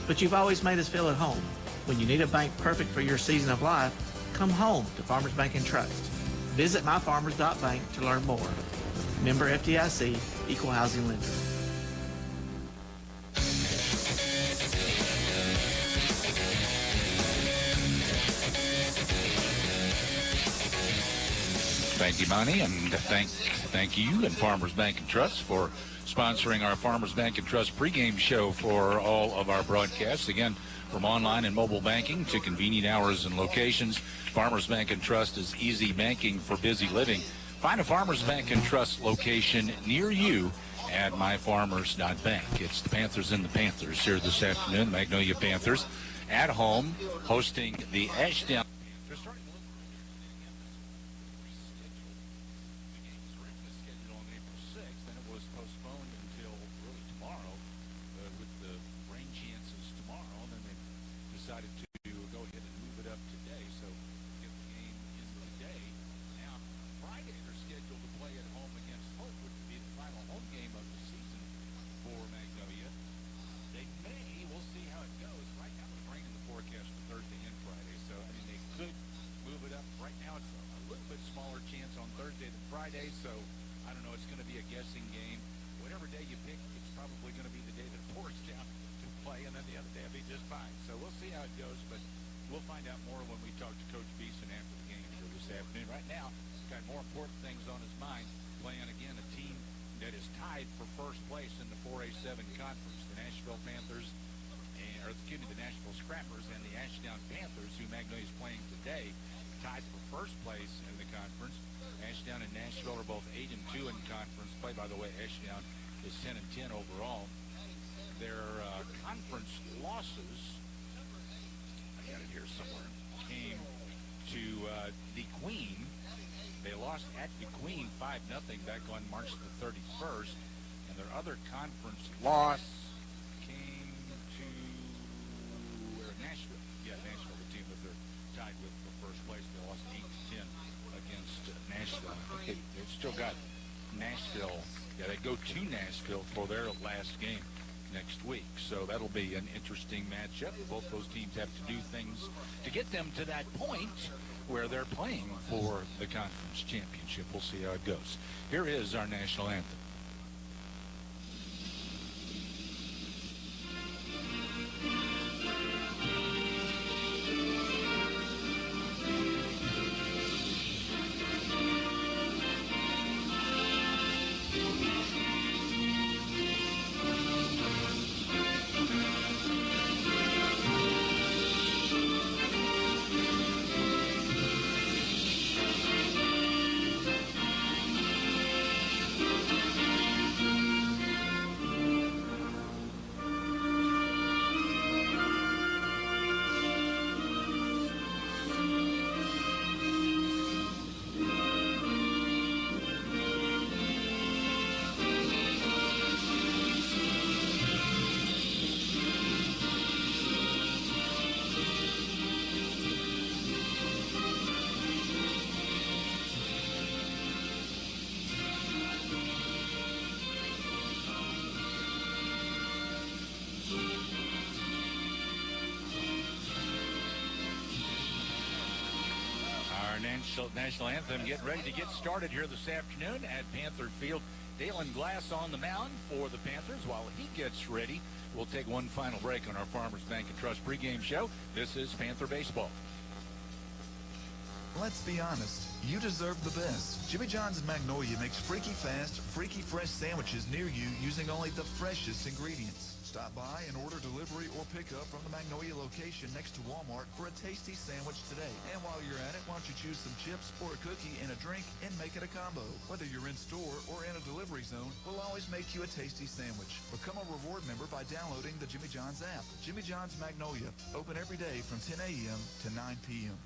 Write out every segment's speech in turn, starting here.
But you've always made us feel at home. When you need a bank perfect for your season of life, come home to Farmers Bank and Trust. Visit myfarmers.bank to learn more. Member FDIC, Equal Housing Lender. Thank you, Monty, and thank you and Farmers Bank and Trust for sponsoring our Farmers Bank and Trust pregame show for all of our broadcasts. Again, from online and mobile banking to convenient hours and locations, Farmers Bank and Trust is easy banking for busy living. Find a Farmers Bank and Trust location near you at myfarmers.bank. It's the Panthers and the Panthers here this afternoon. Magnolia Panthers at home hosting the Ashdown. So I don't know, it's going to be a guessing game. Whatever day you pick, it's probably going to be the day that it pours down to play, and then the other day will be just fine. So we'll see how it goes, but we'll find out more when we talk to Coach Beeson after the game here this afternoon. Right now, he's got more important things on his mind, playing again a team that is tied for first place in the 4A7 conference. The Nashville Panthers, the Nashville Scrappers and the Ashdown Panthers, who Magnolia is playing today, tied for first place in the conference. Ashdown and Nashville are both 8-2 in conference play. By the way, Ashdown is 10-10 overall. Their conference losses, I got it here somewhere, came to the Queen. They lost at the Queen 5-0 back on March the 31st. And their other conference loss came to Nashville. Yeah, Nashville, the team that they're tied with for first place. They lost 8-10 against Nashville. I think they've still got Nashville. Yeah, they go to Nashville for their last game next week. So that'll be an interesting matchup. Both those teams have to do things to get them to that point where they're playing for the conference championship. We'll see how it goes. Here is our national anthem. National anthem getting ready to get started here this afternoon at Panther Field. Dalen Glass on the mound for the Panthers. While he gets ready, we'll take one final break on our Farmers Bank and Trust pregame show. This is Panther Baseball. Let's be honest, you deserve the best. Jimmy John's in Magnolia makes freaky fast, freaky fresh sandwiches near you using only the freshest ingredients. Stop by and order delivery or pickup from the Magnolia location next to Walmart for a tasty sandwich today. And while you're at it, why don't you choose some chips or a cookie and a drink and make it a combo. Whether you're in store or in a delivery zone, we'll always make you a tasty sandwich. Become a reward member by downloading the Jimmy John's app. Jimmy John's Magnolia, open every day from 10 a.m. to 9 p.m.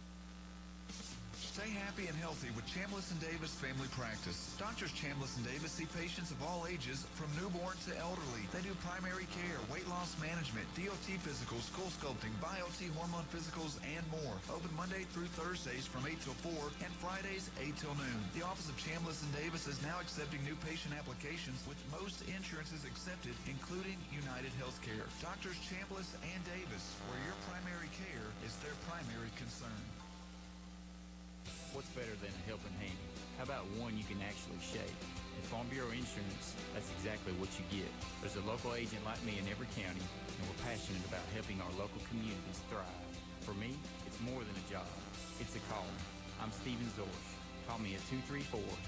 Stay happy and healthy with Chambliss and Davis Family Practice. Doctors Chambliss and Davis see patients of all ages from newborn to elderly. They do primary care, weight loss management, DOT physicals, skull sculpting, BioT hormone physicals, and more. Open Monday through Thursdays from 8 till 4 and Fridays 8 till noon. The office of Chambliss and Davis is now accepting new patient applications with most insurances accepted, including United Healthcare. Doctors Chambliss and Davis, where your primary care is their primary concern. What's better than a helping hand? How about one you can actually shake? At Farm Bureau Insurance, that's exactly what you get. There's a local agent like me in every county, and we're passionate about helping our local communities thrive. For me, it's more than a job. It's a calling. I'm Steven Zorsch. Call me at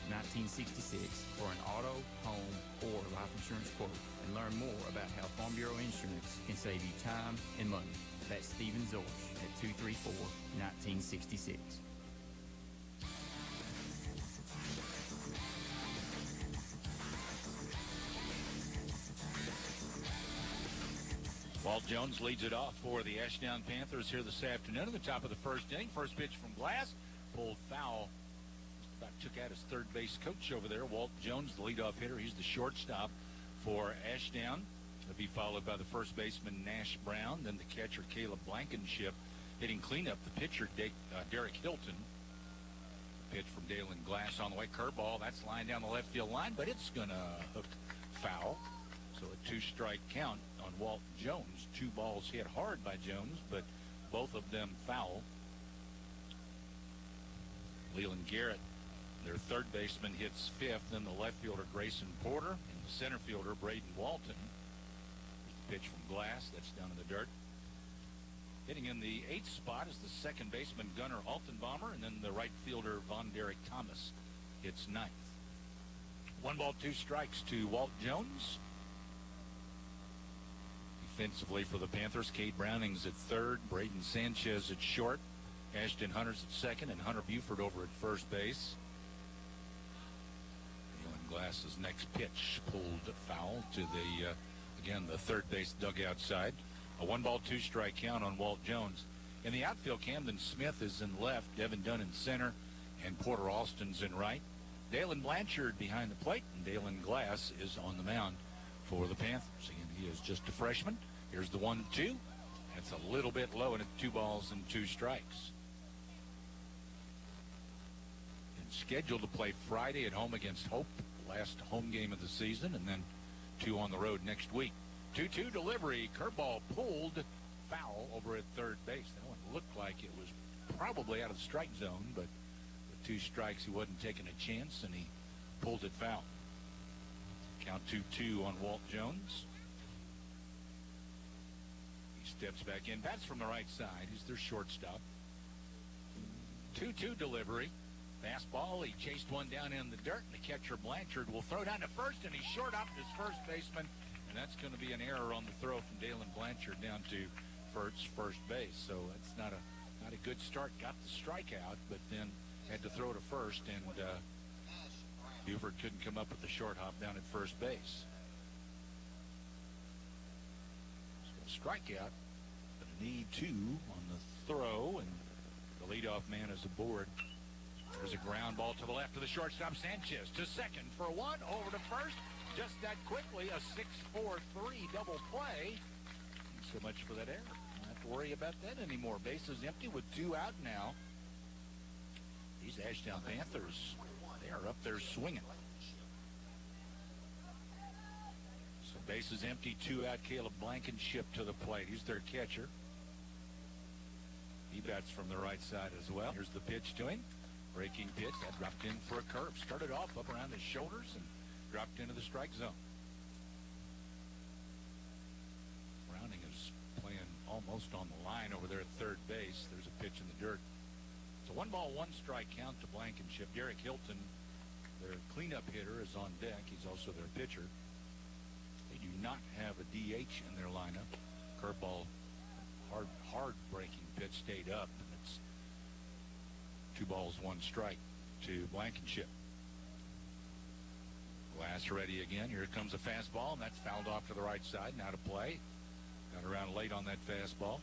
234-1966 for an auto, home, or life insurance quote, and learn more about how Farm Bureau Insurance can save you time and money. That's Steven Zorsch at 234-1966. Walt Jones leads it off for the Ashdown Panthers here this afternoon at the top of the first inning. First pitch from Glass, pulled foul. About took out his third base coach over there. Walt Jones, the leadoff hitter. He's the shortstop for Ashdown. He'll be followed by the first baseman, Nash Brown. Then the catcher, Caleb Blankenship, hitting cleanup. The pitcher, Derek Hilton. Pitch from Dalen Glass on the way. Curveball. That's lined down the left field line, but it's going to hook foul. So a two-strike count on Walt Jones. Two balls hit hard by Jones, but both of them foul. Leland Garrett, their third baseman, hits fifth. Then the left fielder, Grayson Porter, and the center fielder, Braden Walton. There's the pitch from Glass. That's down in the dirt. Hitting in the eighth spot is the second baseman, Gunnar Altenbaumer, and then the right fielder, Von Derek Thomas, hits ninth. 1 ball, 2 strikes to Walt Jones. Defensively for the Panthers, Cade Browning's at third, Braden Sanchez at short, Ashton Hunter's at second, and Hunter Buford over at first base. Dalen Glass's next pitch pulled foul to the, again, the third base dugout side. A 1 ball, 2 strike count on Walt Jones. In the outfield, Camden Smith is in left, Devin Dunn in center, and Porter Alston's in right. Dalen Blanchard behind the plate, and Dalen Glass is on the mound for the Panthers. Again, he is just a freshman. Here's the 1-2. That's a little bit low, and it's 2 balls and 2 strikes. And scheduled to play Friday at home against Hope, last home game of the season, and then 2 on the road next week. 2-2 delivery, curveball pulled, foul over at third base. That one looked like it was probably out of the strike zone, but with 2 strikes, he wasn't taking a chance, and he pulled it foul. Count 2-2 on Walt Jones. He steps back in, bats from the right side. He's their shortstop. 2-2 delivery. Fastball, he chased one down in the dirt, and the catcher Blanchard will throw down to first, and he's short up his first baseman, and that's going to be an error on the throw from Dalen Blanchard down to first base. So that's not a good start. Got the strikeout, but then had to throw to first, and Buford couldn't come up with the short hop down at first base. So a strikeout, but a need 2 on the throw, and the leadoff man is aboard. There's a ground ball to the left of the shortstop, Sanchez to second for 1, over to first. Just that quickly, a 6-4-3 double play. So much for that error. Don't have to worry about that anymore. Bases empty with 2 out now. These Ashdown Panthers, they are up there swinging. So bases empty, 2 out. Caleb Blankenship to the plate. He's their catcher. He bats from the right side as well. Here's the pitch to him. Breaking pitch. That dropped in for a curve. Started off up around his shoulders and dropped into the strike zone. Browning is playing almost on the line over there at third base. There's a pitch in the dirt. It's a 1 ball, 1 strike count to Blankenship. Derek Hilton, their cleanup hitter, is on deck. He's also their pitcher. They do not have a DH in their lineup. Curveball, hard breaking pitch stayed up. It's 2 balls, 1 strike to Blankenship. Glass ready again. Here comes a fastball, and that's fouled off to the right side. Now to play. Got around late on that fastball.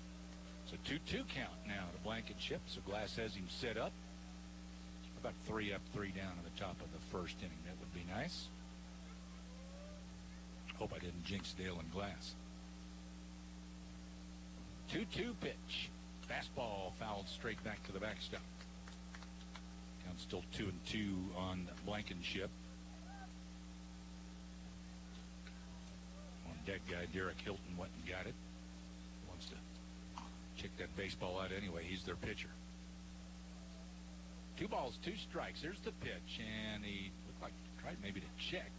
It's a 2-2 count now to Blankenship. So Glass has him set up. About 3 up, 3 down in the top of the first inning. That would be nice. Hope I didn't jinx Dale and Glass. 2-2 pitch. Fastball fouled straight back to the backstop. Count still 2-2 on Blankenship. On deck guy Derek Hilton went and got it. Wants to check that baseball out anyway. He's their pitcher. 2 balls, 2 strikes. Here's the pitch, and he looked like he tried maybe to check.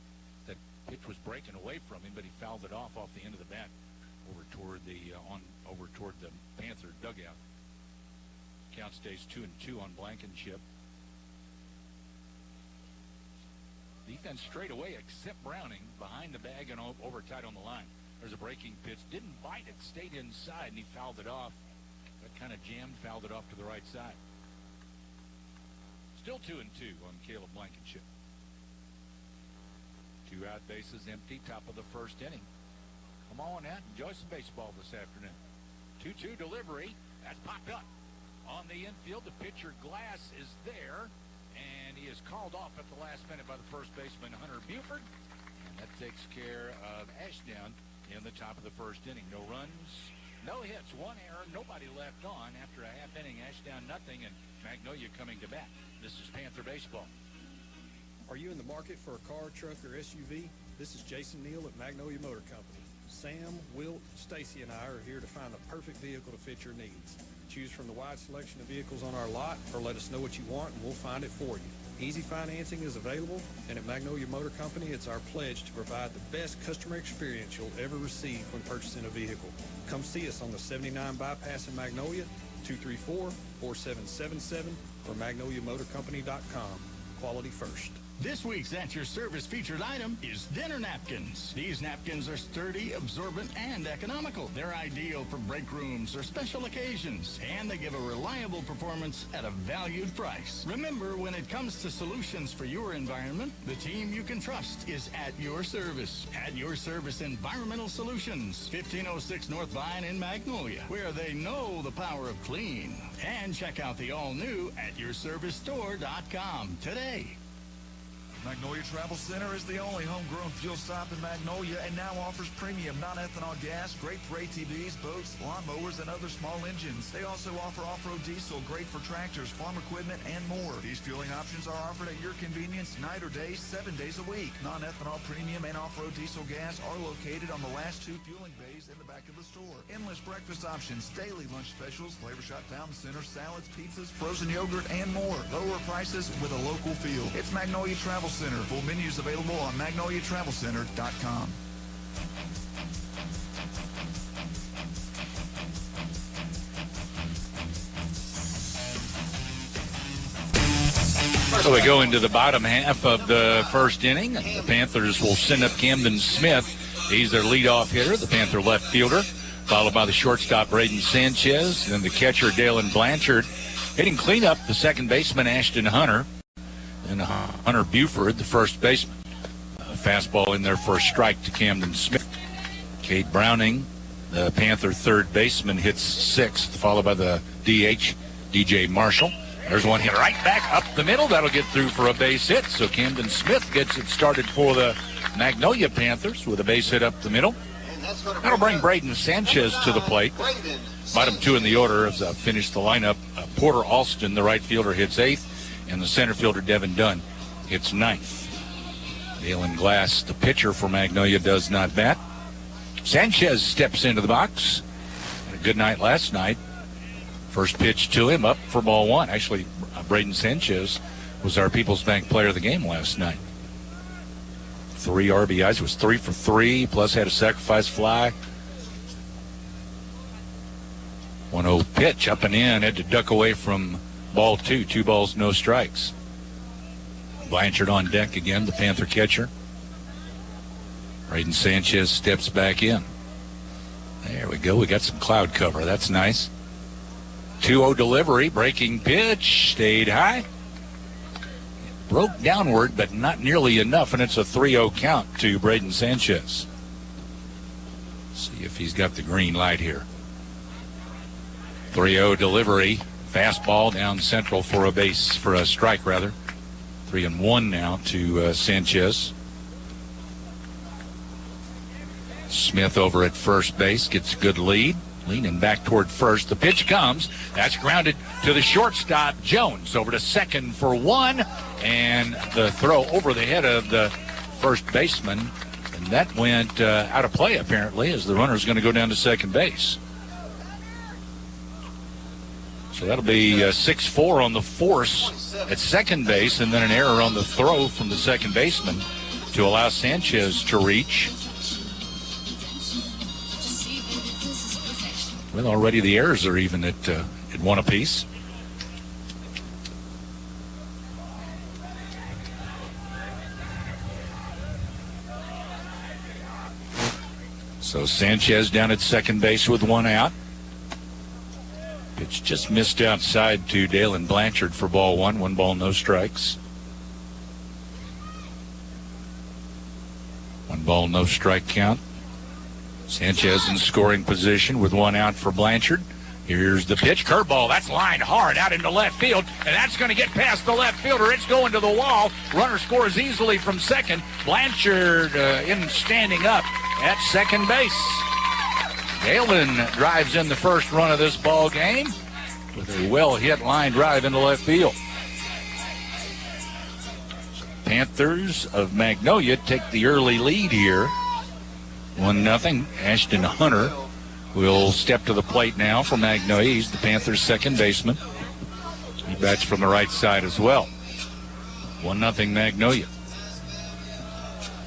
That pitch was breaking away from him, but he fouled it off the end of the bat over toward the Panther dugout. Count stays 2-2 on Blankenship. Defense straight away except Browning behind the bag and over tight on the line. There's a breaking pitch. Didn't bite it. Stayed inside, and he fouled it off. That kind of jammed, fouled it off to the right side. Still 2-2 on Caleb Blankenship. 2 out, bases empty, top of the first inning. Come on out, enjoy some baseball this afternoon. 2-2 delivery. That's popped up on the infield. The pitcher Glass is there, and he is called off at the last minute by the first baseman Hunter Buford, and that takes care of Ashdown in the top of the first inning. No runs, no hits, 1 error, nobody left on after a half inning. Ashdown nothing, and Magnolia coming to bat. This is Panther baseball. Are you in the market for a car, truck, or SUV? This is Jason Neal at Magnolia Motor Company. Sam, Wilt, Stacy, and I are here to find the perfect vehicle to fit your needs. Choose from the wide selection of vehicles on our lot, or let us know what you want and we'll find it for you. Easy financing is available, and at Magnolia Motor Company, it's our pledge to provide the best customer experience you'll ever receive when purchasing a vehicle. Come see us on the 79 Bypass in Magnolia, 234-4777, or magnoliamotorcompany.com. Quality first. This week's At Your Service featured item is dinner napkins. These napkins are sturdy, absorbent, and economical. They're ideal for break rooms or special occasions, and they give a reliable performance at a valued price. Remember, when it comes to solutions for your environment, the team you can trust is At Your Service. At Your Service Environmental Solutions, 1506 North Vine in Magnolia, where they know the power of clean. And check out the all-new AtYourServiceStore.com today. Magnolia Travel Center is the only homegrown fuel stop in Magnolia and now offers premium non-ethanol gas, great for ATVs, boats, lawnmowers, and other small engines. They also offer off-road diesel, great for tractors, farm equipment, and more. These fueling options are offered at your convenience night or day, 7 days a week. Non-ethanol premium and off-road diesel gas are located on the last 2 fueling bays in the back of the store. Endless breakfast options, daily lunch specials, Flavor Shop Fountain Center, salads, pizzas, frozen yogurt, and more. Lower prices with a local feel. It's Magnolia Travel Center. Full menus available on magnoliatravelcenter.com. So we go into the bottom half of the first inning, and the Panthers will send up Camden Smith. He's their leadoff hitter, the Panther left fielder, followed by the shortstop Braden Sanchez, then the catcher Dalen Blanchard. Hitting cleanup, the second baseman Ashton Hunter, and Hunter Buford, the first baseman. Fastball in there for a strike to Camden Smith. Cade Browning, the Panther third baseman, hits 6th, followed by the DH, DJ Marshall. There's one hit right back up the middle. That'll get through for a base hit. So Camden Smith gets it started for the Magnolia Panthers with a base hit up the middle. That'll bring Braden Sanchez to the plate. Bottom 2 in the order as I finish the lineup. Porter Alston, the right fielder, hits 8th. And the center fielder, Devin Dunn, hits 9th. Dalen Glass, the pitcher for Magnolia, does not bat. Sanchez steps into the box. Had a good night last night. First pitch to him, up for ball 1. Actually, Braden Sanchez was our People's Bank player of the game last night. 3 RBIs, was 3 for 3, plus had a sacrifice fly. 1-0 pitch, up and in, had to duck away from ball 2, 2 balls, no strikes. Blanchard on deck again, the Panther catcher. Braden Sanchez steps back in. There we go. We got some cloud cover. That's nice. 2-0 delivery, breaking pitch, stayed high. It broke downward, but not nearly enough, and it's a 3-0 count to Braden Sanchez. See if he's got the green light here. 3-0 delivery. Fastball down central for a strike rather. 3-1 now to Sanchez. Smith over at first base gets a good lead. Leaning back toward first. The pitch comes. That's grounded to the shortstop, Jones. Over to second for 1. And the throw over the head of the first baseman. And that went out of play, apparently, as the runner's going to go down to second base. So that'll be 6-4 on the force at second base, and then an error on the throw from the second baseman to allow Sanchez to reach. Well, already the errors are even at 1 apiece. So Sanchez down at second base with 1 out. Pitch just missed outside to Dalen Blanchard for ball 1. 1 ball, no strikes. 1 ball, no strike count. Sanchez in scoring position with 1 out for Blanchard. Here's the pitch. Curveball. That's lined hard out into left field, and that's going to get past the left fielder. It's going to the wall. Runner scores easily from second. Blanchard standing up at second base. Dalen drives in the first run of this ball game with a well-hit line drive into left field. Panthers of Magnolia take the early lead here. 1-0. Ashton Hunter will step to the plate now for Magnolia. He's the Panthers' second baseman. He bats from the right side as well. 1-0 Magnolia.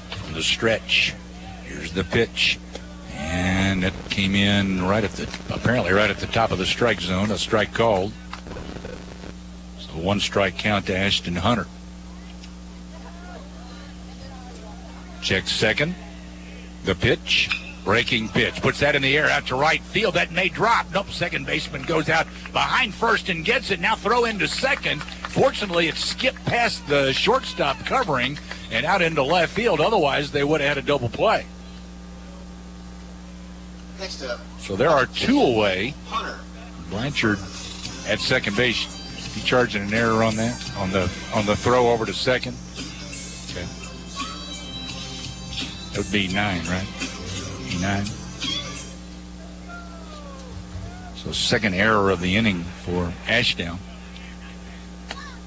From the stretch. Here's the pitch. And it came in apparently right at the top of the strike zone. A strike called. So 1 strike count to Ashton Hunter. Check second. The pitch, breaking pitch, puts that in the air out to right field. That may drop. Nope, second baseman goes out behind first and gets it. Now throw into second. Fortunately, it skipped past the shortstop covering and out into left field. Otherwise, they would have had a double play. Next up. So there are 2 away. Hunter. Blanchard at second base. He charging an error on that, on the throw over to second. Okay. That would be 9, right? 9. So second error of the inning for Ashdown.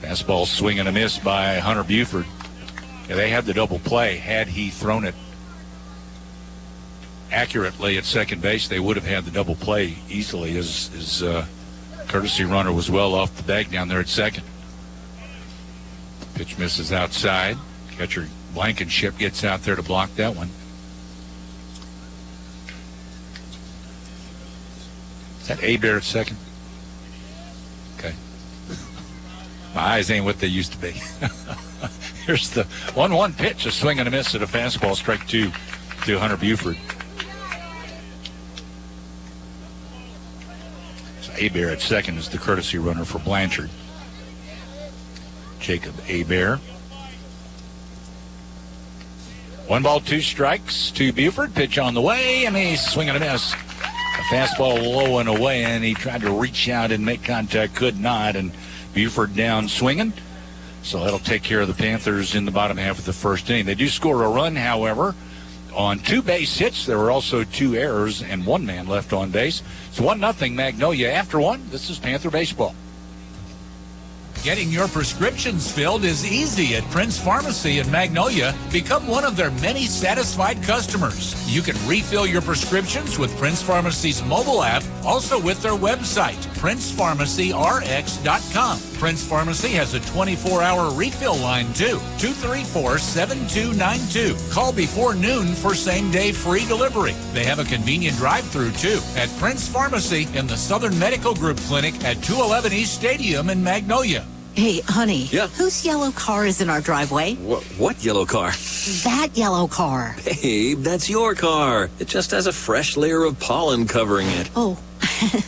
Fastball swing and a miss by Hunter Buford. Yeah, they had the double play. Had he thrown it accurately at second base, they would have had the double play easily. His courtesy runner was well off the bag down there at second. Pitch misses outside. Catcher Blankenship gets out there to block that one. Is that Abear at second? Okay. My eyes ain't what they used to be. Here's the 1-1 pitch, a swing and a miss at a fastball, strike 2 to Hunter Buford. So Abear at second is the courtesy runner for Blanchard. Jacob Abear. 1 ball, 2 strikes to Buford. Pitch on the way, and he's swinging a miss. A fastball low and away, and he tried to reach out and make contact, could not, and Buford down swinging. So that'll take care of the Panthers in the bottom half of the first inning. They do score a run, however, on 2 base hits. There were also 2 errors and 1 man left on base. It's 1-0 Magnolia. After 1, this is Panther baseball. Getting your prescriptions filled is easy at Prince Pharmacy in Magnolia. Become one of their many satisfied customers. You can refill your prescriptions with Prince Pharmacy's mobile app, also with their website, PrincePharmacyRx.com. Prince Pharmacy has a 24-hour refill line, too, 234-7292. Call before noon for same-day free delivery. They have a convenient drive-through, too, at Prince Pharmacy in the Southern Medical Group Clinic at 211 East Stadium in Magnolia. Hey, honey. Yeah? Whose yellow car is in our driveway? What yellow car? That yellow car. Babe, that's your car. It just has a fresh layer of pollen covering it. Oh,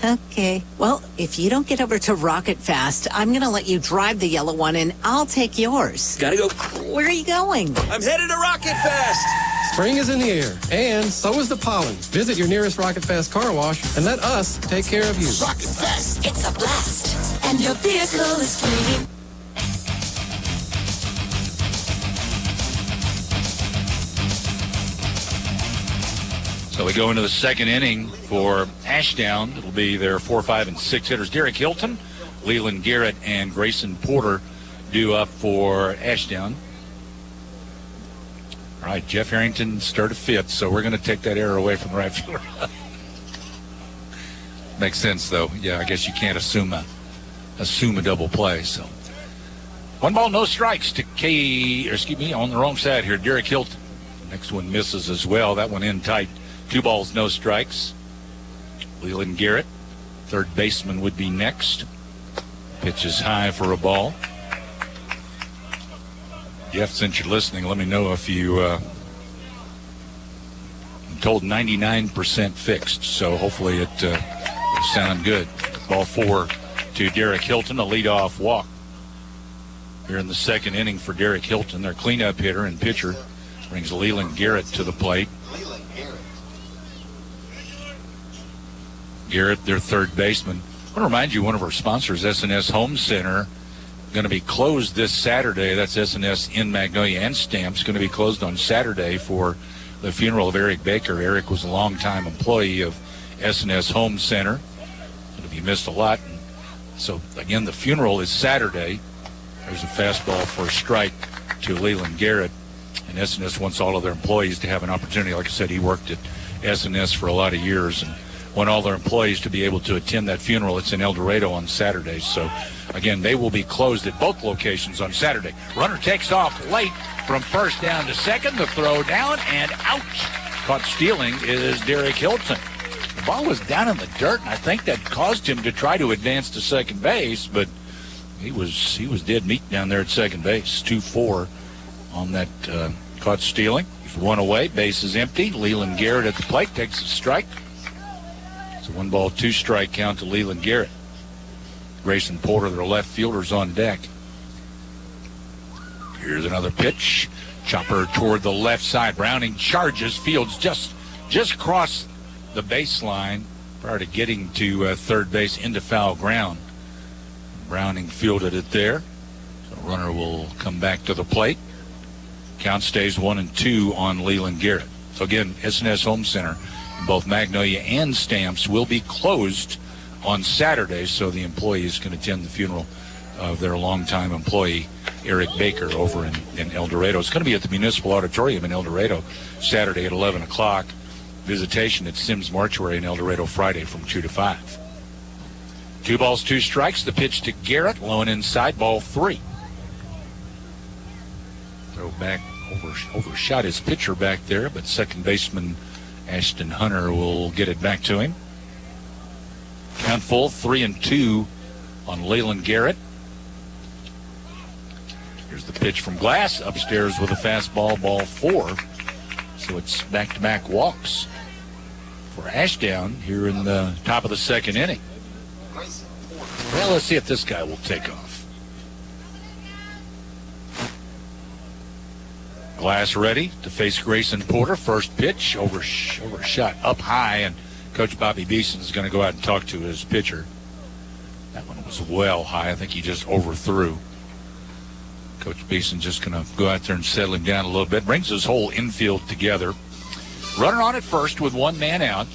okay. Well, if you don't get over to Rocket Fast, I'm going to let you drive the yellow one, and I'll take yours. Gotta go. Where are you going? I'm headed to Rocket Fast. Spring is in the air, and so is the pollen. Visit your nearest Rocket Fast car wash and let us take care of you. Rocket Fast. It's a blast. and your vehicle is free. So we go into the second inning for Ashdown. It'll be their 4, 5, and 6 hitters. Derek Hilton, Leland Garrett, and Grayson Porter due up for Ashdown. All right, Jeff Harrington started fifth, so we're going to take that error away from the right fielder. Makes sense, though. Yeah, I guess you can't assume a double play. So 1 ball, no strikes to on the wrong side here, Derek Hilton. Next one misses as well. That one in tight. 2 balls, no strikes. Leland Garrett, third baseman, would be next. Pitch is high for a ball. Jeff, since you're listening, let me know if you I'm told 99% fixed, so hopefully it will sound good. Ball 4 to Derek Hilton, a leadoff walk here in the second inning for Derek Hilton. Their cleanup hitter and pitcher brings Leland Garrett to the plate. Garrett, their third baseman. I want to remind you, one of our sponsors, S&S Home Center, going to be closed this Saturday. That's S&S in Magnolia and Stamps. Going to be closed on Saturday for the funeral of Eric Baker. Eric was a longtime employee of S&S Home Center. Going to be missed a lot. And so, again, the funeral is Saturday. There's a fastball for a strike to Leland Garrett. And S&S wants all of their employees to have an opportunity. Like I said, he worked at S&S for a lot of years and want all their employees to be able to attend that funeral. It's in El Dorado on Saturday. So, again, they will be closed at both locations on Saturday. Runner takes off late from first down to second. The throw down and out. Caught stealing is Derek Hilton. The ball was down in the dirt, and I think that caused him to try to advance to second base, but he was dead meat down there at second base. 2-4 on that caught stealing. He's 1 away. Base is empty. Leland Garrett at the plate takes a strike. It's a 1 ball, 2 strike count to Leland Garrett. Grayson Porter, their left fielder's on deck. Here's another pitch. Chopper toward the left side. Browning charges. Fields just crossed the baseline prior to getting to third base into foul ground. Browning fielded it there. So runner will come back to the plate. Count stays 1-2 on Leland Garrett. So again, S&S Home Center in both Magnolia and Stamps will be closed on Saturday, so the employees can attend the funeral of their longtime employee, Eric Baker, over in El Dorado. It's going to be at the Municipal Auditorium in El Dorado Saturday at 11 o'clock. Visitation at Sims Mortuary in El Dorado Friday from 2 to 5. 2 balls, 2 strikes. The pitch to Garrett, low and inside, ball 3. Throw back, overshot his pitcher back there, but second baseman Ashton Hunter will get it back to him. Count full, 3-2 on Leland Garrett. Here's the pitch from Glass, upstairs with a fastball, ball 4. So it's back-to-back walks for Ashdown here in the top of the second inning. Well, let's see if this guy will take off. Glass ready to face Grayson Porter. First pitch, overshot up high, and Coach Bobby Beeson is going to go out and talk to his pitcher. That one was well high. I think he just overthrew. Coach Beeson just going to go out there and settle him down a little bit. Brings his whole infield together. Runner on at first with 1 man out.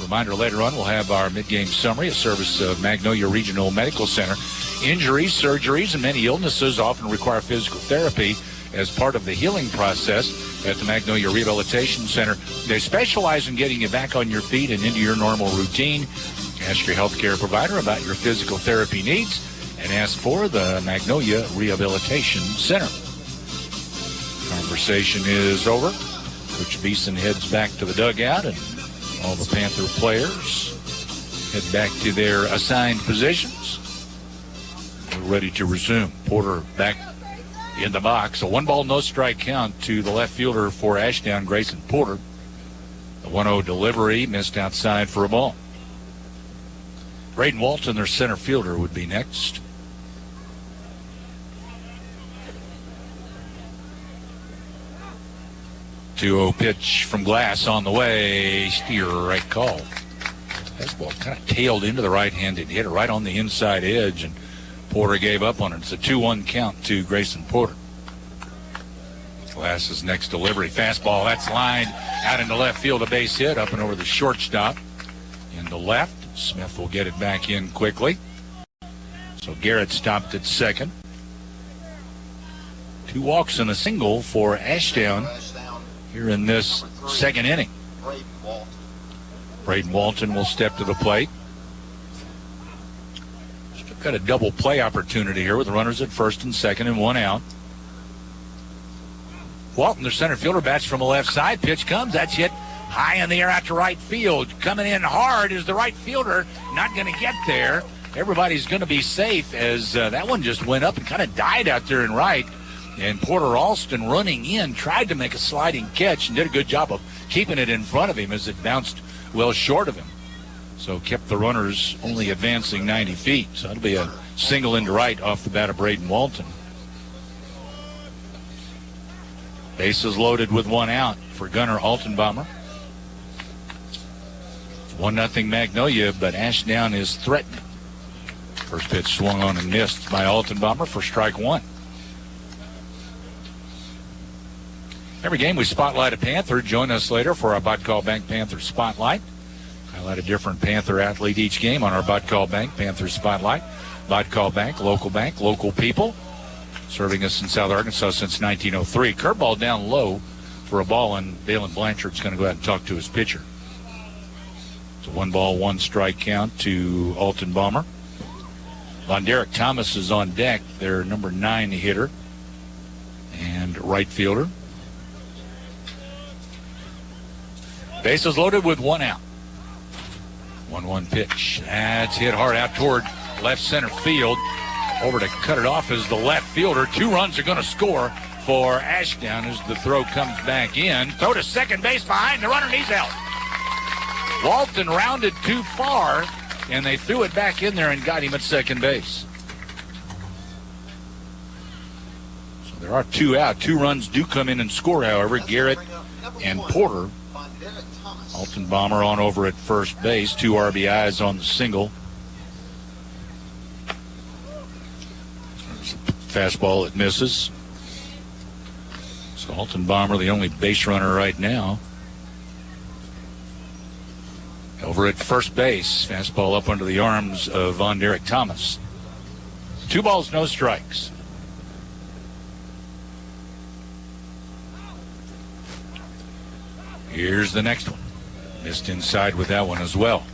Reminder, later on we'll have our mid-game summary, a service of Magnolia Regional Medical Center. Injuries, surgeries, and many illnesses often require physical therapy as part of the healing process at the Magnolia Rehabilitation Center. They specialize in getting you back on your feet and into your normal routine. Ask your healthcare provider about your physical therapy needs and ask for the Magnolia Rehabilitation Center. Conversation is over. Coach Beeson heads back to the dugout, and all the Panther players head back to their assigned positions. We're ready to resume. Porter back in the box. A 1 ball, no strike count to the left fielder for Ashdown, Grayson Porter. The 1-0 delivery missed outside for a ball. Braden Walton, their center fielder, would be next. Two-0 pitch from Glass on the way. Steer right call. Fastball kind of tailed into the right-handed hitter right on the inside edge, and Porter gave up on it. It's a 2-1 count to Grayson Porter. Glass's next delivery. Fastball, that's lined out into left field, a base hit up and over the shortstop. Into left, Smith will get it back in quickly. So Garrett stopped at second. 2 walks and a single for Ashdown here in this second inning. Braden Walton will step to the plate. Still got a double play opportunity here with runners at first and second and 1 out. Walton, the center fielder, bats from the left side. Pitch comes. That's hit high in the air out to right field. Coming in hard is the right fielder. Not going to get there. Everybody's going to be safe as that one just went up and kind of died out there in right. And Porter Alston running in tried to make a sliding catch and did a good job of keeping it in front of him as it bounced well short of him. So kept the runners only advancing 90 feet. So that'll be a single into right off the bat of Braden Walton. Bases loaded with 1 out for Gunnar Altenbaumer. 1-0 Magnolia, but Ashdown is threatening. First pitch swung on and missed by Altenbaumer for strike 1. Every game we spotlight a Panther. Join us later for our Botcall Bank Panther Spotlight. Highlight a different Panther athlete each game on our Botcall Bank Panther Spotlight. Botcall Bank, local people. Serving us in South Arkansas since 1903. Curveball down low for a ball, and Dalen Blanchard's going to go out and talk to his pitcher. It's a 1-1 strike count to Altenbaumer. Von Derek Thomas is on deck, their number 9 hitter and right fielder. Bases loaded with 1 out. 1-1 pitch. That's hit hard out toward left center field. Over to cut it off is the left fielder. 2 runs are going to score for Ashdown as the throw comes back in. Throw to second base behind the runner, and he's out. Walton rounded too far, and they threw it back in there and got him at second base. So there are 2 out. 2 runs do come in and score, however. Garrett and Porter. Altenbaumer on over at first base. 2 RBIs on the single. Fastball that misses. So Altenbaumer, the only base runner right now. Over at first base, fastball up under the arms of Von Derek Thomas. 2 balls, no strikes. Here's the next one. Missed inside with that one as well.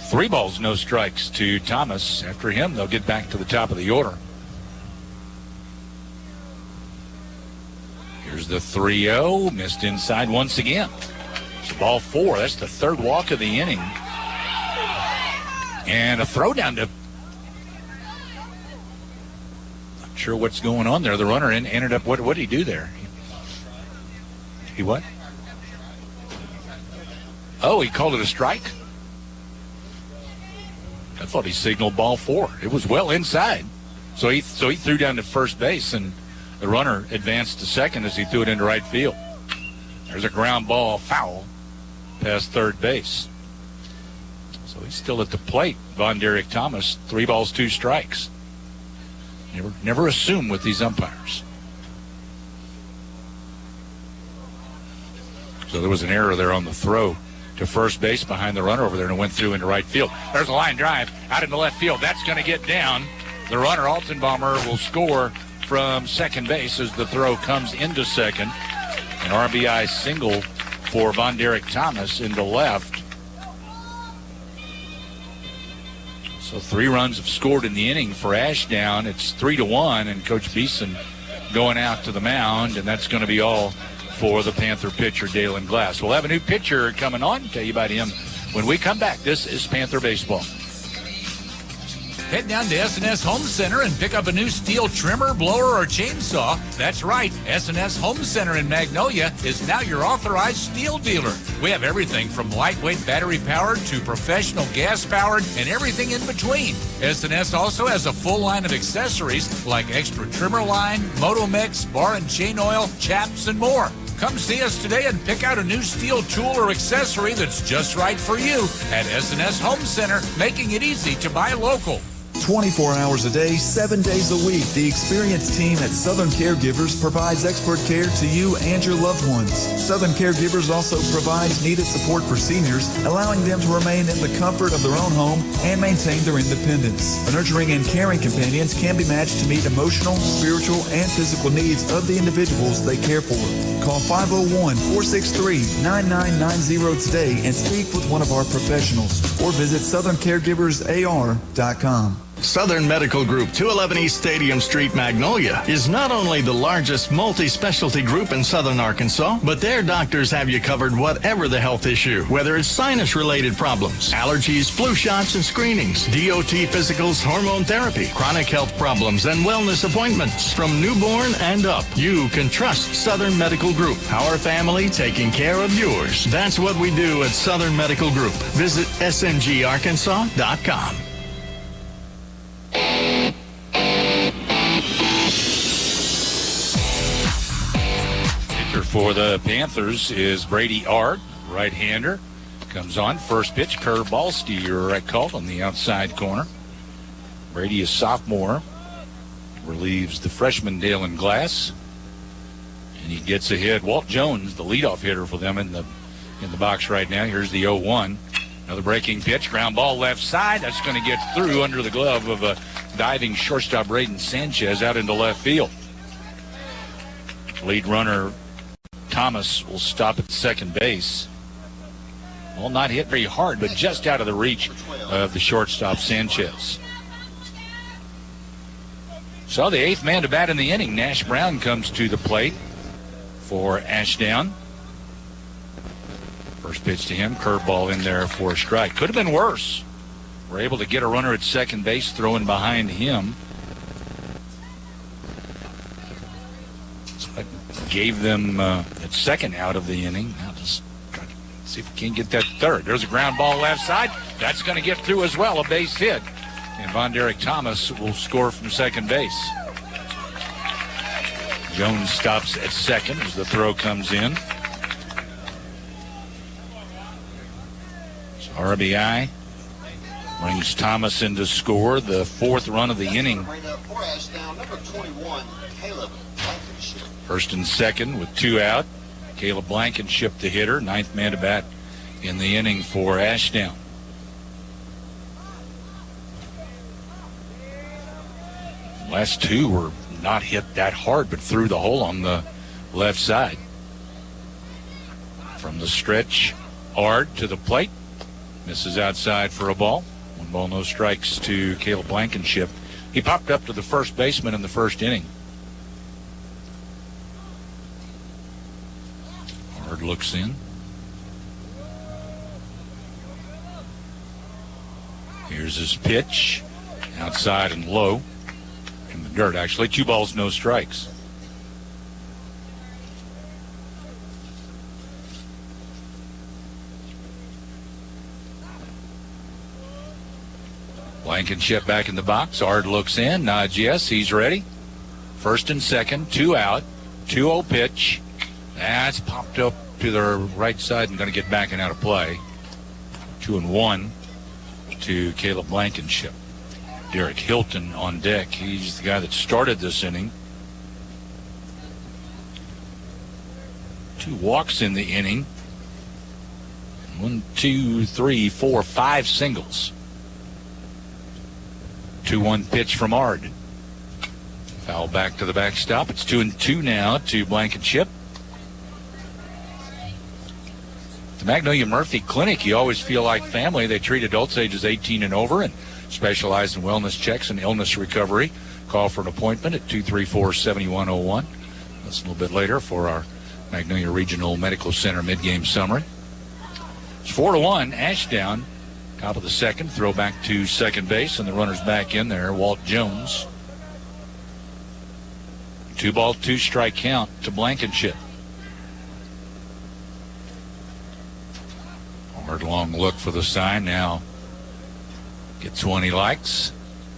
3 balls, no strikes to Thomas. After him, they'll get back to the top of the order. Here's the 3-0. Missed inside once again. It's ball 4. That's the 3rd walk of the inning. And a throw down to... Not sure what's going on there. The runner ended up... What did he do there? He what? Oh, he called it a strike? I thought he signaled ball 4. It was well inside. So he threw down to first base, and the runner advanced to second as he threw it into right field. There's a ground ball foul past third base. So he's still at the plate. Von Derek Thomas, 3 balls, 2 strikes. Never assume with these umpires. So there was an error there on the throw to first base behind the runner over there, and it went through into right field. There's a line drive out into left field. That's going to get down. The runner, Altenbaumer, will score from second base as the throw comes into second. An RBI single for Von Derek Thomas into left. So 3 runs have scored in the inning for Ashdown. It's 3-1, and Coach Beeson going out to the mound, and that's going to be all for the Panther pitcher, Dalen Glass. We'll have a new pitcher coming on. Tell you about him when we come back. This is Panther Baseball. Head down to S&S Home Center and pick up a new steel trimmer, blower, or chainsaw. That's right, S&S Home Center in Magnolia is now your authorized steel dealer. We have everything from lightweight battery-powered to professional gas-powered and everything in between. S&S also has a full line of accessories like extra trimmer line, Motomix, bar and chain oil, chaps, and more. Come see us today and pick out a new steel tool or accessory that's just right for you at S&S Home Center, making it easy to buy local. 24 hours a day, 7 days a week, the experienced team at Southern Caregivers provides expert care to you and your loved ones. Southern Caregivers also provides needed support for seniors, allowing them to remain in the comfort of their own home and maintain their independence. Nurturing and caring companions can be matched to meet emotional, spiritual, and physical needs of the individuals they care for. Call 501-463-9990 today and speak with one of our professionals, or visit southerncaregiversar.com. Southern Medical Group, 211 East Stadium Street, Magnolia, is not only the largest multi-specialty group in southern Arkansas, but their doctors have you covered whatever the health issue, whether it's sinus-related problems, allergies, flu shots and screenings, DOT physicals, hormone therapy, chronic health problems, and wellness appointments. From newborn and up, you can trust Southern Medical Group, our family taking care of yours. That's what we do at Southern Medical Group. Visit smgarkansas.com. For the Panthers is Brady Ard, right-hander. Comes on, first pitch, curveball, steer called on the outside corner. Brady is sophomore, relieves the freshman Dalen Glass, and he gets ahead. Walt Jones, the leadoff hitter for them in the box right now. Here's the 0-1. Another breaking pitch, ground ball left side. That's going to get through under the glove of a diving shortstop Braden Sanchez out into left field. Lead runner Thomas will stop at second base. Well, not hit very hard, but just out of the reach of the shortstop Sanchez. So the eighth man to bat in the inning, Nash Brown, comes to the plate for Ashdown. First pitch to him, curveball in there for a strike. Could have been worse. We're able to get a runner at second base, throwing behind him. Gave them at second out of the inning. Now just try to see if we can get that third. There's a ground ball left side. That's going to get through as well, a base hit. And Von Derek Thomas will score from second base. Jones stops at second as the throw comes in. So RBI brings Thomas in to score the fourth run of the inning. First and second with two out. Caleb Blankenship, the hitter, ninth man to bat in the inning for Ashdown. Last two were not hit that hard, but through the hole on the left side. From the stretch, Ard to the plate. Misses outside for a ball. 1 ball, no strikes to Caleb Blankenship. He popped up to the first baseman in the first inning. Ard looks in. Here's his pitch. Outside and low. In the dirt, actually. 2 balls, no strikes. Blankenship back in the box. Ard looks in, nods yes, he's ready. First and second, 2 out. 2-0 pitch. That's popped up to the right side and going to get back and out of play. 2-1 to Caleb Blankenship. Derek Hilton on deck. He's the guy that started this inning. 2 walks in the inning. 1, 2, 3, 4, 5 singles. 2-1 pitch from Ard. Foul back to the backstop. It's 2-2 now to Blankenship. The Magnolia Murphy Clinic, you always feel like family. They treat adults ages 18 and over and specialize in wellness checks and illness recovery. Call for an appointment at 234-7101. That's a little bit later for our Magnolia Regional Medical Center mid-game summary. It's 4-1, Ashdown. Top of the second, throw back to second base, and the runner's back in there, Walt Jones. 2 ball, 2 strike count to Blankenship. Hard long look for the sign now. Gets one he likes.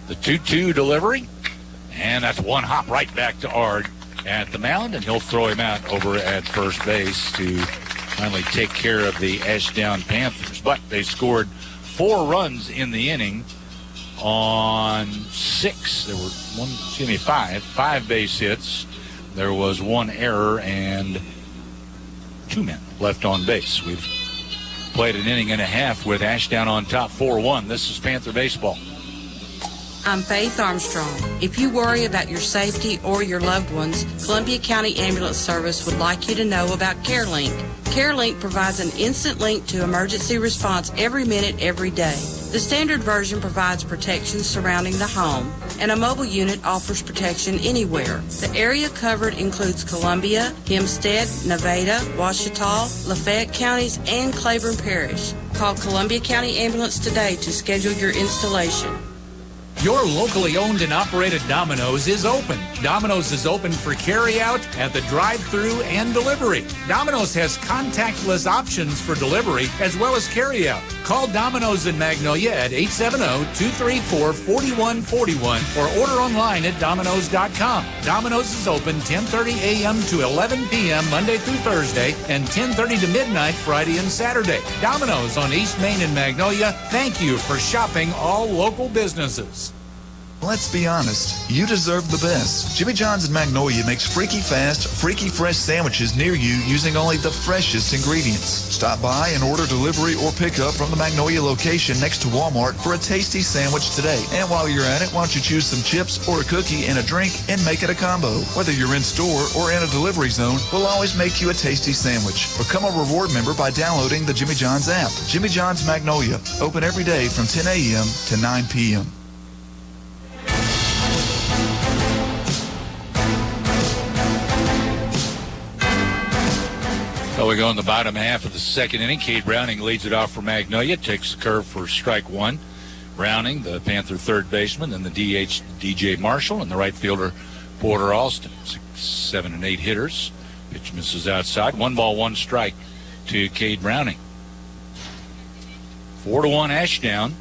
The 2-2 delivery, and that's one hop right back to Ard at the mound, and he'll throw him out over at first base to finally take care of the Ashdown Panthers. But they scored 4 runs in the inning on 6. There were 5 base hits. There was 1 error and 2 men left on base. We've played an inning and a half with Ashdown on top 4-1. This is Panther baseball. I'm Faith Armstrong. If you worry about your safety or your loved ones, Columbia County Ambulance Service would like you to know about CareLink. CareLink provides an instant link to emergency response every minute, every day. The standard version provides protection surrounding the home, and a mobile unit offers protection anywhere. The area covered includes Columbia, Hempstead, Nevada, Ouachita, Lafayette counties, and Claiborne Parish. Call Columbia County Ambulance today to schedule your installation. Your locally owned and operated Domino's is open. Domino's is open for carry-out at the drive-thru and delivery. Domino's has contactless options for delivery as well as carry-out. Call Domino's in Magnolia at 870-234-4141 or order online at Domino's.com. Domino's is open 10:30 a.m. to 11 p.m. Monday through Thursday and 10:30 to midnight Friday and Saturday. Domino's on East Main in Magnolia. Thank you for shopping all local businesses. Let's be honest, you deserve the best. Jimmy John's in Magnolia makes freaky fast, freaky fresh sandwiches near you using only the freshest ingredients. Stop by and order delivery or pickup from the Magnolia location next to Walmart for a tasty sandwich today. And while you're at it, why don't you choose some chips or a cookie and a drink and make it a combo. Whether you're in store or in a delivery zone, we'll always make you a tasty sandwich. Become a reward member by downloading the Jimmy John's app. Jimmy John's Magnolia, open every day from 10 a.m. to 9 p.m. So we go in the bottom half of the second inning. Cade Browning leads it off for Magnolia, takes the curve for strike 1. Browning, the Panther third baseman, then the DH, DJ Marshall, and the right fielder, Porter Alston. 6, 7, and 8 hitters. Pitch misses outside. 1 ball, 1 strike to Cade Browning. 4-1 Ashdown.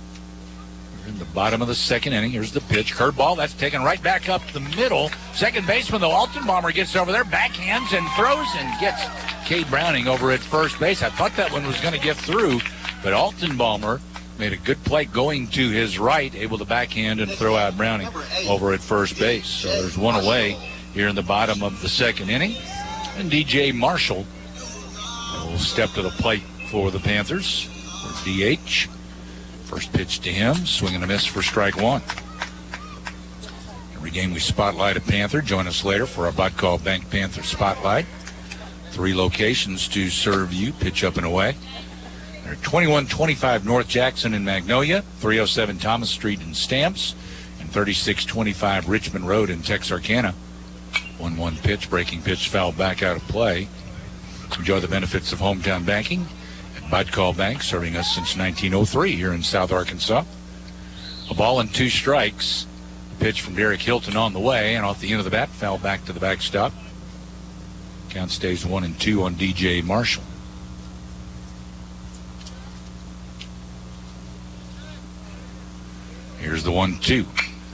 We're in the bottom of the second inning. Here's the pitch. Curveball. That's taken right back up the middle. Second baseman, the Altenbomber, gets over there, backhands and throws and gets Cade Browning over at first base. I thought that one was going to get through, but Altenbomber made a good play going to his right, able to backhand and throw out Browning over at first base. So there's 1 away here in the bottom of the second inning. And DJ Marshall will step to the plate for the Panthers. For DH. First pitch to him, swing and a miss for strike 1. Every game we spotlight a Panther. Join us later for our Botcall Bank Panther Spotlight. 3 locations to serve you, pitch up and away. They're 2125 North Jackson in Magnolia, 307 Thomas Street in Stamps, and 3625 Richmond Road in Texarkana. 1-1 pitch, breaking pitch, foul back out of play. Enjoy the benefits of hometown banking at Botcall Bank, serving us since 1903 here in South Arkansas. A ball and 2 strikes. The pitch from Derek Hilton on the way, and off the end of the bat, foul back to the backstop. Count stays 1-2 on DJ Marshall. Here's the 1-2.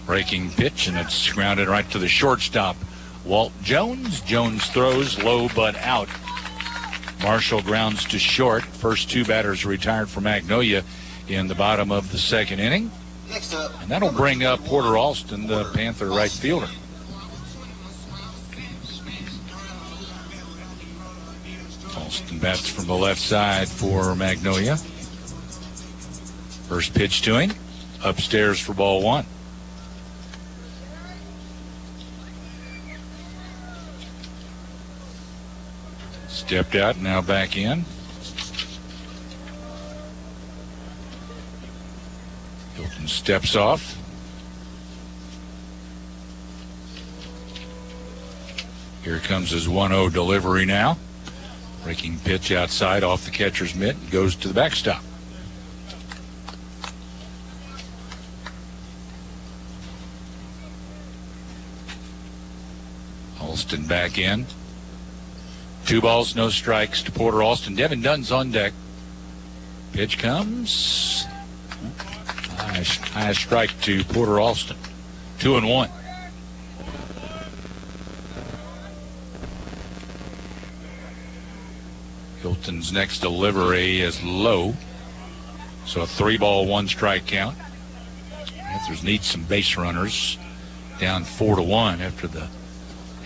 Breaking pitch, and it's grounded right to the shortstop, Walt Jones. Jones throws low but out. Marshall grounds to short. First 2 batters retired for Magnolia in the bottom of the second inning. And that'll bring up Porter Alston, the Panther right fielder. Alston bats from the left side for Magnolia. First pitch to him, upstairs for ball 1. Stepped out, now back in. Hilton steps off. Here comes his 1-0 delivery now. Breaking pitch outside off the catcher's mitt, goes to the backstop. Alston back in. 2 balls, no strikes to Porter Alston. Devin Dunn's on deck. Pitch comes. High strike to Porter Alston. 2-1. Hilton's next delivery is low. So a 3-ball, 1-strike count. Panthers need some base runners. Down 4-1 after the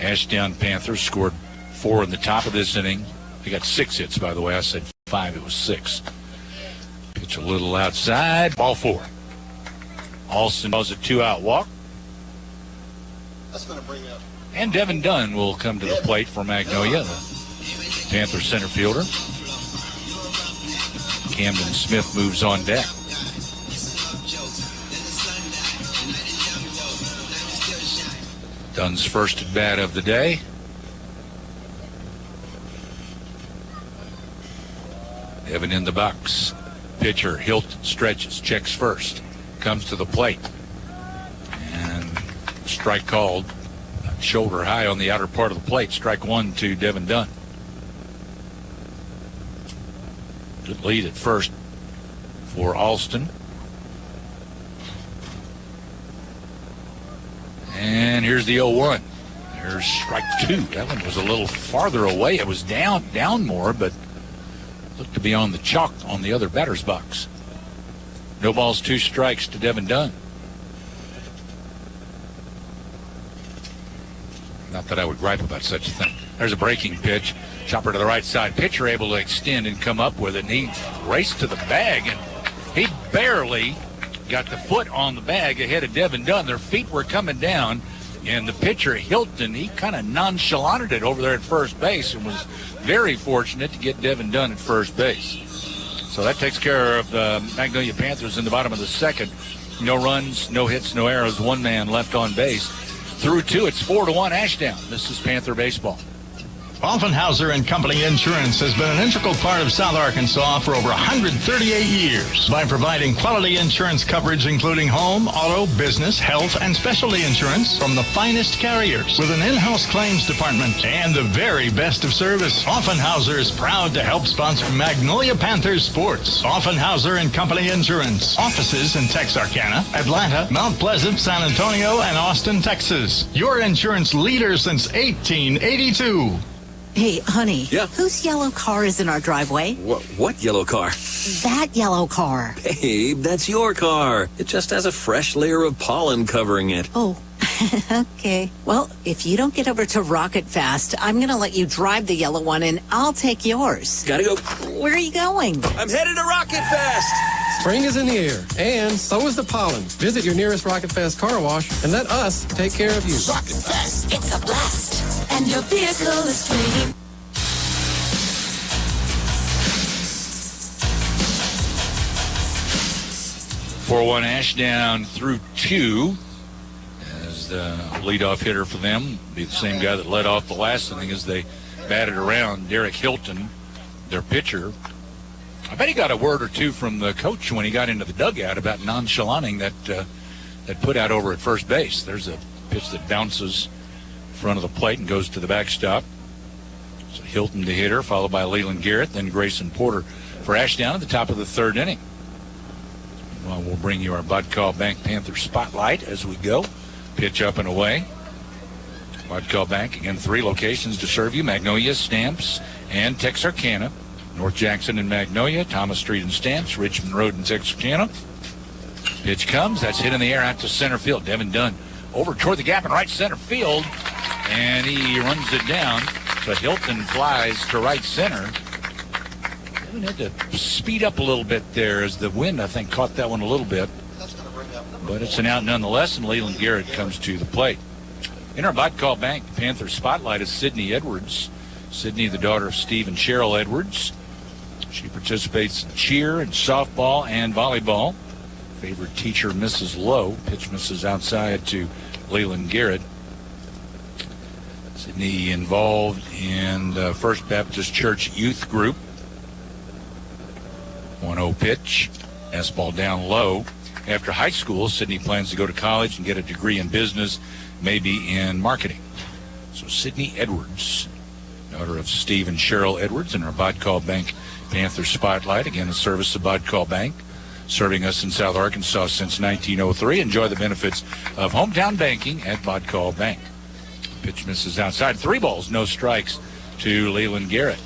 Ashdown Panthers scored 4 in the top of this inning. They got 6 hits, by the way. I said 5. It was 6. Pitch a little outside. Ball 4. Alston does a 2-out walk. That's going to bring up. And Devin Dunn will come to the plate for Magnolia, the Panther center fielder. Camden Smith moves on deck. Dunn's first at bat of the day. Devin in the box. Pitcher Hilton stretches, checks first, comes to the plate. And strike called. Shoulder high on the outer part of the plate. Strike 1 to Devin Dunn. Good lead at first for Alston. And here's the 0-1. There's strike 2. That one was a little farther away. It was down more, but looked to be on the chalk on the other batter's box. No balls, 2 strikes to Devin Dunn. Not that I would gripe about such a thing. There's a breaking pitch. Chopper to the right side. Pitcher able to extend and come up with it. And he raced to the bag, and he barely got the foot on the bag ahead of Devin Dunn. Their feet were coming down, and the pitcher, Hilton, he kind of nonchalanted it over there at first base and was very fortunate to get Devin Dunn at first base. So that takes care of the Magnolia Panthers in the bottom of the second. No runs, no hits, no errors. 1 man left on base. Through 2, it's 4-1 Ashdown. This is Panther baseball. Offenhauser and Company Insurance has been an integral part of South Arkansas for over 138 years by providing quality insurance coverage including home, auto, business, health, and specialty insurance from the finest carriers with an in-house claims department and the very best of service. Offenhauser is proud to help sponsor Magnolia Panthers sports. Offenhauser and Company Insurance. Offices in Texarkana, Atlanta, Mount Pleasant, San Antonio, and Austin, Texas. Your insurance leader since 1882. Hey, honey. Yeah? Whose yellow car is in our driveway? What yellow car? That yellow car. Babe, that's your car. It just has a fresh layer of pollen covering it. Oh, okay. Well, if you don't get over to Rocket Fast, I'm going to let you drive the yellow one, and I'll take yours. Gotta go. Where are you going? I'm headed to Rocket Fast. Spring is in the air, and so is the pollen. Visit your nearest Rocket Fast car wash and let us take care of you. Rocket Fast, it's a blast, and your vehicle is free. For 1 Ashdown through 2 as the leadoff hitter for them. Be the same guy that led off the last inning as they batted around. Derek Hilton, their pitcher. I bet he got a word or two from the coach when he got into the dugout about nonchalanting that put out over at first base. There's a pitch that bounces in front of the plate and goes to the backstop. So Hilton the hitter, followed by Leland Garrett, then Grayson Porter for Ashdown at the top of the 3rd inning. Well, we'll bring you our Bodcall Bank Panther Spotlight as we go. Pitch up and away. Bodcall Bank, again, 3 locations to serve you. Magnolia, Stamps, and Texarkana. North Jackson and Magnolia, Thomas Street and Stamps, Richmond Road and Texarkana. Pitch comes. That's hit in the air out to center field. Devin Dunn over toward the gap in right center field, and he runs it down. So Hilton flies to right center. Devin had to speed up a little bit there as the wind, I think, caught that one a little bit. But it's an out nonetheless, and Leland Garrett comes to the plate. In our Bodcall Bank Panther Spotlight is Sydney Edwards. Sydney, the daughter of Steve and Cheryl Edwards. She participates in cheer and softball and volleyball. Favorite teacher, Mrs. Lowe. Pitch misses outside to Leland Garrett. Sydney involved in the First Baptist Church Youth Group. 1-0 pitch. S-ball down low. After high school, Sydney plans to go to college and get a degree in business, maybe in marketing. So Sydney Edwards, daughter of Steve and Cheryl Edwards, in our Bodcall Bank Panther Spotlight. Again, a service of Bodcall Bank, serving us in South Arkansas since 1903. Enjoy the benefits of hometown banking at Bodcall Bank. Pitch misses outside. 3 balls, no strikes to Leland Garrett.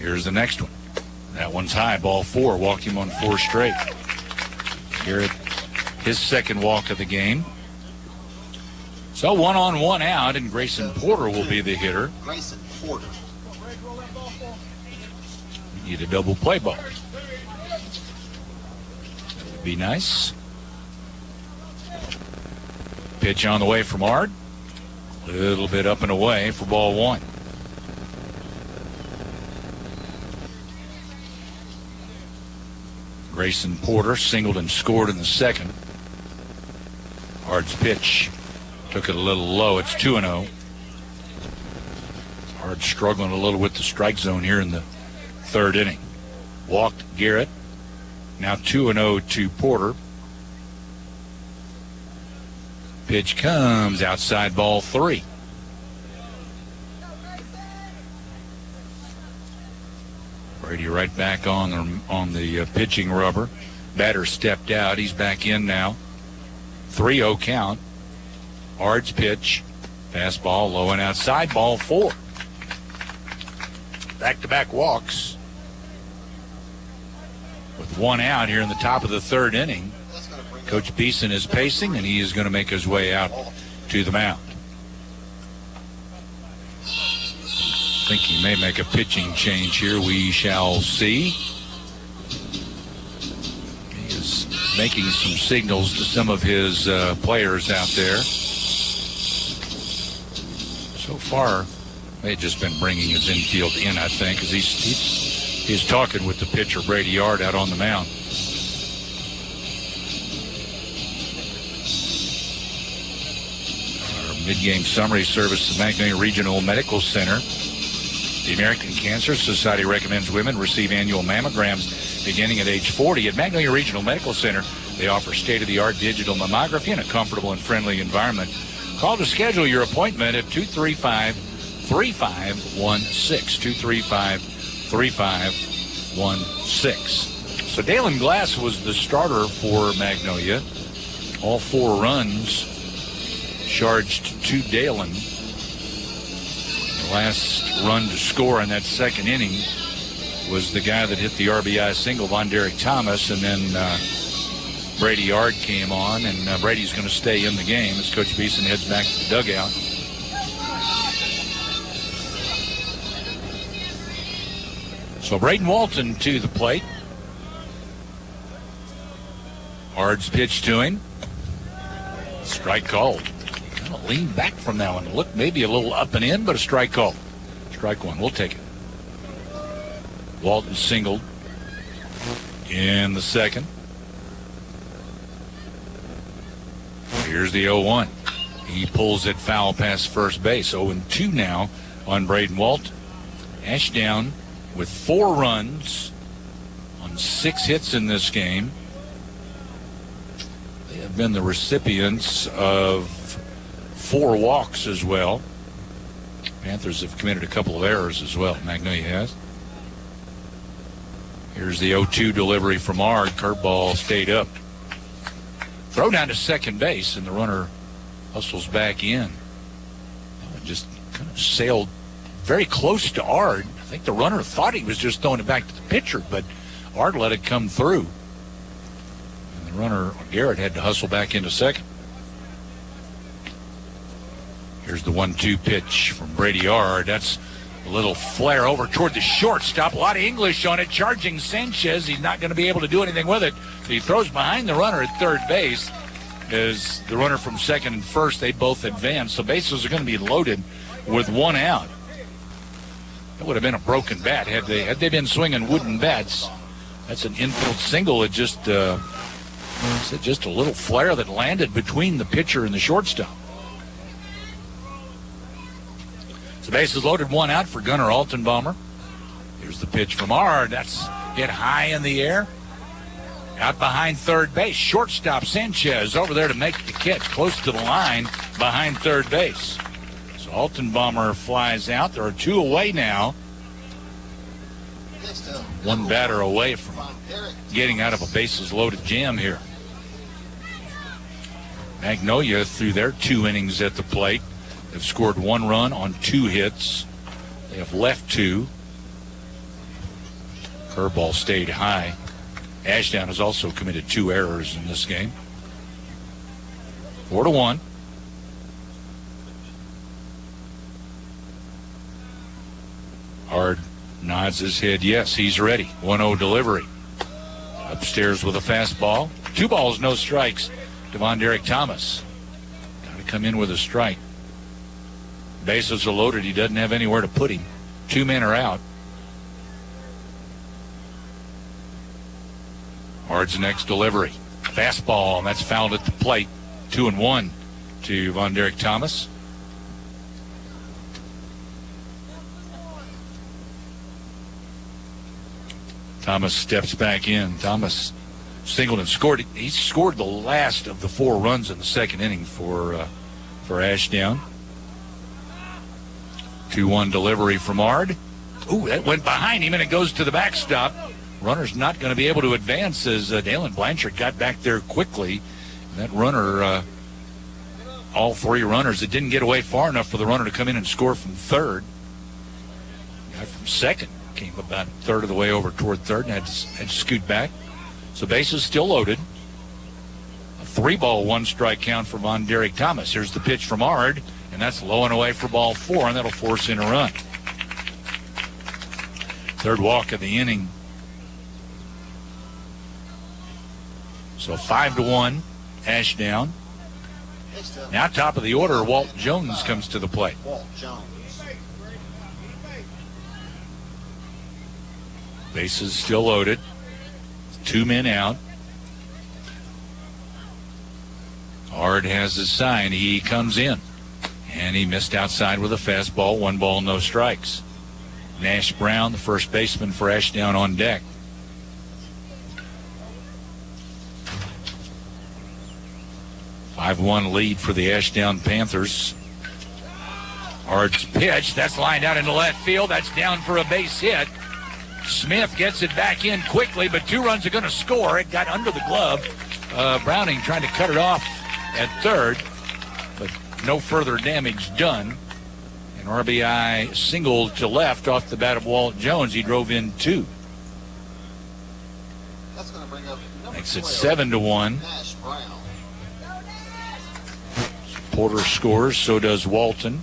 Here's the next one. That one's high, ball 4. Walked him on 4 straight. Garrett, his second walk of the game. So 1 on, 1 out, and Grayson Porter will be the hitter. Grayson Porter. Need a double play ball. That would be nice. Pitch on the way from Ard. A little bit up and away for ball 1. Grayson Porter singled and scored in the second. Ard's pitch took it a little low. It's 2-0. Ard struggling a little with the strike zone here in the third inning. Walked Garrett. Now 2-0 to Porter. Pitch comes outside, ball 3. Brady right back on the pitching rubber. Batter stepped out. He's back in now. 3-0 count. Ard's pitch. Fastball low and outside, ball 4. Back-to-back walks. With 1 out here in the top of the third inning. Coach Beeson is pacing, and he is going to make his way out to the mound. I think he may make a pitching change here. We shall see. He is making some signals to some of his players out there. So far, may have just been bringing his infield in, I think, because he's talking with the pitcher, Brady Ard, out on the mound. Mid-game summary service to Magnolia Regional Medical Center. The American Cancer Society recommends women receive annual mammograms beginning at age 40. At Magnolia Regional Medical Center, they offer state-of-the-art digital mammography in a comfortable and friendly environment. Call to schedule your appointment at 235-3516. 235-3516. So Dalen Glass was the starter for Magnolia. All 4 runs charged to Dalen. The last run to score in that second inning was the guy that hit the RBI single, Von Derek Thomas, and then Brady Ard came on, and Brady's going to stay in the game as Coach Beeson heads back to the dugout. So Braden Walton to the plate. Ard's pitch to him. Strike called. Kind of leaned back from that one. Looked maybe a little up and in, but a strike call. Strike 1. We'll take it. Walton singled in the second. Here's the 0-1. He pulls it foul past first base. 0-2 now on Braden Walton. Ashdown with 4 runs on 6 hits in this game. They have been the recipients of 4 walks as well. Panthers have committed a couple of errors as well. Magnolia has. Here's the 0-2 delivery from Ard. Curveball stayed up. Throw down to second base, and the runner hustles back in. That one just kind of sailed very close to Ard. I think the runner thought he was just throwing it back to the pitcher, but Ard let it come through. And the runner, Garrett, had to hustle back into second. Here's the 1-2 pitch from Brady Ard. That's a little flare over toward the shortstop. A lot of English on it. Charging Sanchez. He's not going to be able to do anything with it. He throws behind the runner at third base. As the runner from second and first, they both advance. So bases are going to be loaded with 1 out. That would have been a broken bat had they been swinging wooden bats. That's an infield single. It just a little flare that landed between the pitcher and the shortstop. So bases loaded, 1 out for Gunnar Altenbaumer. Here's the pitch from Ard. That's hit high in the air. Out behind third base. Shortstop Sanchez over there to make the catch close to the line behind third base. So Altenbaumer flies out. There are 2 away now. 1 batter away from getting out of a bases loaded jam here. Magnolia, through their 2 innings at the plate, have scored 1 run on 2 hits. They have left 2. Curveball stayed high. Ashdown has also committed 2 errors in this game. 4-1. Hard nods his head yes, he's ready. 1-0 delivery. Upstairs with a fastball. 2 balls, no strikes to Von Derek Thomas. Got to come in with a strike. Bases are loaded. He doesn't have anywhere to put him. 2 men are out. Hard's next delivery. Fastball, and that's fouled at the plate. 2-1 to Von Derek Thomas. Thomas steps back in. Thomas singled and scored. He scored the last of the 4 runs in the second inning for Ashdown. 2-1 delivery from Ard. Ooh, that went behind him, and it goes to the backstop. Runner's not going to be able to advance as Dalen Blanchard got back there quickly. And that runner, all 3 runners, it didn't get away far enough for the runner to come in and score from third. The guy from second came about a third of the way over toward third and had to scoot back. So bases still loaded. A 3-ball, 1-strike count for Von Derek Thomas. Here's the pitch from Ard, and that's low and away for ball 4, and that'll force in a run. Third walk of the inning. So 5-1, Ashdown. Now top of the order, Walt Jones comes to the plate. Bases still loaded. 2 men out. Ard has his sign. He comes in. And he missed outside with a fastball. 1 ball, no strikes. Nash Brown, the first baseman for Ashdown, on deck. A 5-1 lead for the Ashdown Panthers. Ard's pitch. That's lined out into left field. That's down for a base hit. Smith gets it back in quickly, but 2 runs are going to score. It got under the glove. Browning trying to cut it off at third, but no further damage done. An RBI single to left off the bat of Walt Jones. He drove in 2. That's going to bring up Makes it 7-1. Porter scores, so does Walton.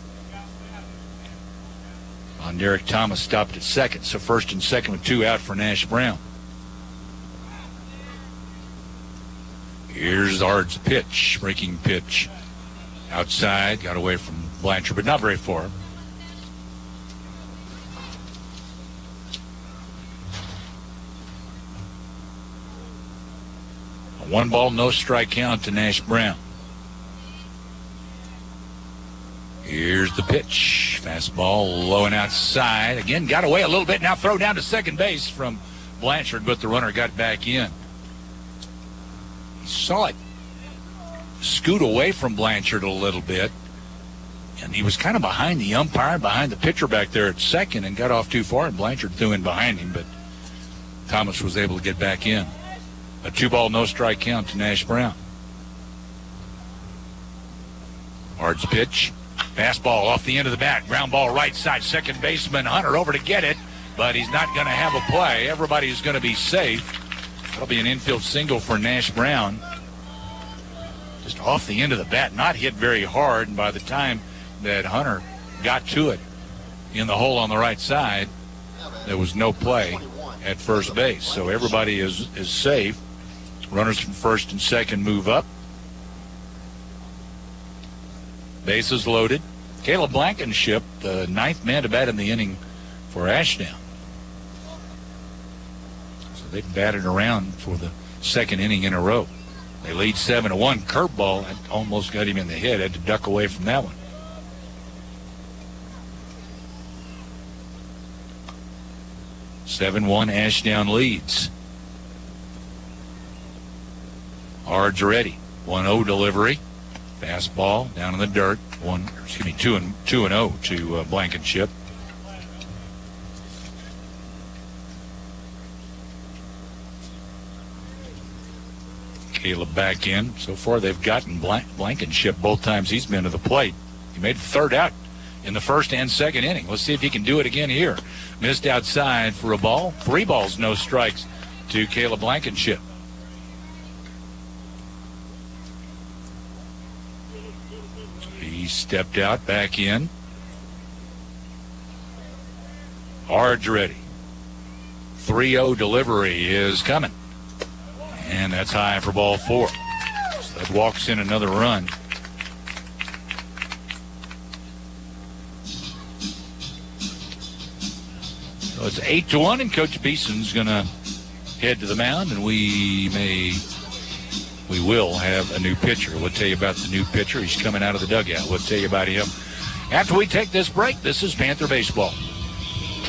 Von Derek Thomas stopped at second, so first and second with 2 out for Nash Brown. Here's Ard's pitch, breaking pitch. Outside, got away from Blanchard, but not very far. A 1 ball, no strike count to Nash Brown. Here's the pitch. Fastball low and outside. Again, got away a little bit. Now throw down to second base from Blanchard, but the runner got back in. He saw it scoot away from Blanchard a little bit, and he was kind of behind the umpire, behind the pitcher back there at second, and got off too far, and Blanchard threw in behind him, but Thomas was able to get back in. A 2 ball, no strike count to Nash Brown. Ard's pitch. Fastball off the end of the bat. Ground ball right side. Second baseman Hunter over to get it, but he's not going to have a play. Everybody's going to be safe. That'll be an infield single for Nash Brown. Just off the end of the bat, not hit very hard, and by the time that Hunter got to it in the hole on the right side, there was no play at first base. So everybody is safe. Runners from first and second move up. Bases loaded. Caleb Blankenship, the 9th man to bat in the inning for Ashdown. So they've batted around for the 2nd inning in a row. They lead 7-1. Curveball almost got him in the head. Had to duck away from that one. Ashdown leads. Ard's ready. 1-0 delivery. Fastball down in the dirt. 2-0 to Blankenship. Caleb back in. So far they've gotten Blankenship both times he's been to the plate. He made the third out in the first and second inning. Let's see if he can do it again here. Missed outside for a ball. 3 balls, no strikes to Caleb Blankenship. He stepped out, back in. Hard's ready. 3-0 delivery is coming. And that's high for ball 4. So that walks in another run. So it's 8-1, and Coach Beeson's going to head to the mound, and we will have a new pitcher. We'll tell you about the new pitcher. He's coming out of the dugout. We'll tell you about him after we take this break. This is Panther Baseball.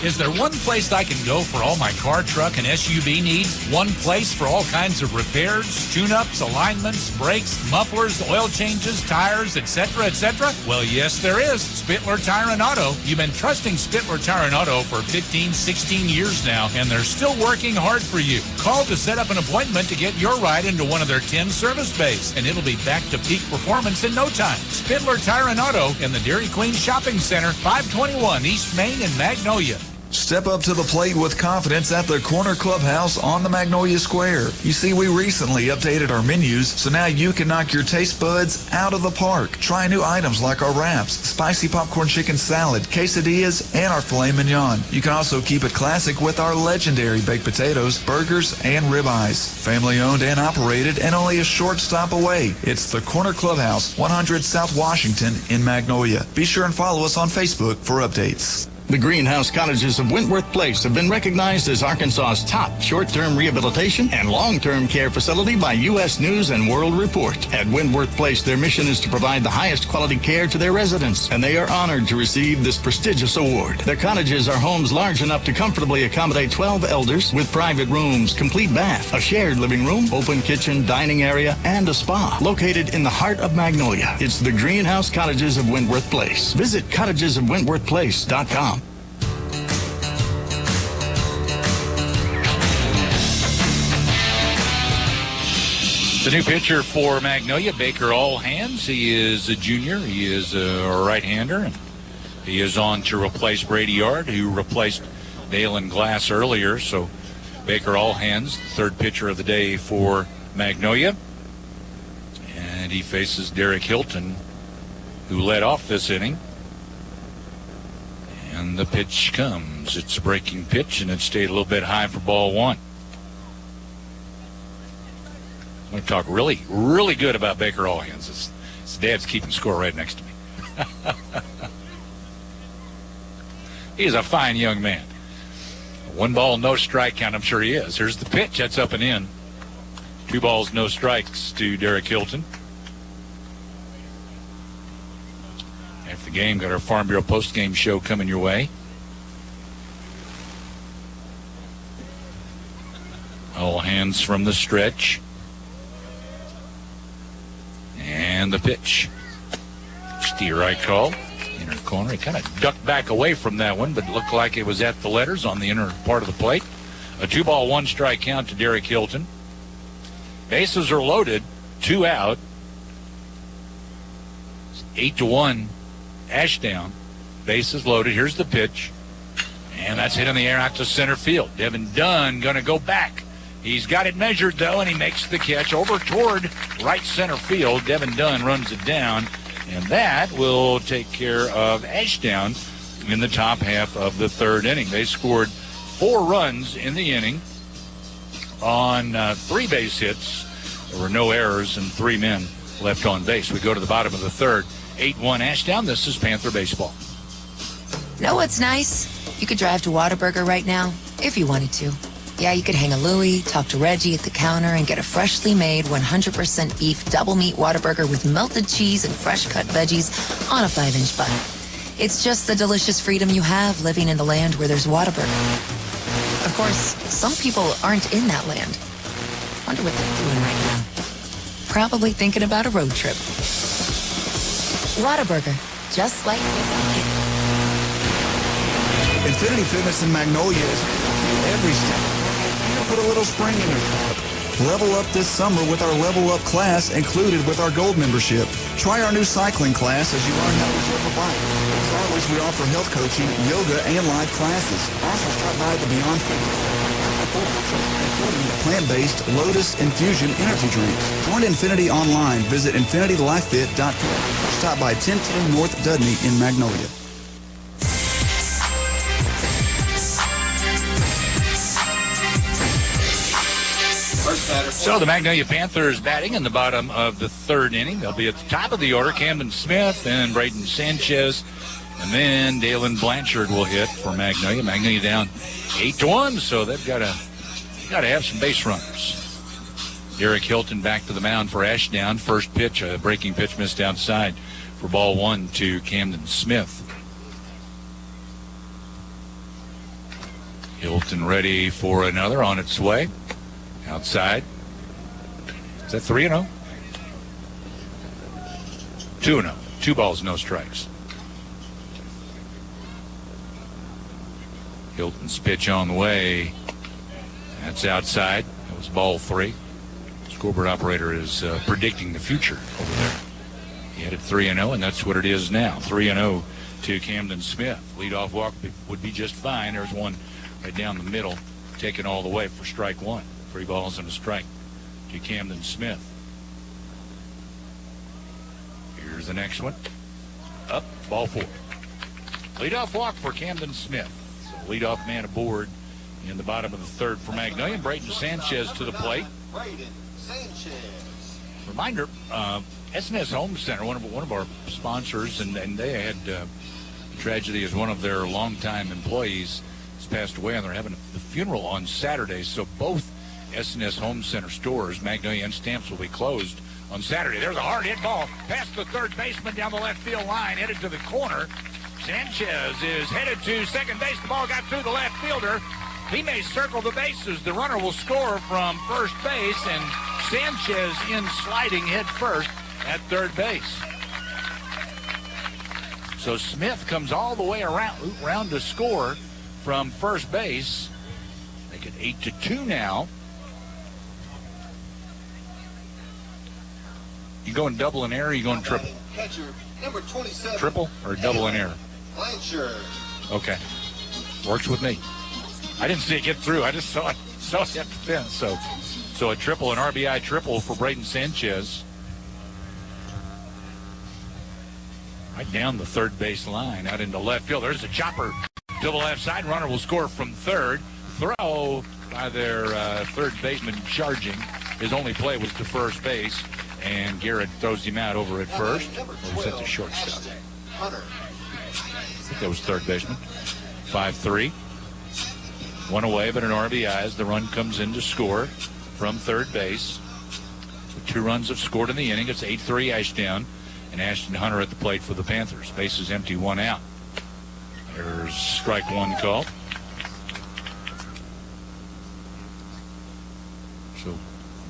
Is there one place I can go for all my car, truck, and SUV needs? One place for all kinds of repairs, tune-ups, alignments, brakes, mufflers, oil changes, tires, etc., etc.? Well, yes, there is. Spittler Tire and Auto. You've been trusting Spittler Tire and Auto for 15, 16 years now, and they're still working hard for you. Call to set up an appointment to get your ride into one of their 10 service bays, and it'll be back to peak performance in no time. Spittler Tire and Auto in the Dairy Queen Shopping Center, 521 East Main in Magnolia. Step up to the plate with confidence at the Corner Clubhouse on the Magnolia Square. You see, we recently updated our menus, so now you can knock your taste buds out of the park. Try new items like our wraps, spicy popcorn chicken salad, quesadillas, and our filet mignon. You can also keep it classic with our legendary baked potatoes, burgers, and ribeyes. Family owned and operated, and only a short stop away. It's the Corner Clubhouse, 100 South Washington in Magnolia. Be sure and follow us on Facebook for updates. The Greenhouse Cottages of Wentworth Place have been recognized as Arkansas's top short-term rehabilitation and long-term care facility by U.S. News and World Report. At Wentworth Place, their mission is to provide the highest quality care to their residents, and they are honored to receive this prestigious award. Their cottages are homes large enough to comfortably accommodate 12 elders with private rooms, complete bath, a shared living room, open kitchen, dining area, and a spa. Located in the heart of Magnolia, it's the Greenhouse Cottages of Wentworth Place. Visit cottagesofwentworthplace.com. The new pitcher for Magnolia, Baker Allhands. He is a junior. He is a right-hander. And he is on to replace Brady Yard, who replaced Dalen Glass earlier. So Baker Allhands, the third pitcher of the day for Magnolia. And he faces Derek Hilton, who led off this inning. And the pitch comes. It's a breaking pitch, and it stayed a little bit high for ball 1. I'm going to talk really, really good about Baker Allhands. His dad's keeping score right next to me. He's a fine young man. 1 ball, no strike count. I'm sure he is. Here's the pitch. That's up and in. 2 balls, no strikes to Derek Hilton. After the game, got our Farm Bureau post-game show coming your way. Allhands from the stretch. And the pitch. Steer right call. Inner corner. He kind of ducked back away from that one, but looked like it was at the letters on the inner part of the plate. A 2 ball, 1 strike count to Derek Hilton. Bases are loaded. 2 out. 8-1 Ashdown. Bases loaded. Here's the pitch. And that's hit in the air out to center field. Devin Dunn going to go back. He's got it measured, though, and he makes the catch over toward right center field. Devin Dunn runs it down, and that will take care of Ashdown in the top half of the 3rd inning. They scored 4 runs in the inning on 3 base hits. There were no errors and 3 men left on base. We go to the bottom of the 3rd. 8-1 Ashdown. This is Panther Baseball. Know what's nice? You could drive to Whataburger right now if you wanted to. Yeah, you could hang a Louie, talk to Reggie at the counter, and get a freshly made 100% beef double meat Whataburger with melted cheese and fresh cut veggies on a 5-inch bun. It's just the delicious freedom you have living in the land where there's Whataburger. Of course, some people aren't in that land. Wonder what they're doing right now. Probably thinking about a road trip. Whataburger, just like Infinity Fitness in Magnolia is every step. Put a little spring in your step. Level up this summer with our Level Up class included with our Gold membership. Try our new cycling class as you learn how to reserve a bike. As always, we offer health coaching, yoga, and live classes. Also, stop by the Beyond Fitness, including plant-based Lotus Infusion energy drinks. Join Infinity online. Visit InfinityLifeFit.com. Stop by 1010 North Dudney in Magnolia. So the Magnolia Panthers batting in the bottom of the third inning. They'll be at the top of the order. Camden Smith and Braden Sanchez. And then Dalen Blanchard will hit for Magnolia. Magnolia down 8-1, so they've got to have some base runners. Derek Hilton back to the mound for Ashdown. First pitch, a breaking pitch missed outside for ball one to Camden Smith. Hilton ready for another on its way. Outside. Is that 3-0? 2-0. 2 balls, no strikes. Hilton's pitch on the way. That's outside. That was ball 3. Scoreboard operator is predicting the future over there. He had it 3-0, and that's what it is now. 3-0 to Camden Smith. Leadoff walk would be just fine. There's one right down the middle, taken all the way for strike one. 3 balls and a strike to Camden Smith. Here's the next one. Up, ball 4. Leadoff walk for Camden Smith. So leadoff man aboard in the bottom of the third for Magnolia. Braden Sanchez to the plate. Braden Sanchez. Reminder, SNS Home Center, one of our sponsors, and they had tragedy as one of their longtime employees has passed away, and they're having the funeral on Saturday. So both SNS Home Center stores, Magnolia and Stamps, will be closed on Saturday. There's a hard hit ball past the third baseman down the left field line, headed to the corner. Sanchez is headed to second base. The ball got through the left fielder. He may circle the bases. The runner will score from first base, and Sanchez in sliding head first at third base. So Smith comes all the way around to score from first base. Make it 8-2 now. You going double in air, or you going triple? Catcher, number 27. Triple or double in air? Blanchard. Okay. Works with me. I didn't see it get through. I just saw it hit the fence. So a triple, an RBI triple for Braden Sanchez. Right down the third base line, out into left field. There's a chopper to the left side. Runner will score from third. Throw by their third baseman charging. His only play was to first base. And Garrett throws him out over at first. Or was that the shortstop? I think that was third baseman. 5-3. One away, but an RBI as the run comes in to score from third base. So 2 runs have scored in the inning. It's 8-3 Ashdown. And Ashton Hunter at the plate for the Panthers. Base is empty, 1 out. There's strike one call. So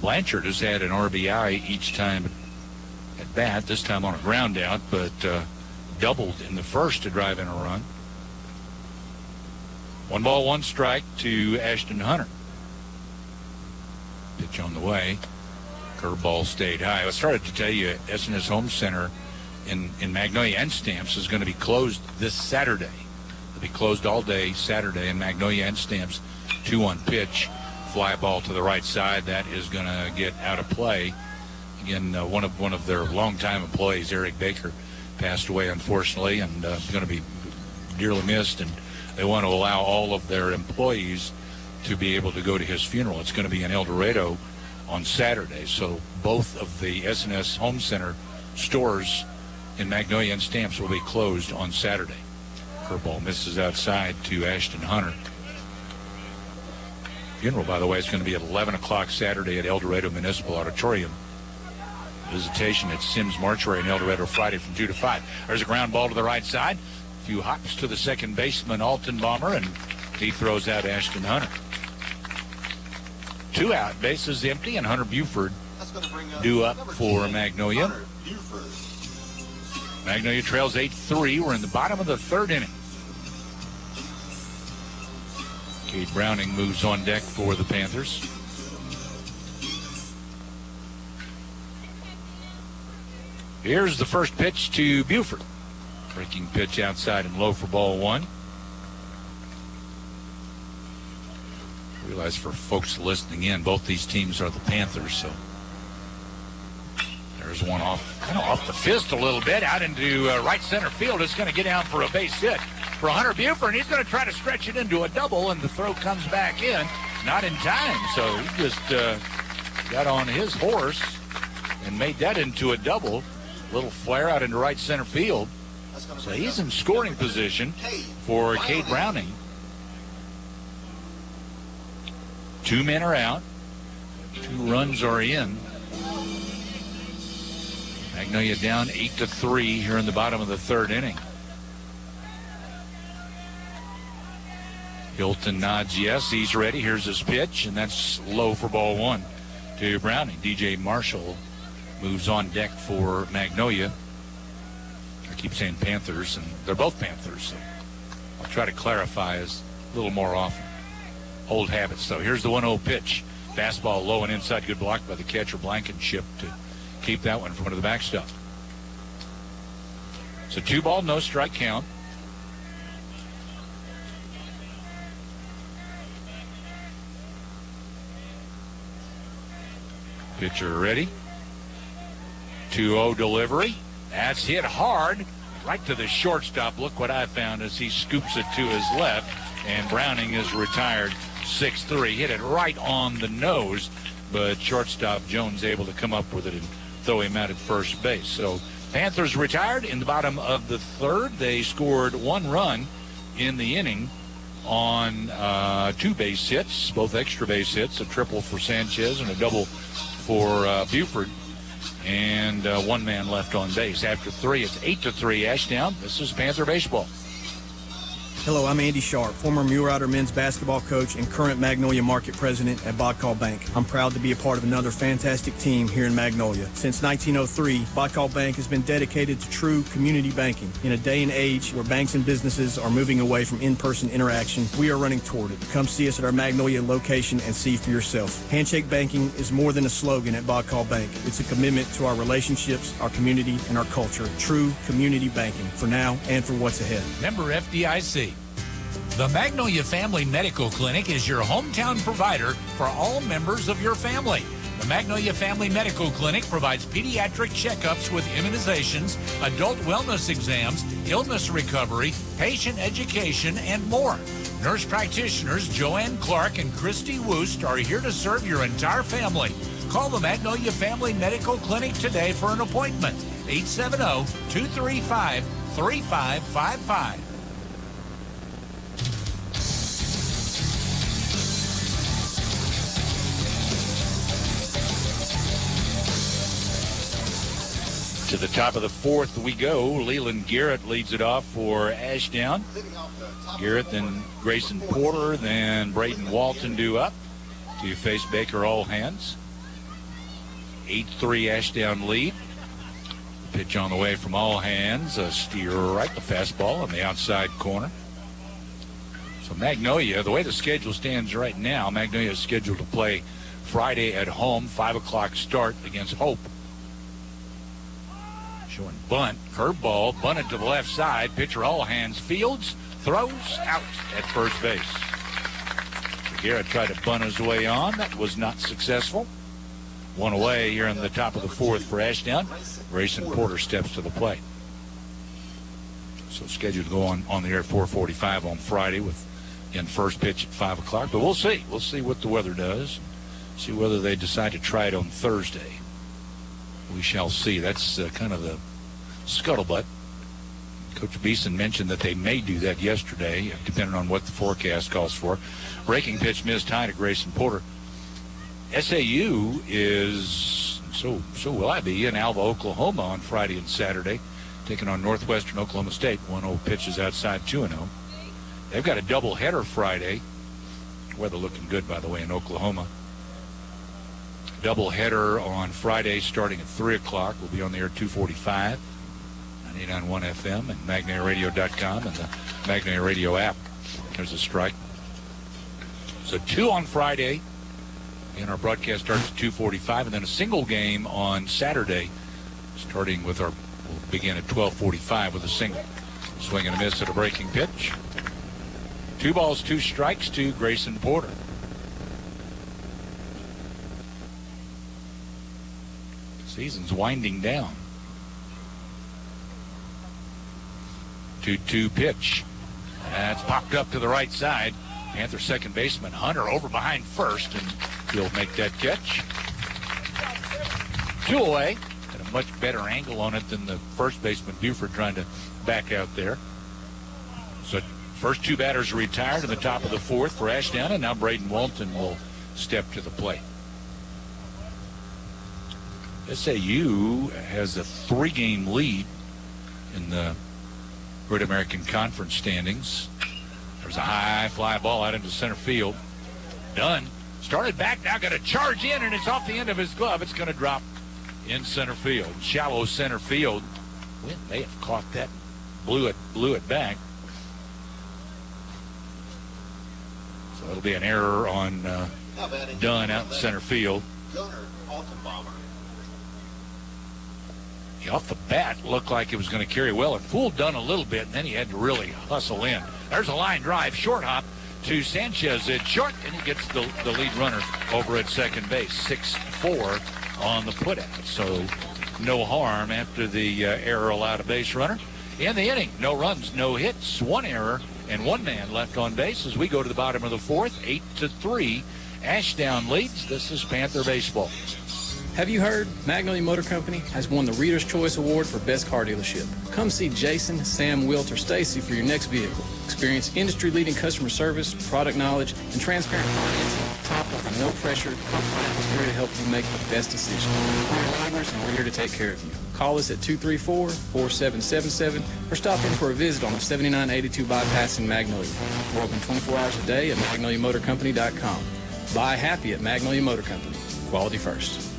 Blanchard has had an RBI each time at bat, this time on a ground out, but doubled in the first to drive in a run. 1 ball, 1 strike to Ashton Hunter. Pitch on the way. Curveball stayed high. I started to tell you, SNS Home Center in Magnolia and Stamps is going to be closed this Saturday. They'll be closed all day Saturday in Magnolia and Stamps. 2-1 pitch. Fly ball to the right side. That is going to get out of play. Again, one of their longtime employees, Eric Baker, passed away unfortunately, and going to be dearly missed. And they want to allow all of their employees to be able to go to his funeral. It's going to be in El Dorado on Saturday. So both of the SNS Home Center stores in Magnolia and Stamps will be closed on Saturday. Curveball misses outside to Ashton Hunter. Funeral, by the way, is going to be at 11 o'clock Saturday at El Dorado Municipal Auditorium. Visitation at Sims Mortuary in El Dorado Friday from 2 to 5. There's a ground ball to the right side. A few hops to the second baseman, Altenbaumer, and he throws out Ashton Hunter. 2 out, bases empty, and Hunter Buford due up for Magnolia. Magnolia trails 8-3. We're in the bottom of the third inning. Cade Browning moves on deck for the Panthers. Here's the first pitch to Buford. Breaking pitch outside and low for ball one. Realize for folks listening in, both these teams are the Panthers, so there's one kind of off the fist a little bit, out into right center field. It's going to get down for a base hit for Hunter Buford, and he's going to try to stretch it into a double, and the throw comes back in, not in time. So he just got on his horse and made that into a double. Little flare out into right center field. So he's in scoring position for Cade Browning. 2 men are out. 2 runs are in. Magnolia down 8-3 here in the bottom of the third inning. Hilton nods yes, he's ready. Here's his pitch, and that's low for ball one to Browning. DJ Marshall moves on deck for Magnolia. I keep saying Panthers, and they're both Panthers, so I'll try to clarify a little more often. Old habits, though. Here's the 1-0 pitch. Fastball low and inside. Good block by the catcher, Blankenship, to keep that one from under the backstop. So 2-ball, no strike count. Pitcher ready. 2-0 delivery. That's hit hard right to the shortstop. Look what I found as he scoops it to his left, and Browning is retired 6-3. Hit it right on the nose, but shortstop Jones able to come up with it and throw him out at first base. So Panthers retired in the bottom of the third. They scored 1 run in the inning on 2 base hits, both extra base hits, a triple for Sanchez and a double for Buford. And 1 man left on base. After 3, it's 8-3 Ashdown. This is Panther Baseball. Hello, I'm Andy Sharp, former Mule Rider men's basketball coach and current Magnolia market president at Bodcall Bank. I'm proud to be a part of another fantastic team here in Magnolia. Since 1903, Bodcall Bank has been dedicated to true community banking. In a day and age where banks and businesses are moving away from in-person interaction, we are running toward it. Come see us at our Magnolia location and see for yourself. Handshake banking is more than a slogan at Bodcall Bank. It's a commitment to our relationships, our community, and our culture. True community banking for now and for what's ahead. Member FDIC. The Magnolia Family Medical Clinic is your hometown provider for all members of your family. The Magnolia Family Medical Clinic provides pediatric checkups with immunizations, adult wellness exams, illness recovery, patient education, and more. Nurse practitioners Joanne Clark and Christy Woost are here to serve your entire family. Call the Magnolia Family Medical Clinic today for an appointment. 870-235-3555. To the top of the fourth we go. Leland Garrett leads it off for Ashdown. Garrett, then Grayson Porter, then Braden Walton due up to face Baker All Hands. 8-3 Ashdown lead. Pitch on the way from All Hands. A steer right, the fastball on the outside corner. So Magnolia, the way the schedule stands right now, Magnolia is scheduled to play Friday at home, 5 o'clock start against Hope. Showing bunt, curveball, bunted to the left side. Pitcher All Hands fields, throws out at first base. So Garrett tried to bunt his way on. That was not successful. 1 away here in the top of the fourth for Ashdown. Grayson Porter steps to the plate. So scheduled to go on the air at 4:45 on Friday with, again, first pitch at 5 o'clock. But we'll see. We'll see what the weather does. See whether they decide to try it on Thursday. We shall see. That's kind of the scuttlebutt. Coach Beeson mentioned that they may do that yesterday, depending on what the forecast calls for. Breaking pitch missed high to Grayson Porter. SAU is, so will I be, in Alva, Oklahoma on Friday and Saturday, taking on Northwestern Oklahoma State. 1-0 pitches outside 2-0. They've got a doubleheader Friday. Weather looking good, by the way, in Oklahoma. Doubleheader on Friday starting at 3 o'clock. We'll be on the air at 2:45, 98.1 FM and MagnoliaRadio.com and the Magnolia Radio app. There's a strike. So 2 on Friday, and our broadcast starts at 2:45, and then a single game on Saturday Starting with we'll begin at 12:45 with a single. Swing and a miss at a breaking pitch. 2 balls, 2 strikes to Grayson Porter. Season's winding down. 2-2 pitch. That's popped up to the right side. Panther second baseman Hunter over behind first, and he'll make that catch. 2 away. Got a much better angle on it than the first baseman Buford trying to back out there. So first 2 batters are retired in the top of the 4th for Ashdown, and now Braden Walton will step to the plate. SAU has a 3-game lead in the Great American Conference standings. There's a high fly ball out into center field. Dunn started back, now got to charge in, and it's off the end of his glove. It's going to drop in center field. Shallow center field. Wind may have caught that, blew it back. So it'll be an error on Dunn out in center field. Off the bat, looked like it was going to carry well. It fooled Dunn a little bit, and then he had to really hustle in. There's a line drive, short hop to Sanchez at short, and he gets the lead runner over at second base. 6-4 on the putout. So no harm after the error allowed a base runner. In the inning, no runs, no hits, 1 error, and 1 man left on base as we go to the bottom of the 4th. 8-3. Ashdown leads. This is Panther baseball. Have you heard? Magnolia Motor Company has won the Reader's Choice Award for Best Car Dealership. Come see Jason, Sam, Wilt, or Stacy for your next vehicle. Experience industry-leading customer service, product knowledge, and transparent financing. And no pressure, confidence, here to help you make the best decision. We're partners, and we're here to take care of you. Call us at 234-4777 or stop in for a visit on the 7982 bypass in Magnolia. We're open 24 hours a day at magnoliamotorcompany.com. Buy happy at Magnolia Motor Company. Quality first.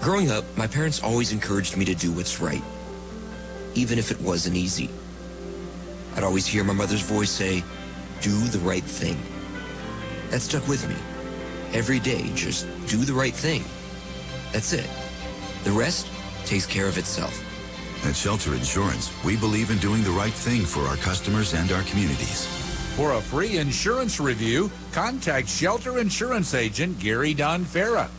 Growing up, my parents always encouraged me to do what's right, even if it wasn't easy. I'd always hear my mother's voice say, "Do the right thing." That stuck with me. Every day, just do the right thing. That's it. The rest takes care of itself. At Shelter Insurance, we believe in doing the right thing for our customers and our communities. For a free insurance review, contact Shelter Insurance Agent Gary Donfera.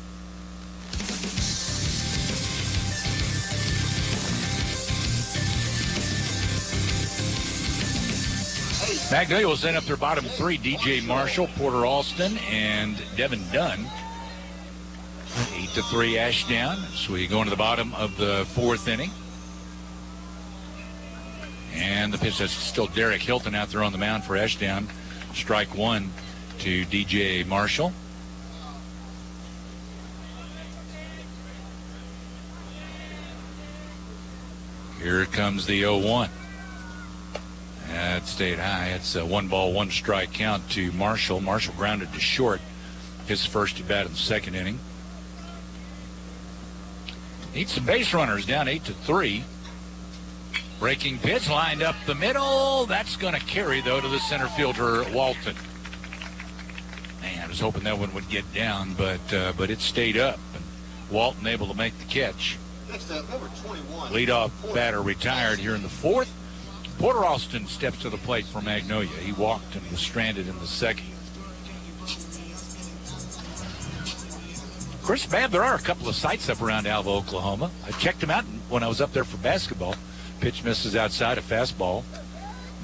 Magnolia will send up their bottom 3, DJ Marshall, Porter Alston, and Devin Dunn. 8-3 Ashdown. So we go into the bottom of the 4th inning. And the pitch is still Derek Hilton out there on the mound for Ashdown. Strike 1 to DJ Marshall. Here comes the 0-1. That stayed high. It's a 1-1 strike count to Marshall. Marshall grounded to short. His first at bat in the 2nd inning. Needs some base runners, down 8-3. Breaking pitch lined up the middle. That's going to carry, though, to the center fielder, Walton. Man, I was hoping that one would get down, but it stayed up. And Walton able to make the catch. Next up, number 21. Leadoff batter retired here in the 4th. Porter Alston steps to the plate for Magnolia. He walked and was stranded in the 2nd. Chris Babb, there are a couple of sites up around Alva, Oklahoma. I checked them out when I was up there for basketball. Pitch misses outside a fastball.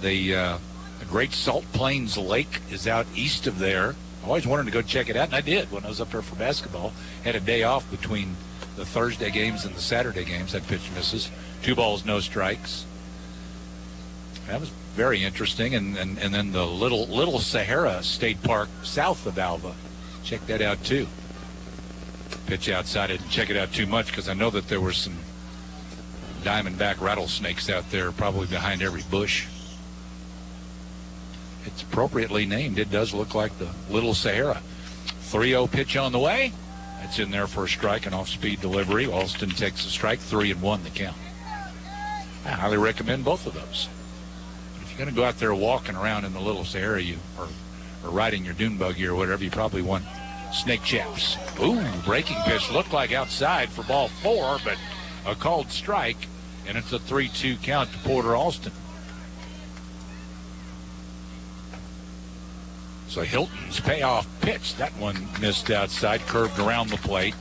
The Great Salt Plains Lake is out east of there. I always wanted to go check it out, and I did when I was up there for basketball. Had a day off between the Thursday games and the Saturday games. That pitch misses. 2 balls, no strikes. That was very interesting. And then the Little Sahara State Park south of Alva. Check that out, too. Pitch outside. I didn't check it out too much because I know that there were some diamondback rattlesnakes out there probably behind every bush. It's appropriately named. It does look like the Little Sahara. 3-0 pitch on the way. That's in there for a strike, an off-speed delivery. Alston takes a strike, 3-1 the count. I highly recommend both of those. If you're going to go out there walking around in the Little Sahara, or riding your dune buggy or whatever, you probably want snake chaps. Ooh, breaking pitch looked like outside for ball 4, but a called strike, and it's a 3-2 count to Porter Alston. So Hilton's payoff pitch, that one missed outside, curved around the plate.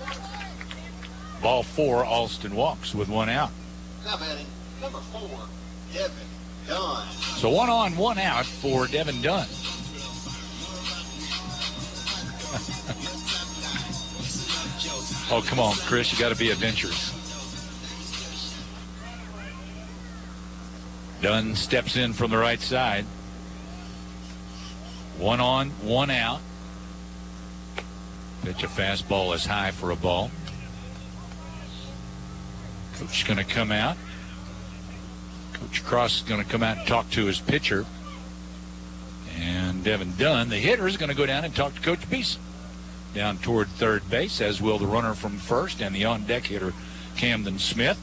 Ball 4, Alston walks with 1 out. Now batting, number 4, Devin Dunn. So 1 on, 1 out for Devin Dunn. Oh, come on, Chris, you got to be adventurous. Dunn steps in from the right side. 1 on, 1 out. Pitch a fastball is high for a ball. Coach is going to come out. Coach Cross is going to come out and talk to his pitcher. And Devin Dunn, the hitter, is going to go down and talk to Coach Beeson. Down toward third base, as will the runner from first and the on-deck hitter, Camden Smith.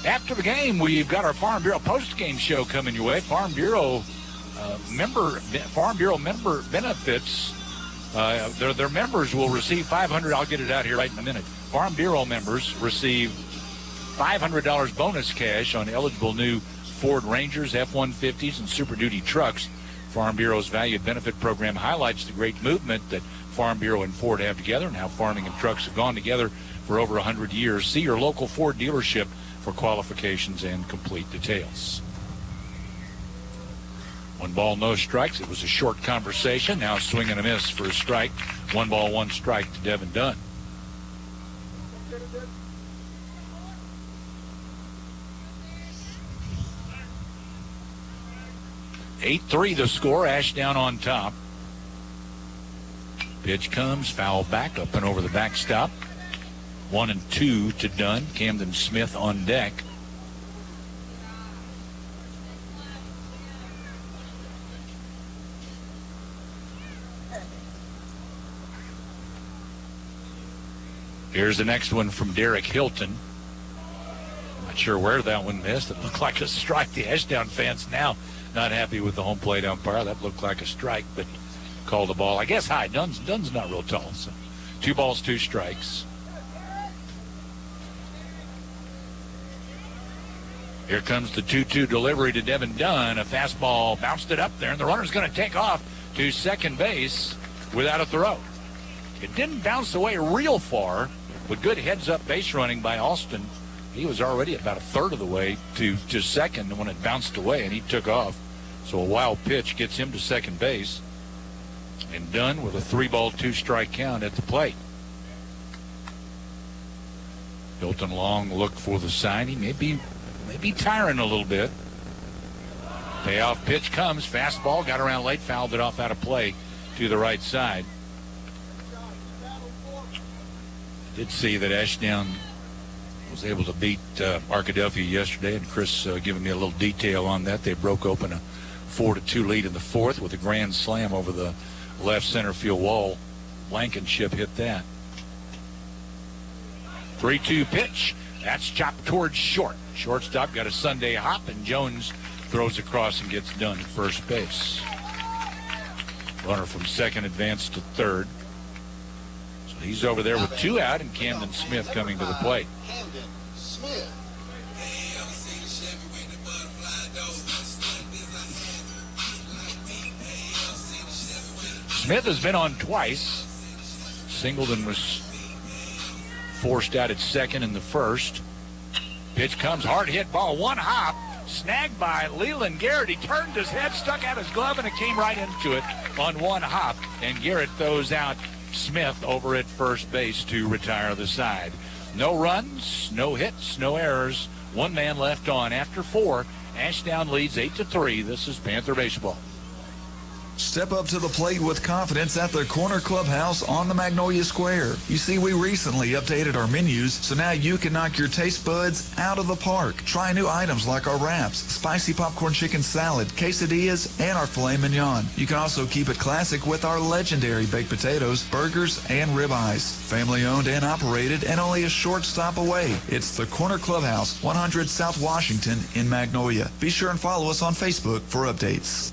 After the game, we've got our Farm Bureau post-game show coming your way. Farm Bureau member benefits. Their members will receive $500. I'll get it out here right in a minute. Farm Bureau members receive $500 bonus cash on eligible new Ford Rangers, F-150s, and Super Duty trucks. Farm Bureau's valued benefit program highlights the great movement that Farm Bureau and Ford have together and how farming and trucks have gone together for over 100 years. See your local Ford dealership for qualifications and complete details. 1 ball, no strikes. It was a short conversation. Now swing and a miss for a strike. 1 ball, 1 strike to Devin Dunn. (8-3) the score. Ashdown on top. Pitch comes, foul back, up and over the backstop. 1-2 to Dunn. Camden Smith on deck. Here's the next one from Derek Hilton. Not sure where that one missed. It looked like a strike. The Ashdown fans now not happy with the home plate umpire. That looked like a strike, but called the ball, I guess, high. Dunn's not real tall. So 2 balls, 2 strikes. Here comes the 2-2 delivery to Devin Dunn. A fastball bounced it up there, and the runner's going to take off to second base without a throw. It didn't bounce away real far, but good heads-up base running by Alston. He was already about a third of the way to second when it bounced away, and he took off. So a wild pitch gets him to second base. And Dunn with a 3-ball, 2-strike count at the plate. Hilton Long looked for the sign. He may be tiring a little bit. Payoff pitch comes. Fastball, got around late, fouled it off out of play to the right side. Did see that Ashdown was able to beat Arkadelphia yesterday, and Chris giving me a little detail on that. They broke open a 4-2 lead in the 4th with a grand slam over the left center field wall. Blankenship hit that. 3-2 pitch. That's chopped towards short. Shortstop got a Sunday hop, and Jones throws across and gets done at first base. Runner from second advanced to third. So he's over there with 2 out, and Camden Smith coming to the plate. Camden Smith. Smith has been on twice. Singleton was forced out at second in the first. Pitch comes, hard hit ball, 1 hop, snagged by Leland Garrett. He turned his head, stuck out his glove, and it came right into it on 1 hop. And Garrett throws out Smith over at first base to retire the side. No runs, no hits, no errors. 1 man left on after 4. Ashdown leads 8-3. This is Panther Baseball. Step up to the plate with confidence at the Corner Clubhouse on the Magnolia Square. You see, we recently updated our menus, so now you can knock your taste buds out of the park. Try new items like our wraps, spicy popcorn chicken salad, quesadillas, and our filet mignon. You can also keep it classic with our legendary baked potatoes, burgers, and ribeyes. Family owned and operated and only a short stop away. It's the Corner Clubhouse, 100 South Washington in Magnolia. Be sure and follow us on Facebook for updates.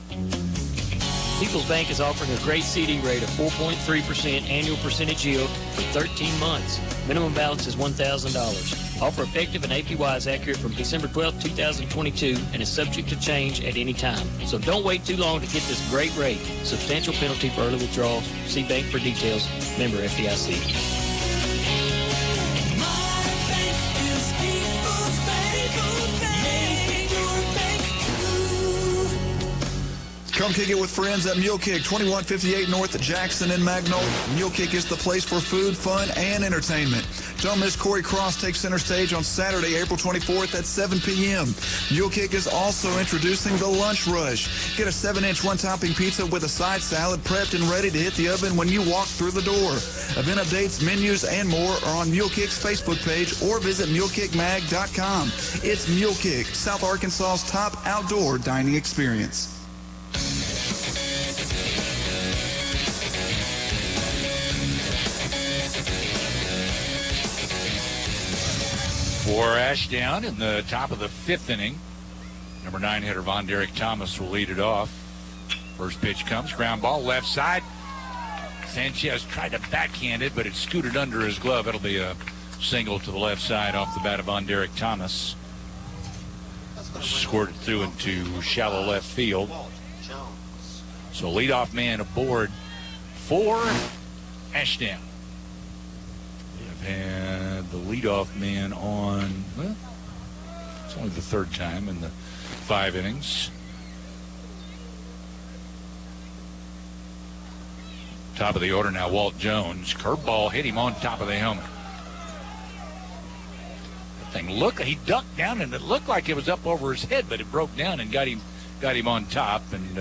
People's Bank is offering a great CD rate of 4.3% annual percentage yield for 13 months. Minimum balance is $1,000. Offer effective and APY is accurate from December 12, 2022 and is subject to change at any time. So don't wait too long to get this great rate. Substantial penalty for early withdrawals. See bank for details. Member FDIC. Come kick it with friends at Mule Kick, 2158 North Jackson in Magnolia. Mule Kick is the place for food, fun, and entertainment. Don't miss Corey Cross takes center stage on Saturday, April 24th at 7 p.m. Mule Kick is also introducing the Lunch Rush. Get a 7-inch one-topping pizza with a side salad prepped and ready to hit the oven when you walk through the door. Event updates, menus, and more are on Mule Kick's Facebook page or visit mulekickmag.com. It's Mule Kick, South Arkansas's top outdoor dining experience. For Ashdown in the top of the 5th inning, number 9 hitter Von Derek Thomas will lead it off. First pitch comes, ground ball left side. Sanchez tried to backhand it, but it scooted under his glove. It'll be a single to the left side off the bat of Von Derek Thomas. Scored it through into shallow left field. So leadoff man aboard for Ashdown. They've had the leadoff man on, well, it's only the 3rd time in the 5 innings. Top of the order now, Walt Jones. Curveball hit him on top of the helmet. That thing he ducked down and it looked like it was up over his head, but it broke down and got him on top, and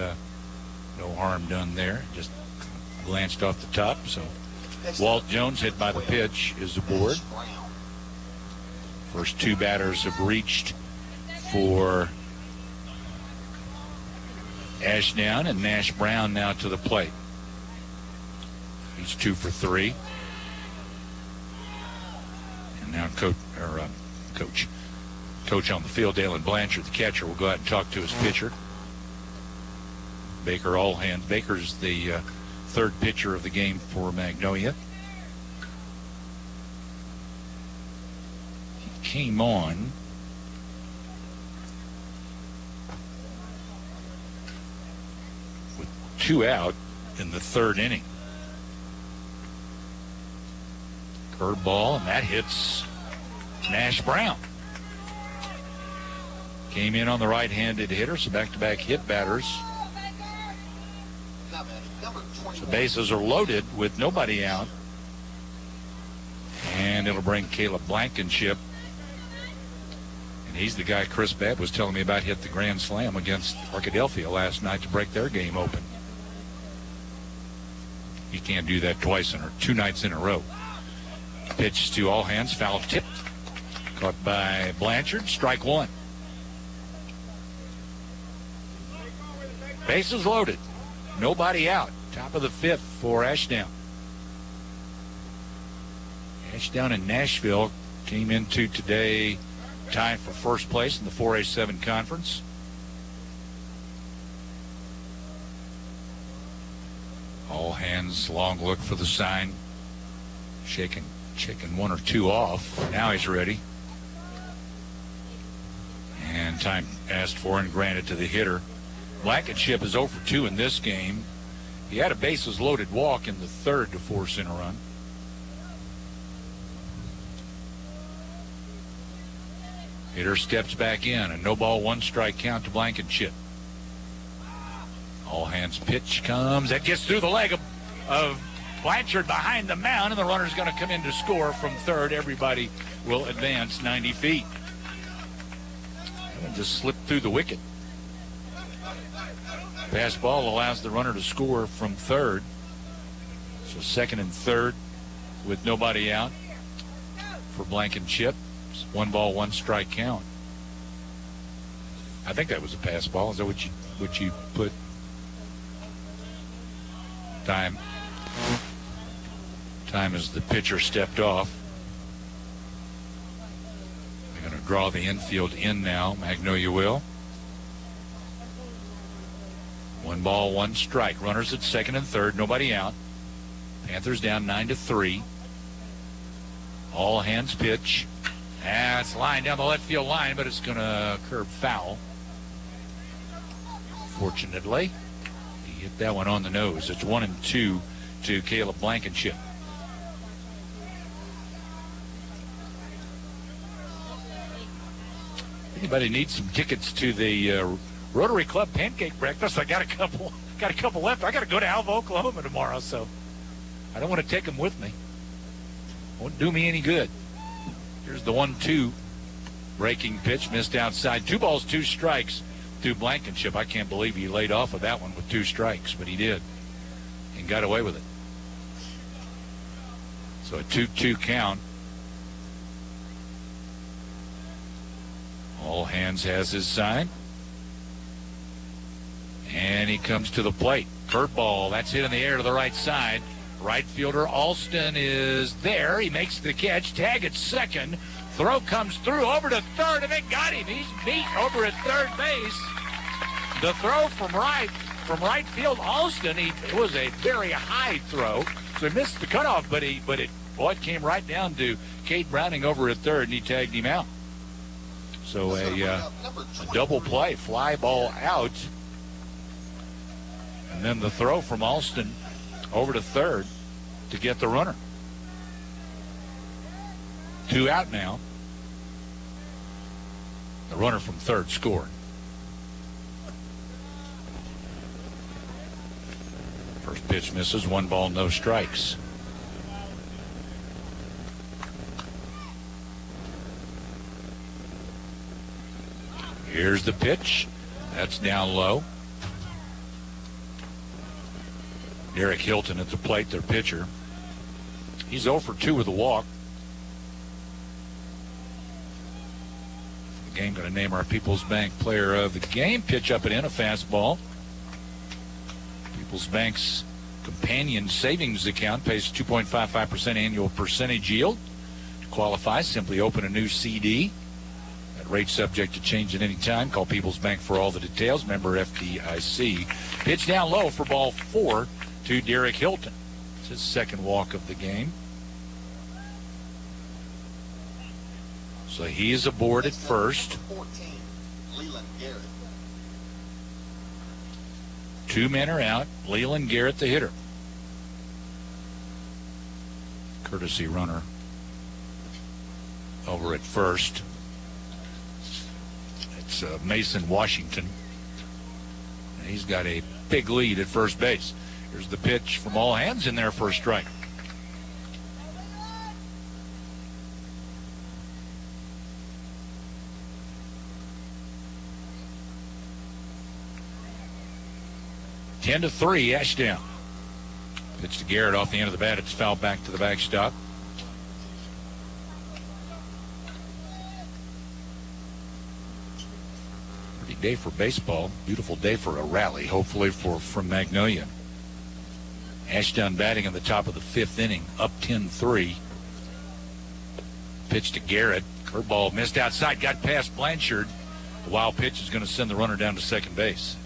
no harm done there. Just glanced off the top. So Walt Jones, hit by the pitch, is aboard. First 2 batters have reached for Ashdown, and Nash Brown now to the plate. He's 2 for 3. And now coach on the field, Dalen Blanchard, the catcher, will go out and talk to his pitcher, Baker Allhand. Baker's the 3rd pitcher of the game for Magnolia. He came on with 2 out in the 3rd inning. Curveball, and that hits Nash Brown. Came in on the right-handed hitter, so back-to-back hit batters. So bases are loaded with nobody out. And it'll bring Caleb Blankenship. And he's the guy Chris Babb was telling me about, hit the grand slam against Arkadelphia last night to break their game open. You can't do that 2 nights in a row. Pitch to Allhands, foul tipped. Caught by Blanchard, strike 1. Bases loaded. Nobody out. Top of the 5th for Ashdown. Ashdown and Nashville came into today tied for first place in the 4A7 conference. Allhands, long look for the sign. Shaking 1 or 2 off. Now he's ready. And time asked for and granted to the hitter. Blankenship is 0 for 2 in this game. He had a bases loaded walk in the 3rd to force in a run. Hitter steps back in. A no ball, 1 strike count to Blankenship. Allhands pitch comes. That gets through the leg of Blanchard behind the mound, and the runner's going to come in to score from 3rd. Everybody will advance 90 feet. And just slipped through the wicket. Pass ball allows the runner to score from 3rd. So 2nd and 3rd with nobody out for Blankenship. 1 ball, 1 strike count. I think that was a pass ball. Is that what you put? Time as the pitcher stepped off. They're going to draw the infield in now. Magnolia will. 1 ball, 1 strike. Runners at 2nd and 3rd. Nobody out. Panthers down 9-3. Allhands pitch. That's line down the left field line, but it's going to curve foul. Fortunately, he hit that one on the nose. It's 1-2 to Caleb Blankenship. Anybody needs some tickets to the Rotary Club Pancake Breakfast? I got a couple left. I got to go to Alva, Oklahoma tomorrow, so I don't want to take them with me. Won't do me any good. Here's the 1-2 breaking pitch, missed outside. 2 balls, 2 strikes to Blankenship. I can't believe he laid off of that one with 2 strikes, but he did and got away with it. So a 2-2 count. All Hands has his sign. And he comes to the plate. Curveball, that's hit in the air to the right side. Right fielder Alston is there. He makes the catch. Tag at second. Throw comes through over to third, and it got him. He's beat over at third base. The throw from right field, Alston. It was a very high throw, so he missed the cutoff, but it came right down to Kate Browning over at third, and he tagged him out. So a double play, fly ball out, and then the throw from Alston over to third to get the runner. 2 out now. The runner from third scored. First pitch misses, 1 ball, no strikes. Here's the pitch. That's down low. Derek Hilton at the plate, their pitcher. He's 0 for 2 with a walk. The game going to name our People's Bank player of the game. Pitch up and in, a fastball. People's Bank's companion savings account pays 2.55% annual percentage yield. To qualify, simply open a new CD. That rate subject to change at any time. Call People's Bank for all the details. Member FDIC. Pitch down low for ball 4 to Derek Hilton. It's his second walk of the game. So he is aboard at first. 2 men are out. Leland Garrett, the hitter. Courtesy runner over at first. It's Mason Washington. And he's got a big lead at first base. Here's the pitch from All Hands in there for a strike. Ten to 3, Ashdown. Pitch to Garrett off the end of the bat. It's fouled back to the backstop. Pretty day for baseball. Beautiful day for a rally, hopefully from Magnolia. Ashdown batting in the top of the 5th inning, up 10-3. Pitch to Garrett. Curveball missed outside, got past Blanchard. The wild pitch is going to send the runner down to second base.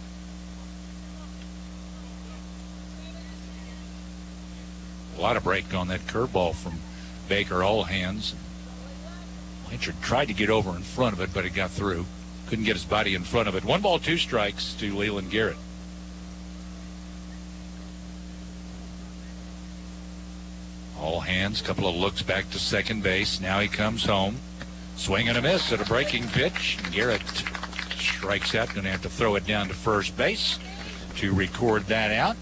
A lot of break on that curveball from Baker, All Hands. Blanchard tried to get over in front of it, but it got through. Couldn't get his body in front of it. 1 ball, 2 strikes to Leland Garrett. All Hands, couple of looks back to second base. Now he comes home. Swing and a miss at a breaking pitch. Garrett strikes out. Going to have to throw it down to first base to record that out.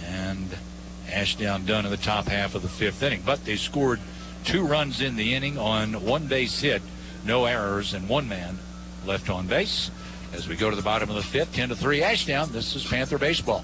And Ashdown done in the top half of the 5th inning. But they scored 2 runs in the inning on 1 base hit, no errors, and 1 man left on base. As we go to the bottom of the 5th, 10-3 Ashdown. This is Panther Baseball.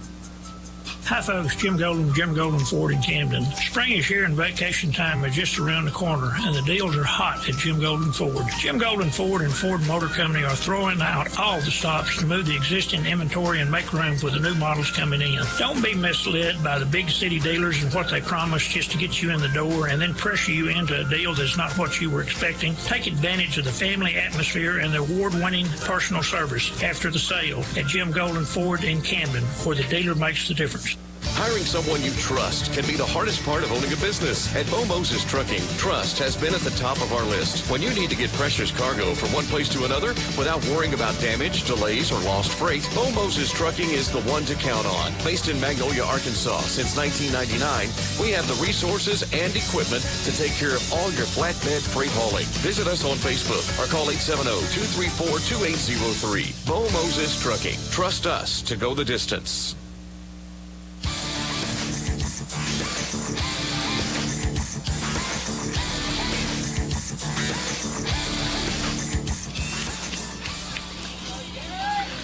Hi folks, Jim Golden Ford in Camden. Spring is here and vacation time is just around the corner, and the deals are hot at Jim Golden Ford. Jim Golden Ford and Ford Motor Company are throwing out all the stops to move the existing inventory and make room for the new models coming in. Don't be misled by the big city dealers and what they promise just to get you in the door and then pressure you into a deal that's not what you were expecting. Take advantage of the family atmosphere and the award-winning personal service after the sale at Jim Golden Ford in Camden, where the dealer makes the difference. Hiring someone you trust can be the hardest part of owning a business. At Bo Moses Trucking, trust has been at the top of our list. When you need to get precious cargo from one place to another without worrying about damage, delays, or lost freight, Bo Moses Trucking is the one to count on. Based in Magnolia, Arkansas since 1999, we have the resources and equipment to take care of all your flatbed freight hauling. Visit us on Facebook or call 870-234-2803. Bo Moses Trucking. Trust us to go the distance.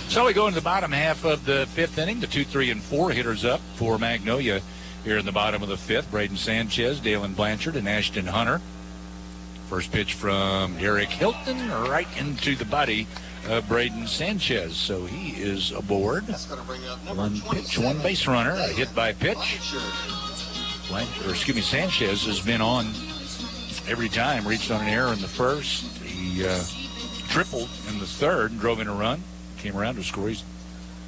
So we go into the bottom half of the fifth inning. The 2, 3, and 4 hitters up for Magnolia here in the bottom of the fifth. Braden Sanchez, Dalen Blanchard, and Ashton Hunter. First pitch from Derek Hilton right into the body of Braden Sanchez. So he is aboard. One pitch, one base runner, a hit by pitch. Sanchez has been on every time, reached on an error in the first. He tripled in the third and drove in a run. Came around to score. He's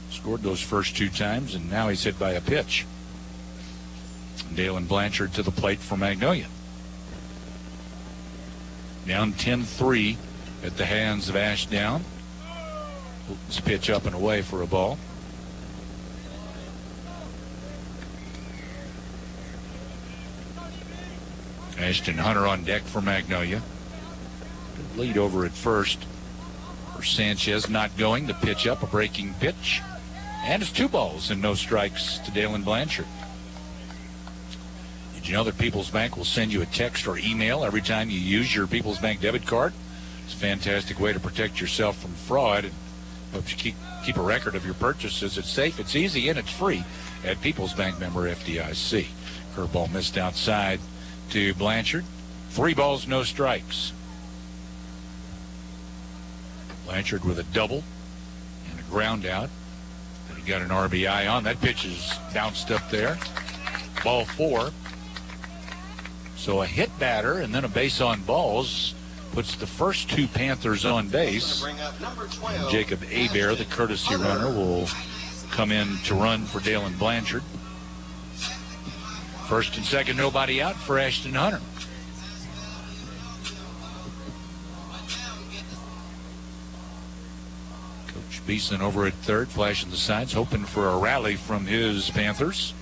scored those first two times, and now he's hit by a pitch. Dalen Blanchard to the plate for Magnolia. Down 10-3 at the hands of Ashdown. This pitch up and away for a ball. Ashton Hunter on deck for Magnolia. Good lead over at first. Sanchez not going. The pitch up, a breaking pitch. And it's 2 balls and no strikes to Dalen Blanchard. Did you know that People's Bank will send you a text or email every time you use your People's Bank debit card? It's a fantastic way to protect yourself from fraud and helps you keep a record of your purchases. It's safe, it's easy, and it's free at People's Bank, member FDIC. Curveball missed outside to Blanchard. 3 balls, no strikes. Blanchard with a double and a ground out that he got an RBI on. That pitch is bounced up there. Ball 4. So a hit batter and then a base on balls puts the first 2 Panthers on base. And Jacob Hebert, the courtesy runner, will come in to run for Dalen Blanchard. First and second, nobody out for Ashton Hunter. Beeson over at third, flashing the signs, hoping for a rally from his Panthers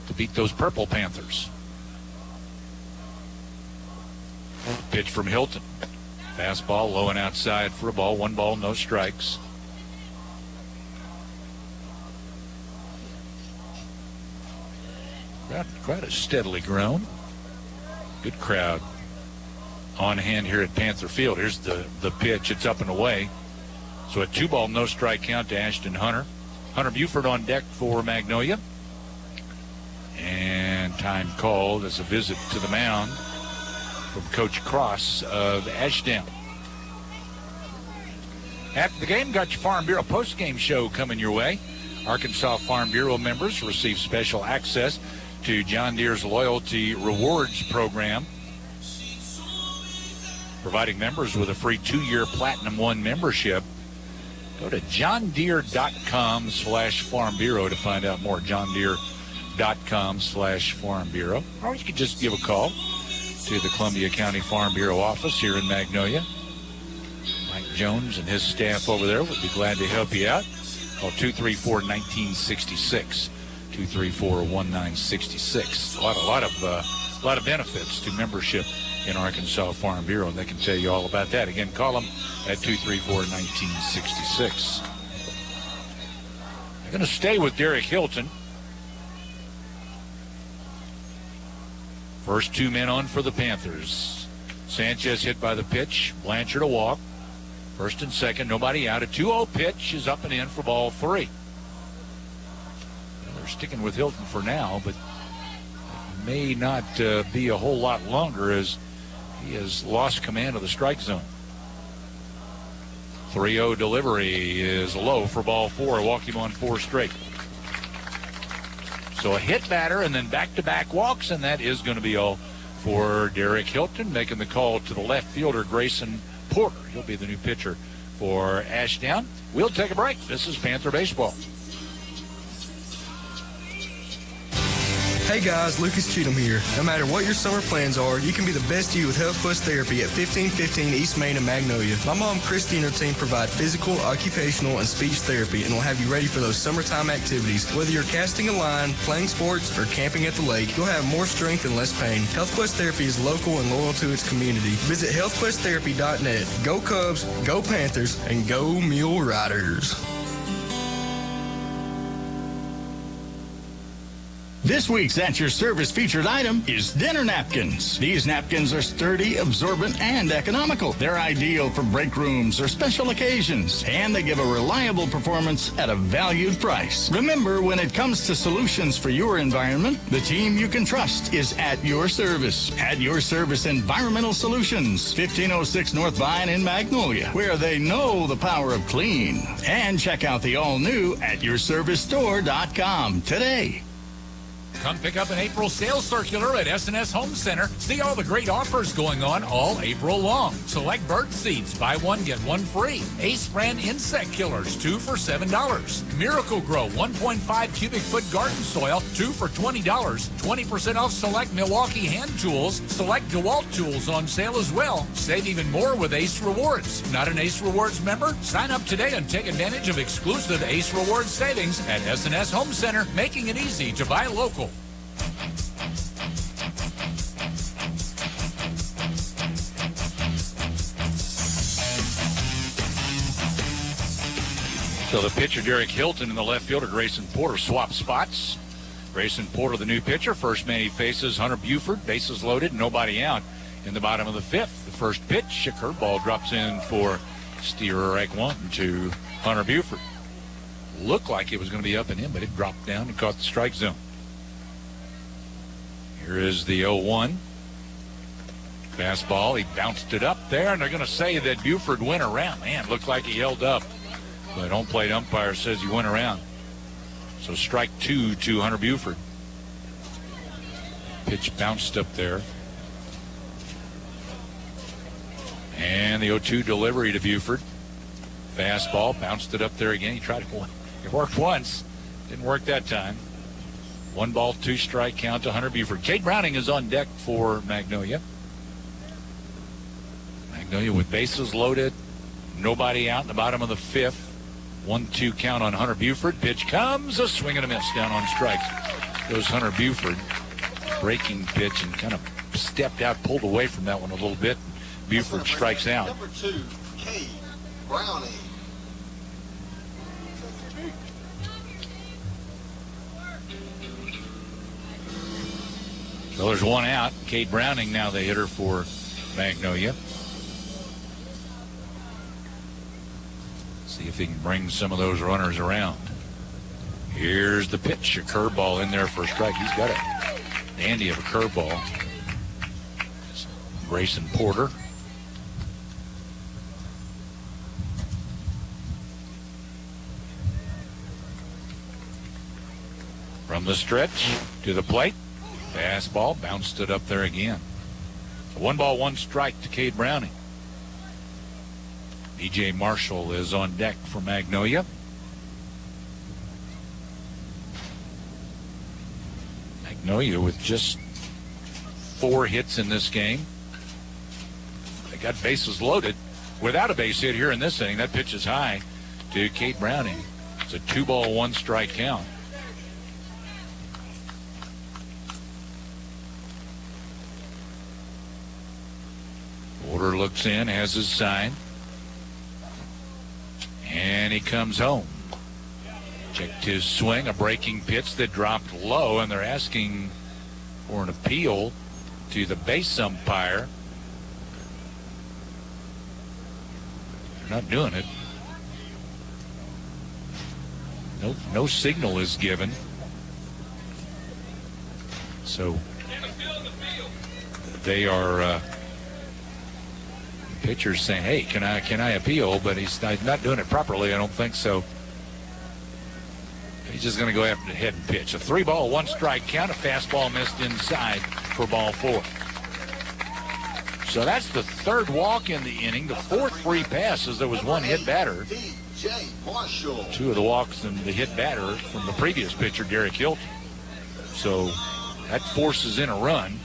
to beat those purple Panthers. Pitch from Hilton. Fastball low and outside for a ball. 1 ball, no strikes. Crowd has steadily grown. Good crowd on hand here at Panther Field. Here's the pitch. It's up and away. So a 2 ball, no strike count to Ashton Hunter. Hunter Buford on deck for Magnolia. And time called as a visit to the mound from Coach Cross of Ashdown. After the game, got your Farm Bureau post-game show coming your way. Arkansas Farm Bureau members receive special access to John Deere's Loyalty Rewards program, providing members with a free 2-year Platinum 1 membership. Go to johndeere.com/Farm Bureau to find out more. johndeere.com/Farm Bureau. Or you can just give a call to the Columbia County Farm Bureau office here in Magnolia. Mike Jones and his staff over there would be glad to help you out. Call 234-1966. 234-1966. A lot of benefits to membership in Arkansas Farm Bureau, and they can tell you all about that. Again, call them at 234-1966. They're going to stay with Derek Hilton. First 2 men on for the Panthers. Sanchez hit by the pitch. Blanchard a walk. First and second, nobody out. A 2-0 pitch is up and in for ball 3. Well, they're sticking with Hilton for now, but it may not be a whole lot longer as he has lost command of the strike zone. 3-0 delivery is low for ball 4. Walk him on 4 straight. So a hit batter and then back-to-back walks, and that is going to be all for Derek Hilton, making the call to the left fielder, Grayson Porter. He'll be the new pitcher for Ashdown. We'll take a break. This is Panther Baseball. Hey guys, Lucas Cheatham here. No matter what your summer plans are, you can be the best you with Health Quest Therapy at 1515 East Main in Magnolia. My mom, Christy, and her team provide physical, occupational, and speech therapy and will have you ready for those summertime activities. Whether you're casting a line, playing sports, or camping at the lake, you'll have more strength and less pain. Health Quest Therapy is local and loyal to its community. Visit healthquesttherapy.net. Go Cubs, go Panthers, and go Mule Riders. This week's At Your Service featured item is dinner napkins. These napkins are sturdy, absorbent, and economical. They're ideal for break rooms or special occasions, and they give a reliable performance at a valued price. Remember, when it comes to solutions for your environment, the team you can trust is At Your Service. At Your Service Environmental Solutions, 1506 North Vine in Magnolia, where they know the power of clean. And check out the all-new AtYourServiceStore.com today. Come pick up an April sales circular at S&S Home Center. See all the great offers going on all April long. Select bird seeds, buy one, get one free. Ace brand insect killers, 2 for $7. Miracle Grow 1.5 cubic foot garden soil, 2 for $20. 20% off select Milwaukee hand tools. Select DeWalt tools on sale as well. Save even more with Ace Rewards. Not an Ace Rewards member? Sign up today and take advantage of exclusive Ace Rewards savings at S&S Home Center, making it easy to buy local. So the pitcher, Derek Hilton, and the left fielder, Grayson Porter, swap spots. Grayson Porter, the new pitcher. First man he faces, Hunter Buford. Bases loaded, nobody out in the bottom of the fifth. The first pitch, a curveball drops in for steerer strike one to Hunter Buford. Looked like it was going to be up and in, but it dropped down and caught the strike zone. Here is the 0-1. Fastball, he bounced it up there, and they're going to say that Buford went around. Man, looked like he held up. But home plate umpire says he went around. So strike two to Hunter Buford. Pitch bounced up there. And the 0-2 delivery to Buford. Fastball, bounced it up there again. He tried to, it worked once. Didn't work that time. 1 ball, 2 strike count to Hunter Buford. Cade Browning is on deck for Magnolia. Magnolia with bases loaded. Nobody out in the bottom of the fifth. 1-2 count on Hunter Buford. Pitch comes, a swing and a miss down on strikes. Goes Hunter Buford. Breaking pitch and kind of stepped out, pulled away from that one a little bit. Buford strikes out. Number 2, Cade Browning. So there's one out. Cade Browning now the hitter for Magnolia. See if he can bring some of those runners around. Here's the pitch. A curveball in there for a strike. He's got a dandy of a curveball. Grayson Porter. From the stretch to the plate. Fastball, bounced it up there again. 1 ball, 1 strike to Cade Browning. DJ Marshall is on deck for Magnolia. Magnolia with just 4 hits in this game. They got bases loaded without a base hit here in this inning. That pitch is high to Cade Browning. It's a 2 ball, 1 strike count. Porter looks in, has his sign. And he comes home. Checked his swing, a breaking pitch that dropped low, and they're asking for an appeal to the base umpire. They're not doing it. No signal is given. So they are pitcher's saying, hey, can I appeal? But he's not doing it properly. I don't think so. He's just going to go ahead and pitch. A 3 ball, 1 strike count. A fastball missed inside for ball 4. So that's the 3rd walk in the inning. The 4th free passes. There was 1 hit batter. 2 of the walks and the hit batter from the previous pitcher, Derek Hilton. So That forces in a run.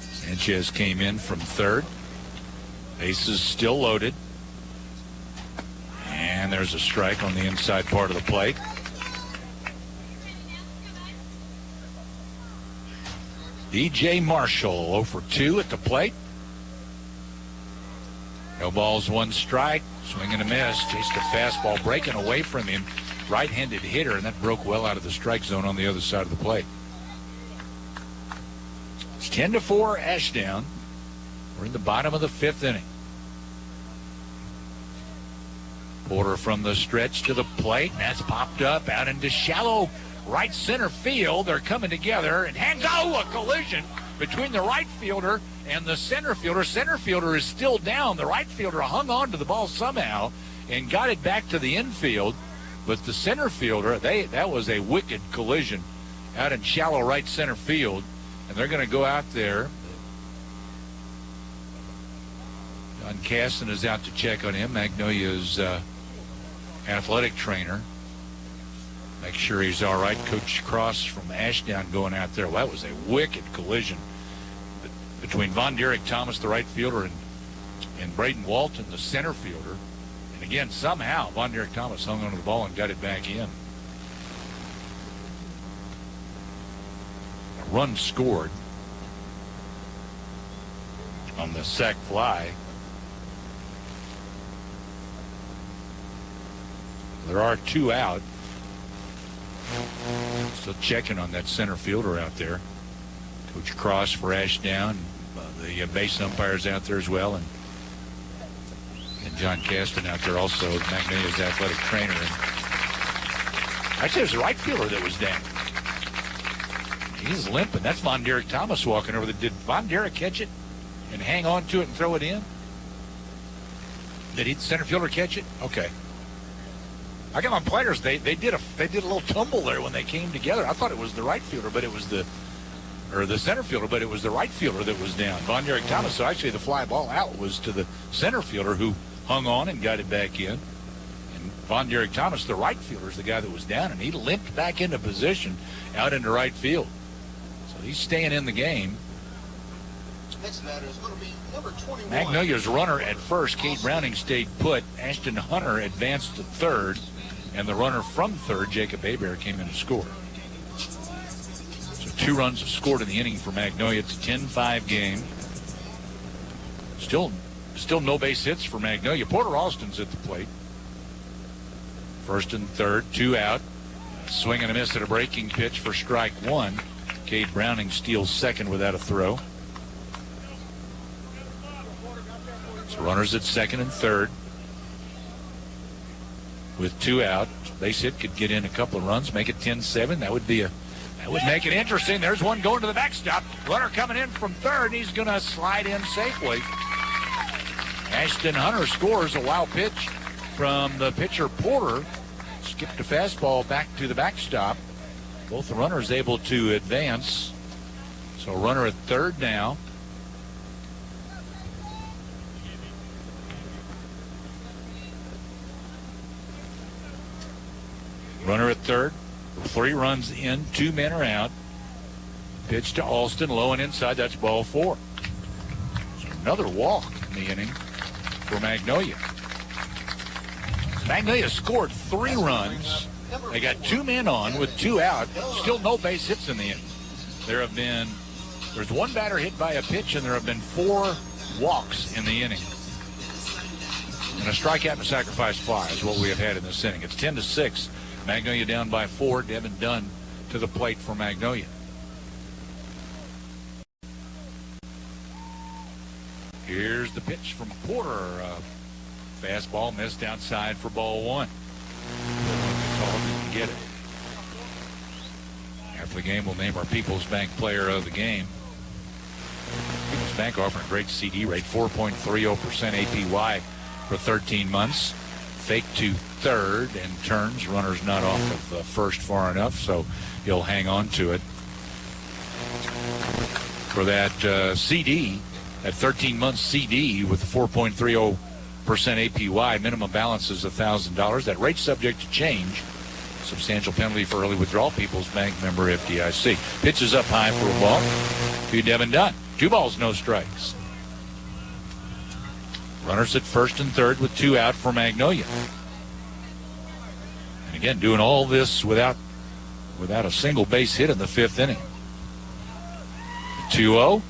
Sanchez came in from third. Bases still loaded. And there's a strike on the inside part of the plate. DJ Marshall 0 for 2 at the plate. No balls, one strike. Swing and a miss. Chased a fastball breaking away from him. Right-handed hitter, and that broke well out of the strike zone on the other side of the plate. It's 10-4 Ashdown. We're in the bottom of the fifth inning. Porter from the stretch to the plate, and that's popped up out into shallow right center field. They're coming together, and a collision between the right fielder and the center fielder. Center fielder is still down. The right fielder hung on to the ball somehow and got it back to the infield. But the center fielder, that was a wicked collision out in shallow right center field. And they're going to go out there. John Caston is out to check on him, Magnolia's athletic trainer. Make sure he's all right. Coach Cross from Ashdown going out there. Well, that was a wicked collision between Von Derek Thomas, the right fielder, and Braden Walton, the center fielder. And again, somehow Von Derek Thomas hung onto the ball and got it back in. A run scored on the sac fly. There are two out. Still checking on that center fielder out there. Coach Cross for Ashdown. The base umpires out there as well. And John Caston out there also, Magnolia's athletic trainer. And actually, there's a right fielder that was down. He's limping. That's Von Derek Thomas walking over. Did Von Derek catch it and hang on to it and throw it in? Did the center fielder catch it? Okay. I got my players. They did a little tumble there when they came together. I thought it was the right fielder, but it was the center fielder, but it was the right fielder that was down. Von Derek Thomas. So actually, the fly ball out was to the center fielder who hung on and got it back in. And Von Derek Thomas, the right fielder, is the guy that was down, and he limped back into position out into right field. So he's staying in the game. Next batter is going to be number 21. Magnolia's runner at first, Cade Browning, stayed put. Ashton Hunter advanced to third, and the runner from third, Jacob Hebert, came in to score. So 2 runs have scored in the inning for Magnolia. It's a 10-5 game. Still no base hits for Magnolia. Porter Alston's at the plate. First and third, 2 out. Swing and a miss at a breaking pitch for strike 1. Cade Browning steals second without a throw. So runners at second and third. With 2 out, base hit could get in a couple of runs, make it 10-7. That would make it interesting. There's one going to the backstop. Runner coming in from third. He's going to slide in safely. Ashton Hunter scores a wild pitch from the pitcher Porter. Skipped a fastball back to the backstop. Both the runners able to advance. So runner at third now. Runner at third. 3 runs in, 2 men are out. Pitch to Alston, low and inside. That's ball 4. So another walk in the inning for Magnolia. Magnolia scored 3 runs. They got 2 men on with 2 out. Still no base hits in the inning. There's 1 batter hit by a pitch, and there have been 4 walks in the inning. And a strikeout and a sacrifice fly is what we have had in this inning. It's 10-6. Magnolia down by 4. Devin Dunn to the plate for Magnolia. Here's the pitch from Porter. Fastball missed outside for ball 1. Didn't get it. After the game, we'll name our People's Bank player of the game. People's Bank offering a great CD rate, 4.30% APY for 13 months. Fake to third and turns. Runner's not off of first far enough, so he'll hang on to it. For that CD, that 13-month CD with the 4.30% APY, minimum balance is $1,000. That rate's subject to change. Substantial penalty for early withdrawal. People's Bank member FDIC. Pitch is up high for a ball to Devin Dunn. 2 balls, no strikes. Runners at first and third with 2 out for Magnolia. And again, doing all this without a single base hit in the 5th inning. 2-0.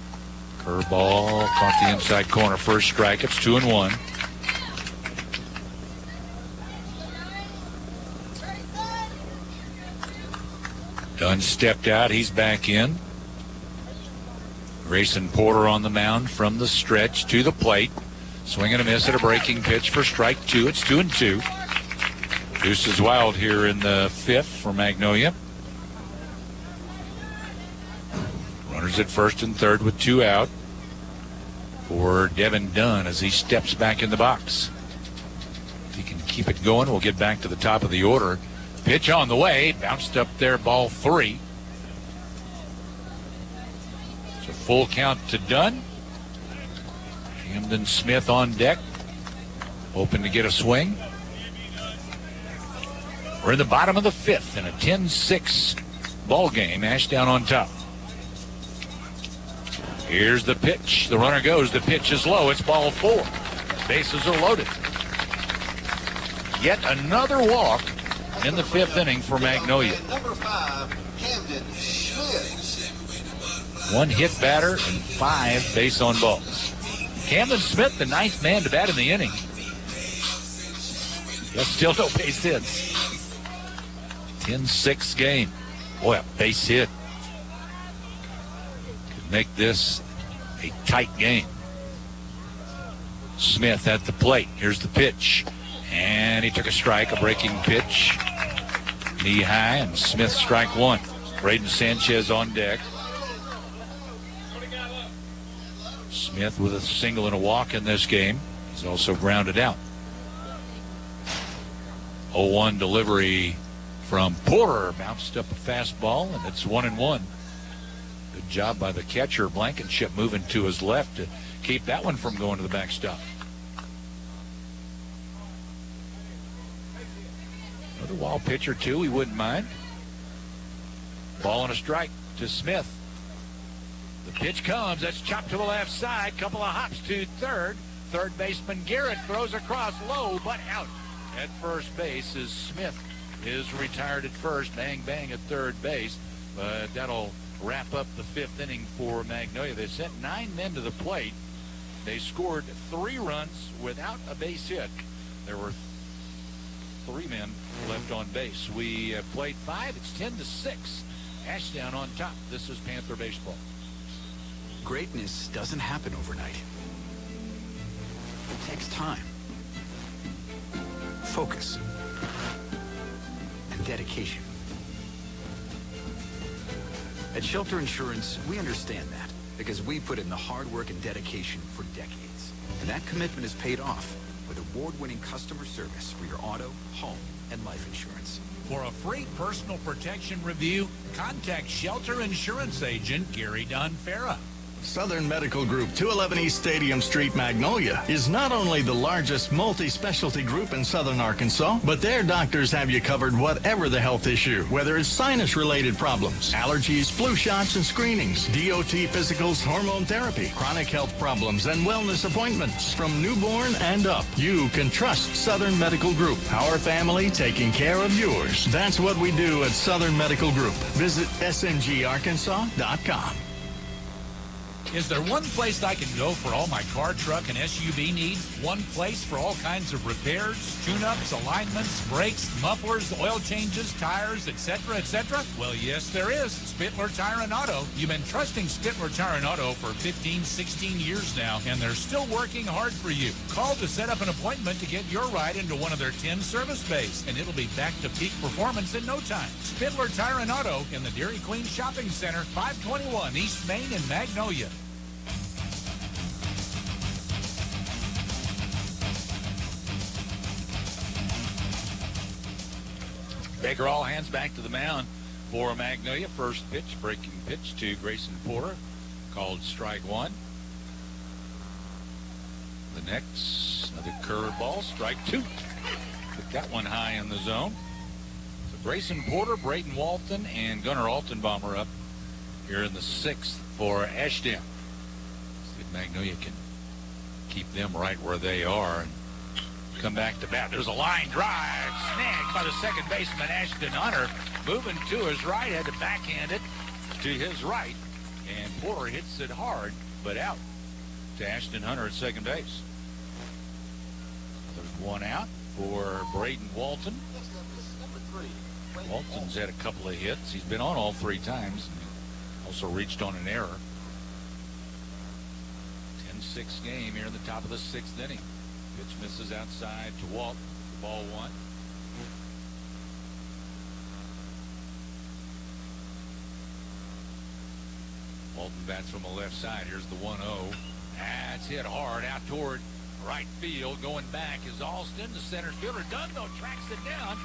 Curveball caught the inside corner. First strike. It's 2-1. Dunn stepped out. He's back in. Grayson Porter on the mound from the stretch to the plate. Swing and a miss at a breaking pitch for strike 2. It's 2-2. Deuce is wild here in the 5th for Magnolia. Runners at first and third with 2 out for Devin Dunn as he steps back in the box. If he can keep it going, we'll get back to the top of the order. Pitch on the way, bounced up there, ball 3. It's a full count to Dunn. Camden Smith on deck, hoping to get a swing. We're in the bottom of the 5th in a 10-6 ball game. Ashdown on top. Here's the pitch. The runner goes. The pitch is low. It's ball 4. Bases are loaded. Yet another walk in the 5th inning for Magnolia. Number 5, Camden Smith. 1 hit batter and 5 base on balls. Camden Smith, the 9th man to bat in the inning. Yes, still no base hits. 10-6 game. Boy, a base hit could make this a tight game. Smith at the plate. Here's the pitch. And he took a strike, a breaking pitch. Knee high, and Smith strike 1. Braden Sanchez on deck. Smith with a single and a walk in this game. He's also grounded out. 0-1 delivery from Porter. Bounced up a fastball, and it's 1-1. Good job by the catcher, Blankenship, moving to his left to keep that one from going to the backstop. Another wild pitch or 2, he wouldn't mind. Ball and a strike to Smith. The pitch comes. That's chopped to the left side. Couple of hops to third. Third baseman Garrett throws across low, but out. At first base is Smith. Is retired at first. Bang, bang at third base. But that'll wrap up the 5th inning for Magnolia. They sent 9 men to the plate. They scored 3 runs without a base hit. There were 3 men left on base. We played 5. It's 10-6. Ashdown on top. This is Panther baseball. Greatness doesn't happen overnight. It takes time, focus, and dedication. At Shelter Insurance, we understand that because we put in the hard work and dedication for decades. And that commitment is paid off with award-winning customer service for your auto, home, and life insurance. For a free personal protection review, contact Shelter Insurance Agent Gary Donfera. Southern Medical Group, 211 East Stadium Street, Magnolia, is not only the largest multi-specialty group in southern Arkansas, but their doctors have you covered whatever the health issue, whether it's sinus-related problems, allergies, flu shots and screenings, DOT physicals, hormone therapy, chronic health problems, and wellness appointments. From newborn and up, you can trust Southern Medical Group, our family taking care of yours. That's what we do at Southern Medical Group. Visit smgarkansas.com. Is there one place I can go for all my car, truck, and SUV needs? One place for all kinds of repairs, tune-ups, alignments, brakes, mufflers, oil changes, tires, etc., etc.? Well, yes, there is. Spittler Tire and Auto. You've been trusting Spittler Tire and Auto for 15, 16 years now, and they're still working hard for you. Call to set up an appointment to get your ride into one of their 10 service bays, and it'll be back to peak performance in no time. Spittler Tire and Auto in the Dairy Queen Shopping Center, 521 East Main in Magnolia. Baker all hands back to the mound for Magnolia. First pitch, breaking pitch to Grayson Porter, called strike 1. The next, another curveball, strike 2. Put that one high in the zone. It's a Grayson Porter, Braden Walton, and Gunnar Altenbaumer up here in the 6th for Ashdown. See if Magnolia can keep them right where they are and come back to bat. There's a line drive snagged by the second baseman, Ashton Hunter. Moving to his right, had to backhand it to his right. And Porter hits it hard, but out to Ashton Hunter at second base. There's one out for Braden Walton. Walton's had a couple of hits. He's been on all 3 times. Also reached on an error. 10-6 game here in the top of the 6th inning. Pitch misses outside to Walton. Ball 1. Walton bats from the left side. Here's the 1-0. It's hit hard out toward right field. Going back is Alston. The center fielder, Dunn, tracks it down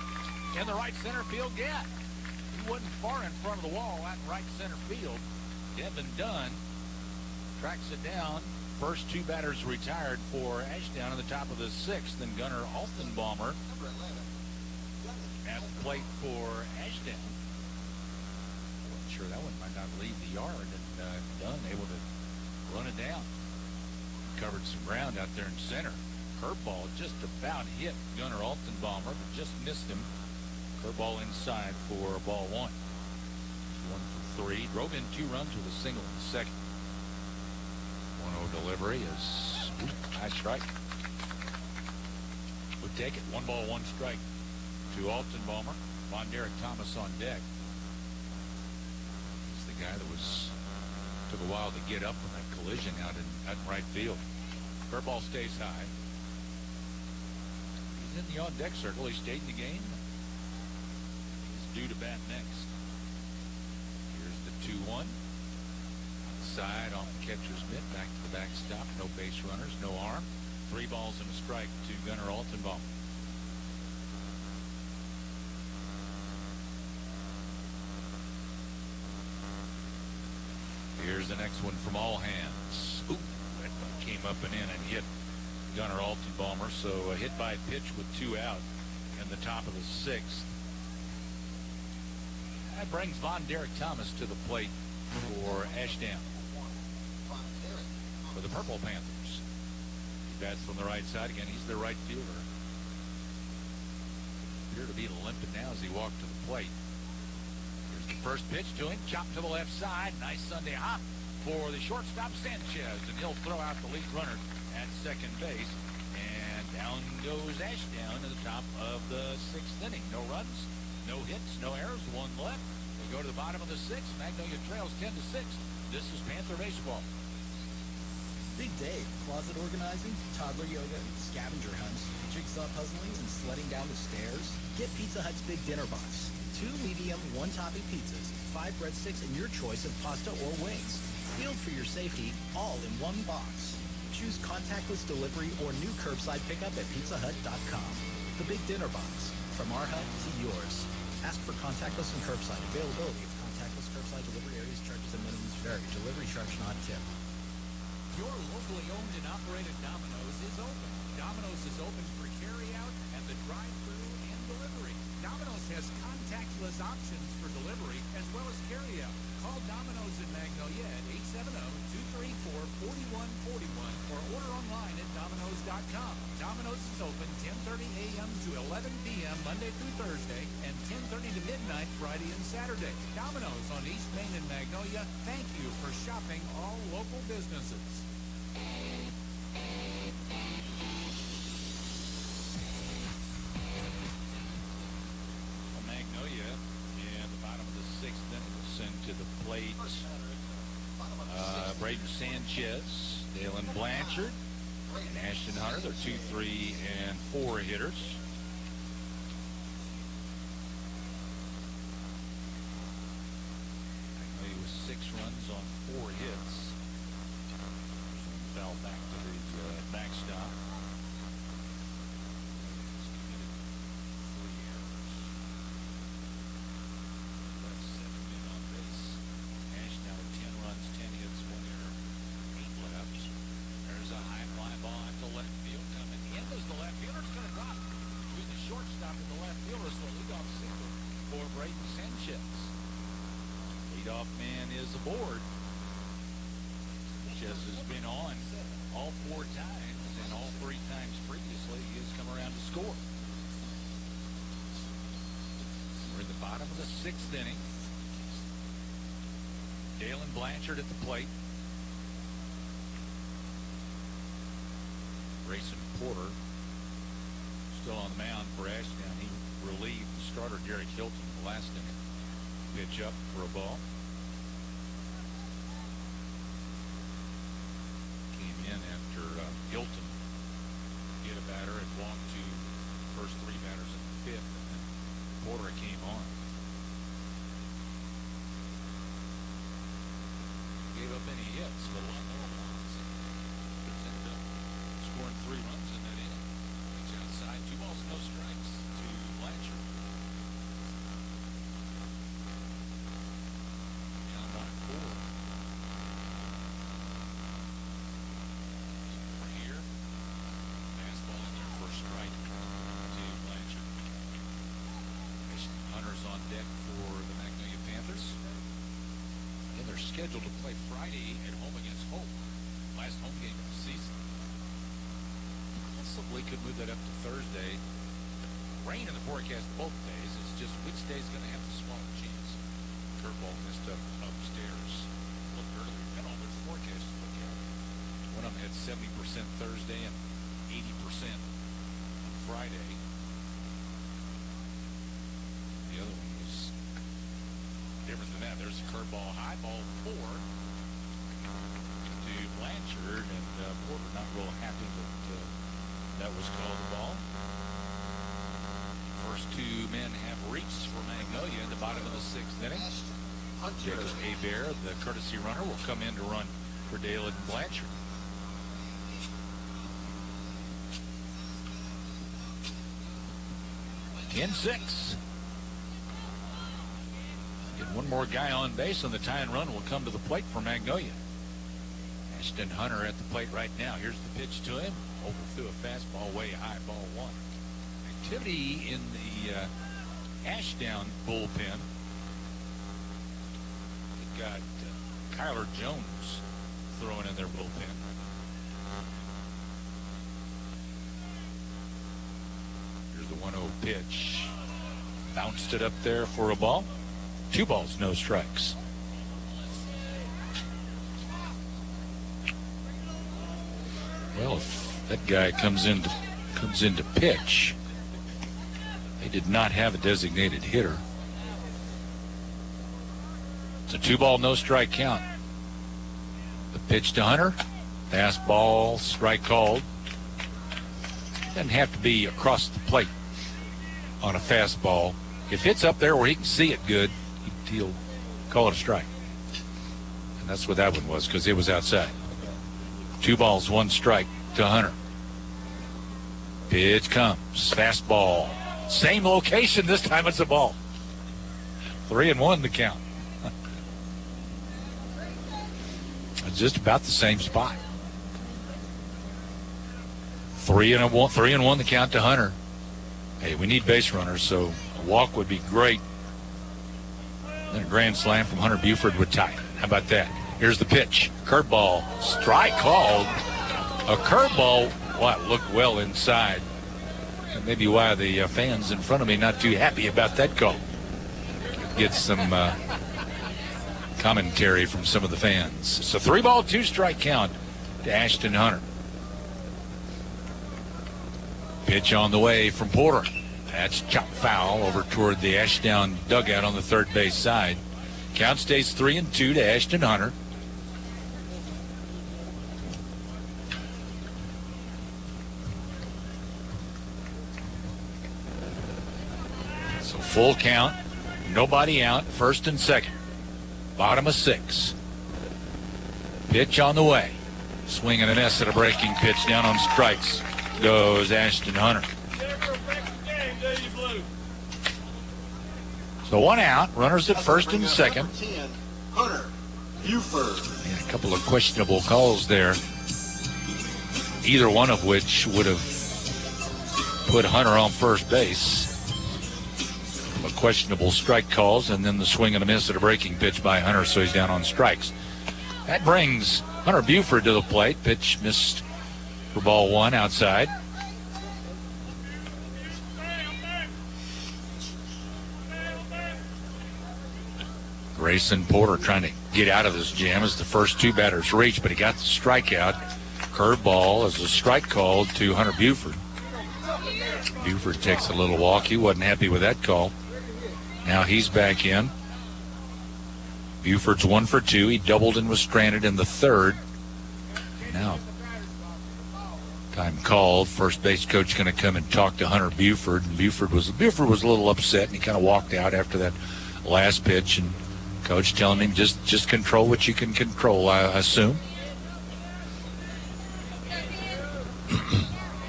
in the right center field gap. He wasn't far in front of the wall out in right center field. Devin Dunn tracks it down. First 2 batters retired for Ashdown in the top of the 6th, and Gunnar Altenbaumer at the plate for Ashdown. Wasn't sure that one might not leave the yard, and Dunn able to run it down. Covered some ground out there in center. Curveball just about hit Gunnar Altenbaumer, but just missed him. Curveball inside for ball 1. 1 for 3. Drove in 2 runs with a single in the second. 1-0 delivery is high strike. Would take it. 1 ball, 1 strike to Altenbaumer. Von Derek Thomas on deck. He's the guy that took a while to get up from that collision out in right field. Curveball stays high. He's in the on deck circle. He stayed in the game. He's due to bat next. Here's the 2-1. Side off the catcher's mitt, back to the backstop. No base runners, no arm. 3 balls and a strike to Gunnar Altenbaumer. Here's the next one from all hands. Ooh, that one came up and in and hit Gunnar Altenbaumer. So a hit by pitch with 2 out in the top of the 6th. That brings Von Derek Thomas to the plate for Ashdown. For the Purple Panthers. He bats from the right side again. He's their right fielder. Appear to be limping now as he walked to the plate. Here's the first pitch to him. Chopped to the left side. Nice Sunday hop for the shortstop Sanchez. And he'll throw out the lead runner at second base. And down goes Ashdown to the top of the 6th inning. No runs, no hits, no errors, 1 left. We go to the bottom of the 6th. Magnolia trails 10-6. This is Panther Baseball. Big Dave, closet organizing, toddler yoga, scavenger hunts, jigsaw puzzling, and sledding down the stairs? Get Pizza Hut's Big Dinner Box. 2 medium, 1-topping pizzas, 5 breadsticks, and your choice of pasta or wings. Sealed for your safety, all in 1 box. Choose contactless delivery or new curbside pickup at pizzahut.com. The Big Dinner Box. From our hut to yours. Ask for contactless and curbside availability. If contactless curbside delivery areas, charges and minimums vary. Delivery charge not tip. Your locally owned and operated Domino's is open. Domino's is open for carry-out and the drive-thru and delivery. Domino's has contactless options for delivery as well as carry-out. Call Domino's in Magnolia at 870-234-4141 or order online at Domino's.com. Domino's is open 10:30 a.m. to 11 p.m. Monday through Thursday and 10:30 to midnight Friday and Saturday. Domino's on East Main in Magnolia. Thank you for shopping all local businesses. Magnolia in the bottom of the 6th inning will send to the plate Braden Sanchez, Dalen Blanchard, and Ashton Hunter. They're 2, 3, and 4 hitters. Magnolia with 6 runs on 4 hits. Fell back to the backstop. score. We're in the bottom of the 6th inning. Dalen Blanchard at the plate. Grayson Porter still on the mound for Ashdown. He relieved starter Derek Hilton in the last inning. Pitch up for a ball. Came in after Hilton hit a batter and walked to first 3 batters in the 5th, and then Porter came on. Gave up any hits, but a lot more runs. Ended up scoring 3 runs in that inning. Pitch outside, 2 balls, no strikes to Blanchard. Down by 4. Over here, fastball in there for a strike to Blanchard. Hunter's on deck for the Magnolia Panthers. And they're scheduled to play Friday at home against Hope. Last home game of the season. Possibly could move that up to Thursday. Rain in the forecast both days. It's just which day's going to have the smaller chance. Curveball missed up upstairs. Looked earlier. Depending on which forecast you look at. One of them had 70% Thursday and 80% on Friday. The other one was different than that. There's a curveball, high ball 4 to Blanchard, and Porter not real happy that that was called a ball. First 2 men have reached for Magnolia in the bottom of the 6th inning. Jacob Hebert, the courtesy runner, will come in to run for Dalen Blanchard. In 6. Get one more guy on base, and the tie and run will come to the plate for Magnolia. Ashton Hunter at the plate right now. Here's the pitch to him. Overthrew a fastball way high, ball 1. Activity in the Ashdown bullpen. We've got Kyler Jones throwing in their bullpen. Here's the 1-0 pitch. Bounced it up there for a ball. 2 balls, no strikes. Well, if that guy comes in to pitch, they did not have a designated hitter. It's a 2-ball, no strike count. The pitch to Hunter, fastball, strike called. Doesn't have to be across the plate on a fastball. If it's up there where he can see it good, he'll call it a strike. And that's what that one was, because it was outside. 2 balls, 1 strike to Hunter. Pitch comes. Fastball. Same location. This time it's a ball. 3-1 the count. Just about the same spot. 3-1 the count to Hunter. Hey, we need base runners, so a walk would be great. Then a grand slam from Hunter Buford would tie it. How about that? Here's the pitch. Curveball. Strike called. A curveball, looked well inside. And maybe why the fans in front of me not too happy about that call. Get some commentary from some of the fans. So 3-ball, 2-strike count to Ashton Hunter. Pitch on the way from Porter. That's chopped foul over toward the Ashdown dugout on the third base side. Count stays 3-2 to Ashton Hunter. So full count, nobody out, first and second. Bottom of 6. Pitch on the way. Swing and a miss at a breaking pitch. Down on strikes goes Ashton Hunter. So 1 out, runners at first and second. Hunter Buford. And a couple of questionable calls there. Either one of which would have put Hunter on first base. Questionable strike calls, and then the swing and a miss at a breaking pitch by Hunter, so he's down on strikes. That brings Hunter Buford to the plate. Pitch missed for ball 1 outside. Grayson Porter trying to get out of this jam as the first two batters reach, but he got the strikeout. Curveball as a strike called to Hunter Buford. Buford takes a little walk. He wasn't happy with that call. Now he's back in. Buford's 1 for 2. He doubled and was stranded in the third. Now, time called. First base coach going to come and talk to Hunter Buford. And Buford was a little upset, and he kind of walked out after that last pitch. And coach telling him just control what you can control, I assume.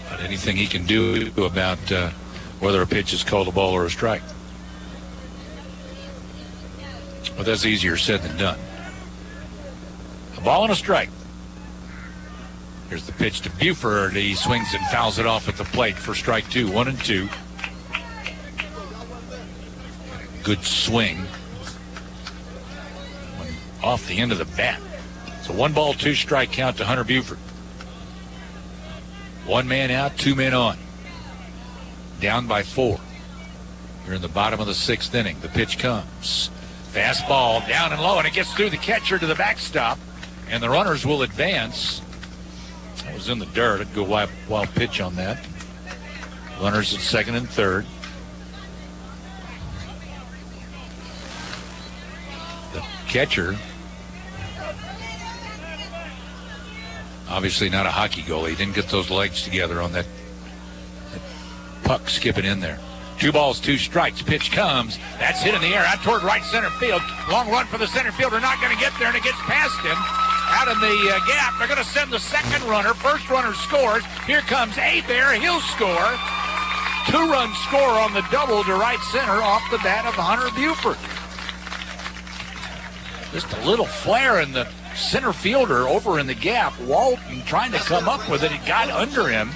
But anything he can do about whether a pitch is called a ball or a strike. But that's easier said than done. A ball and a strike. Here's the pitch to Buford. He swings and fouls it off at the plate for strike 2. 1-2. Good swing. Off the end of the bat. It's a 1-ball, 2-strike count to Hunter Buford. 1 man out, 2 men on. Down by 4. You're in the bottom of the 6th inning. The pitch comes. Fastball down and low, and it gets through the catcher to the backstop, and the runners will advance. That was in the dirt. It'd go wild pitch on that. Runners at second and third. The catcher, obviously not a hockey goalie. He didn't get those legs together on that puck skipping in there. 2 balls, 2 strikes. Pitch comes. That's hit in the air out toward right center field. Long run for the center fielder. Not going to get there, and it gets past him. Out in the gap. They're going to send the second runner. First runner scores. Here comes Hebert. He'll score. 2-run score on the double to right center off the bat of Hunter Buford. Just a little flare in the center fielder over in the gap. Walton trying to come up with it. It got under him.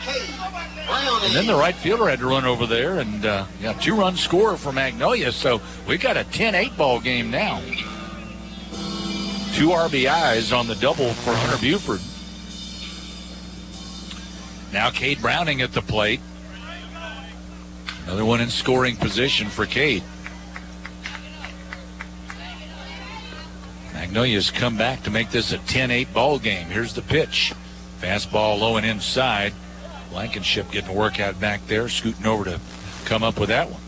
And then the right fielder had to run over there, and 2-run score for Magnolia. So we got a 10-8 ball game now. 2 RBIs on the double for Hunter Buford. Now Cade Browning at the plate. Another one in scoring position for Cade. Magnolia's come back to make this a 10-8 ball game. Here's the pitch. Fastball low and inside. Blankenship getting a workout back there, scooting over to come up with that one.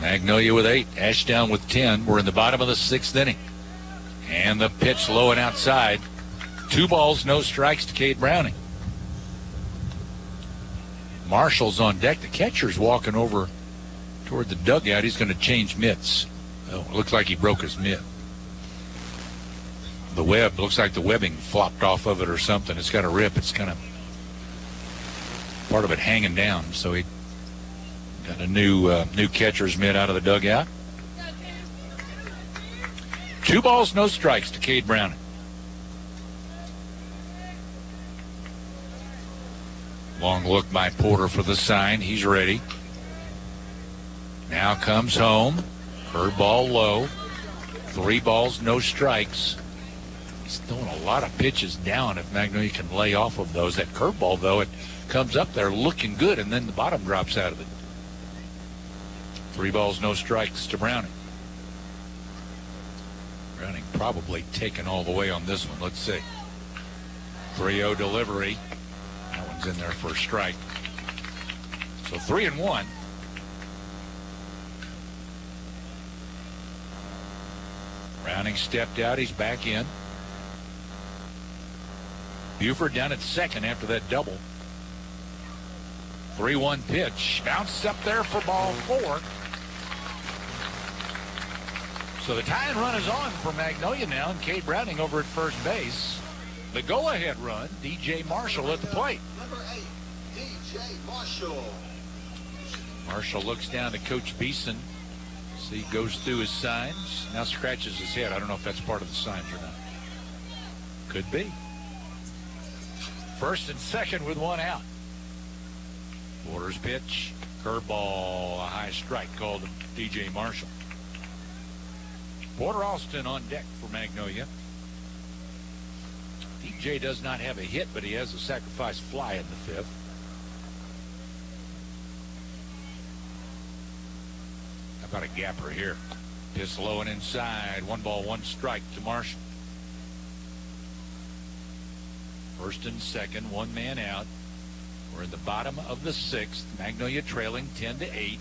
Magnolia with 8, Ashdown with 10. We're in the bottom of the 6th inning. And the pitch low and outside. 2 balls, no strikes to Cade Browning. Marshall's on deck. The catcher's walking over toward the dugout. He's going to change mitts. Oh, it looks like he broke his mitt. The web, looks like the webbing flopped off of it or something. It's got a rip. It's kind of part of it hanging down. So he got a new catcher's mitt out of the dugout. 2 balls, no strikes to Cade Browning. Long look by Porter for the sign. He's ready. Now comes home. Curveball low. 3 balls, no strikes. He's throwing a lot of pitches down if Magnolia can lay off of those. That curveball, though, it comes up there looking good, and then the bottom drops out of it. 3 balls, no strikes to Browning. Browning probably taken all the way on this one. Let's see. 3-0 delivery. That one's in there for a strike. So 3-1. Browning stepped out. He's back in. Buford down at second after that double. 3-1 pitch. Bounced up there for ball 4. So the tying run is on for Magnolia now, and Cade Browning over at first base. The go-ahead run, DJ Marshall at the plate. Number 8, DJ Marshall. Marshall looks down to Coach Beeson. See, he goes through his signs. Now scratches his head. I don't know if that's part of the signs or not. Could be. First and second with 1 out. Porter's pitch. Curveball, a high strike called to DJ Marshall. Porter Alston on deck for Magnolia. DJ does not have a hit, but he has a sacrifice fly in the 5th. Got a gapper here. Just low and inside. 1 ball, 1 strike to Marshall. First and second, 1 man out. We're in the bottom of the 6th. Magnolia trailing 10-8. He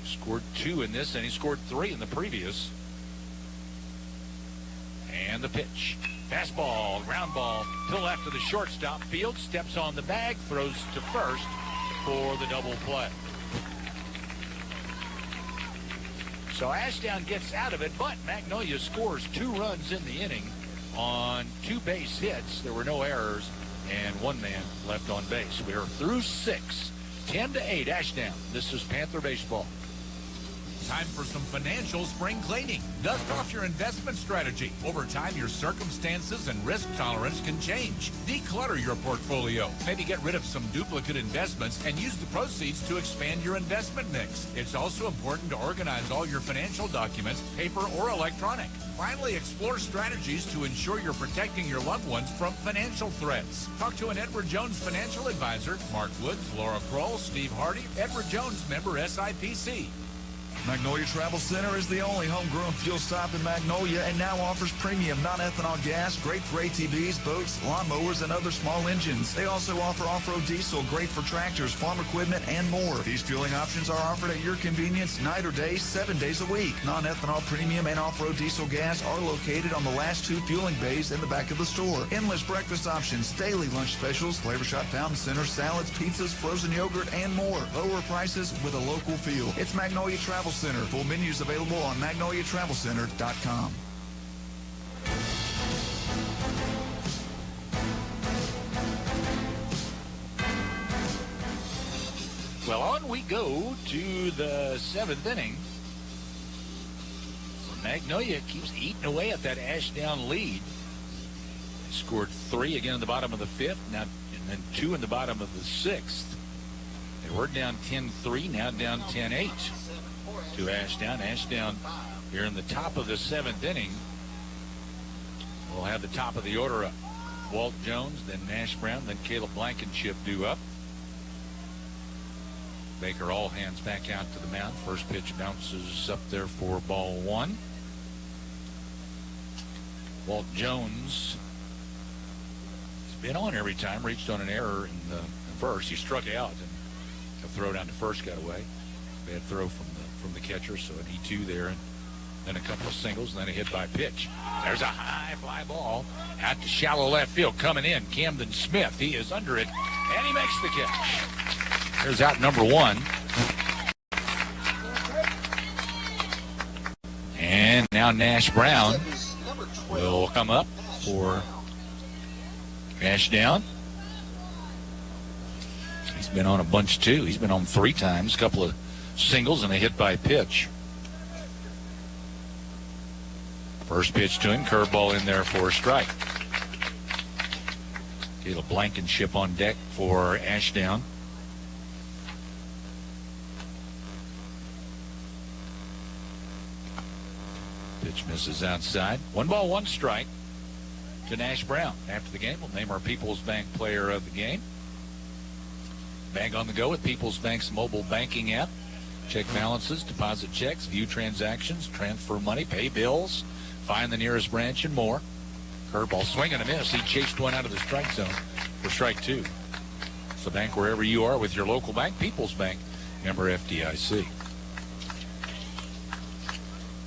scored 2 in this, and he scored 3 in the previous. And the pitch. Fastball, ground ball to left of the shortstop. Field steps on the bag, throws to first for the double play. So Ashdown gets out of it, but Magnolia scores 2 runs in the inning on 2 base hits. There were no errors and 1 man left on base. We are through 6, 10-8 Ashdown. This is Panther Baseball. Time for some financial spring cleaning. Dust off your investment strategy. Over time, your circumstances and risk tolerance can change. Declutter your portfolio. Maybe get rid of some duplicate investments and use the proceeds to expand your investment mix. It's also important to organize all your financial documents, paper or electronic. Finally, explore strategies to ensure you're protecting your loved ones from financial threats. Talk to an Edward Jones financial advisor. Mark Woods, Laura Kroll, Steve Hardy, Edward Jones, member SIPC. Magnolia Travel Center is the only homegrown fuel stop in Magnolia and now offers premium non-ethanol gas, great for ATVs, boats, lawnmowers, and other small engines. They also offer off-road diesel, great for tractors, farm equipment, and more. These fueling options are offered at your convenience night or day, 7 days a week. Non-ethanol premium and off-road diesel gas are located on the last 2 fueling bays in the back of the store. Endless breakfast options, daily lunch specials, Flavor Shop Fountain Center, salads, pizzas, frozen yogurt, and more. Lower prices with a local feel. It's Magnolia Travel Center. Full menus available on magnoliatravelcenter.com. Well, on we go to the 7th inning. So Magnolia keeps eating away at that Ashdown lead. They scored 3 again in the bottom of the 5th, now, and then 2 in the bottom of the 6th. They were down 10-3, now down 10-8. To Ashdown. Ashdown here in the top of the 7th inning. We'll have the top of the order up. Walt Jones, then Nash Brown, then Caleb Blankenship due up. Baker all hands back out to the mound. First pitch bounces up there for ball 1. Walt Jones has been on every time, reached on an error in the first. He struck out, and the throw down to first got away. Bad throw from the catcher, so an E2 there, and then a couple of singles, and then a hit by pitch. There's a high fly ball out to shallow left field. Coming in, Camden Smith. He is under it, and he makes the catch. There's out number 1. And now Nash Brown will come up for Ashdown. He's been on a bunch too. He's been on 3 times, a couple of singles and a hit by pitch. First pitch to him, curveball in there for a strike. Caleb Blankenship on deck for Ashdown. Pitch misses outside. 1 ball, 1 strike to Nash Brown. After the game, we'll name our People's Bank player of the game. Bank on the go with People's Bank's mobile banking app. Check balances, deposit checks, view transactions, transfer money, pay bills, find the nearest branch, and more. Curveball, swing and a miss. He chased one out of the strike zone for strike 2. So bank wherever you are with your local bank. People's Bank, member FDIC.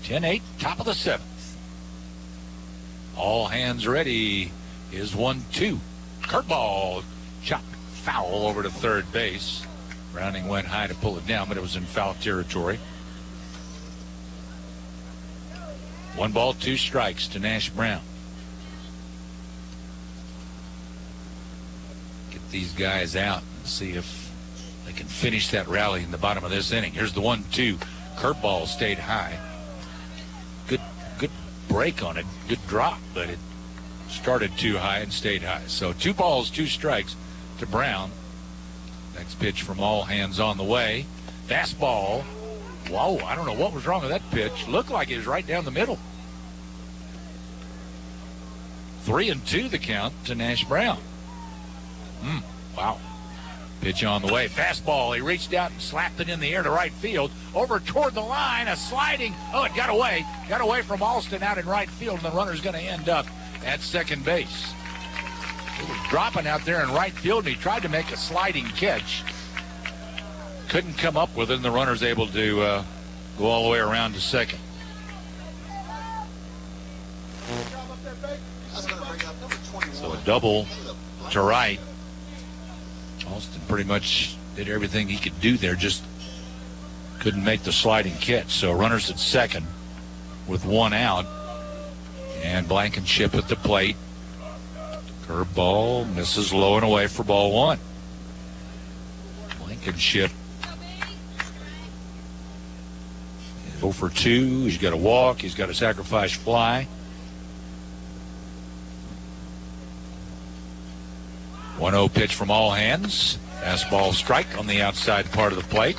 10-8, top of the 7th. All hands ready is 1-2. Curveball, chop foul over to third base. Browning went high to pull it down, but it was in foul territory. 1 ball, 2 strikes to Nash Brown. Get these guys out and see if they can finish that rally in the bottom of this inning. Here's the 1-2. Curveball stayed high. Good break on it. Good drop, but it started too high and stayed high. So 2 balls, 2 strikes to Brown. Next pitch from all hands on the way. Fastball. Whoa, I don't know what was wrong with that pitch. Looked like it was right down the middle. 3-2 the count to Nash Brown. Wow. Pitch on the way. Fastball. He reached out and slapped it in the air to right field. Over toward the line. A sliding. Oh, it got away. Got away from Alston out in right field, and the runner's going to end up at second base. He was dropping out there in right field, and he tried to make a sliding catch. Couldn't come up with it, and the runner's able to go all the way around to second. So a double to right. Alston pretty much did everything he could do there, just couldn't make the sliding catch. So runners at second with one out. And Blankenship at the plate. Curveball misses low and away for ball one. Blankenship 0 for 2. He's got a walk. He's got a sacrifice fly. 1-0 pitch from all hands. Fastball strike on the outside part of the plate.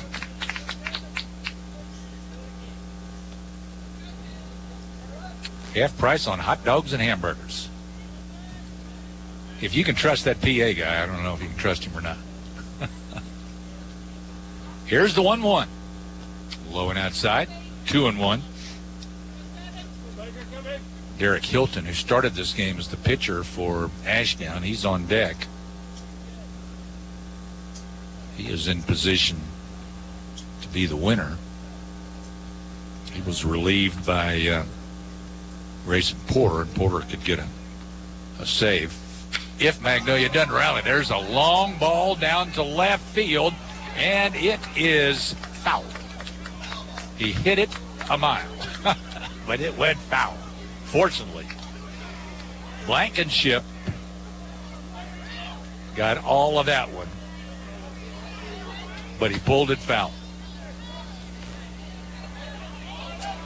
Half price on hot dogs and hamburgers. If you can trust that PA guy, I don't know if you can trust him or not. Here's the 1-1. Low and outside. 2-1. Derek Hilton, who started this game as the pitcher for Ashdown, he's on deck. He is in position to be the winner. He was relieved by Grayson Porter, and Porter could get a save. If Magnolia doesn't rally, there's a long ball down to left field, and it is foul. He hit it a mile, but it went foul. Fortunately, Blankenship got all of that one, but he pulled it foul.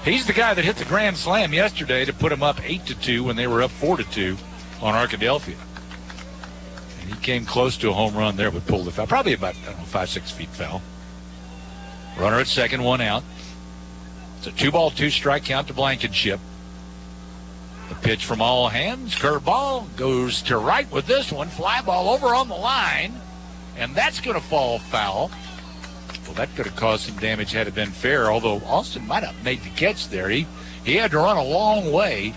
He's the guy that hit the grand slam yesterday to put him up 8-2 when they were up 4-2 on Arkadelphia. And he came close to a home run there, but pulled the foul. Probably about, 5-6 feet foul. Runner at second, one out. It's a 2-ball, 2-strike count to Blankenship. The pitch from all hands. Curveball goes to right with this one. Fly ball over on the line. And that's going to fall foul. Well, that could have caused some damage had it been fair, although Alston might have made the catch there. He had to run a long way.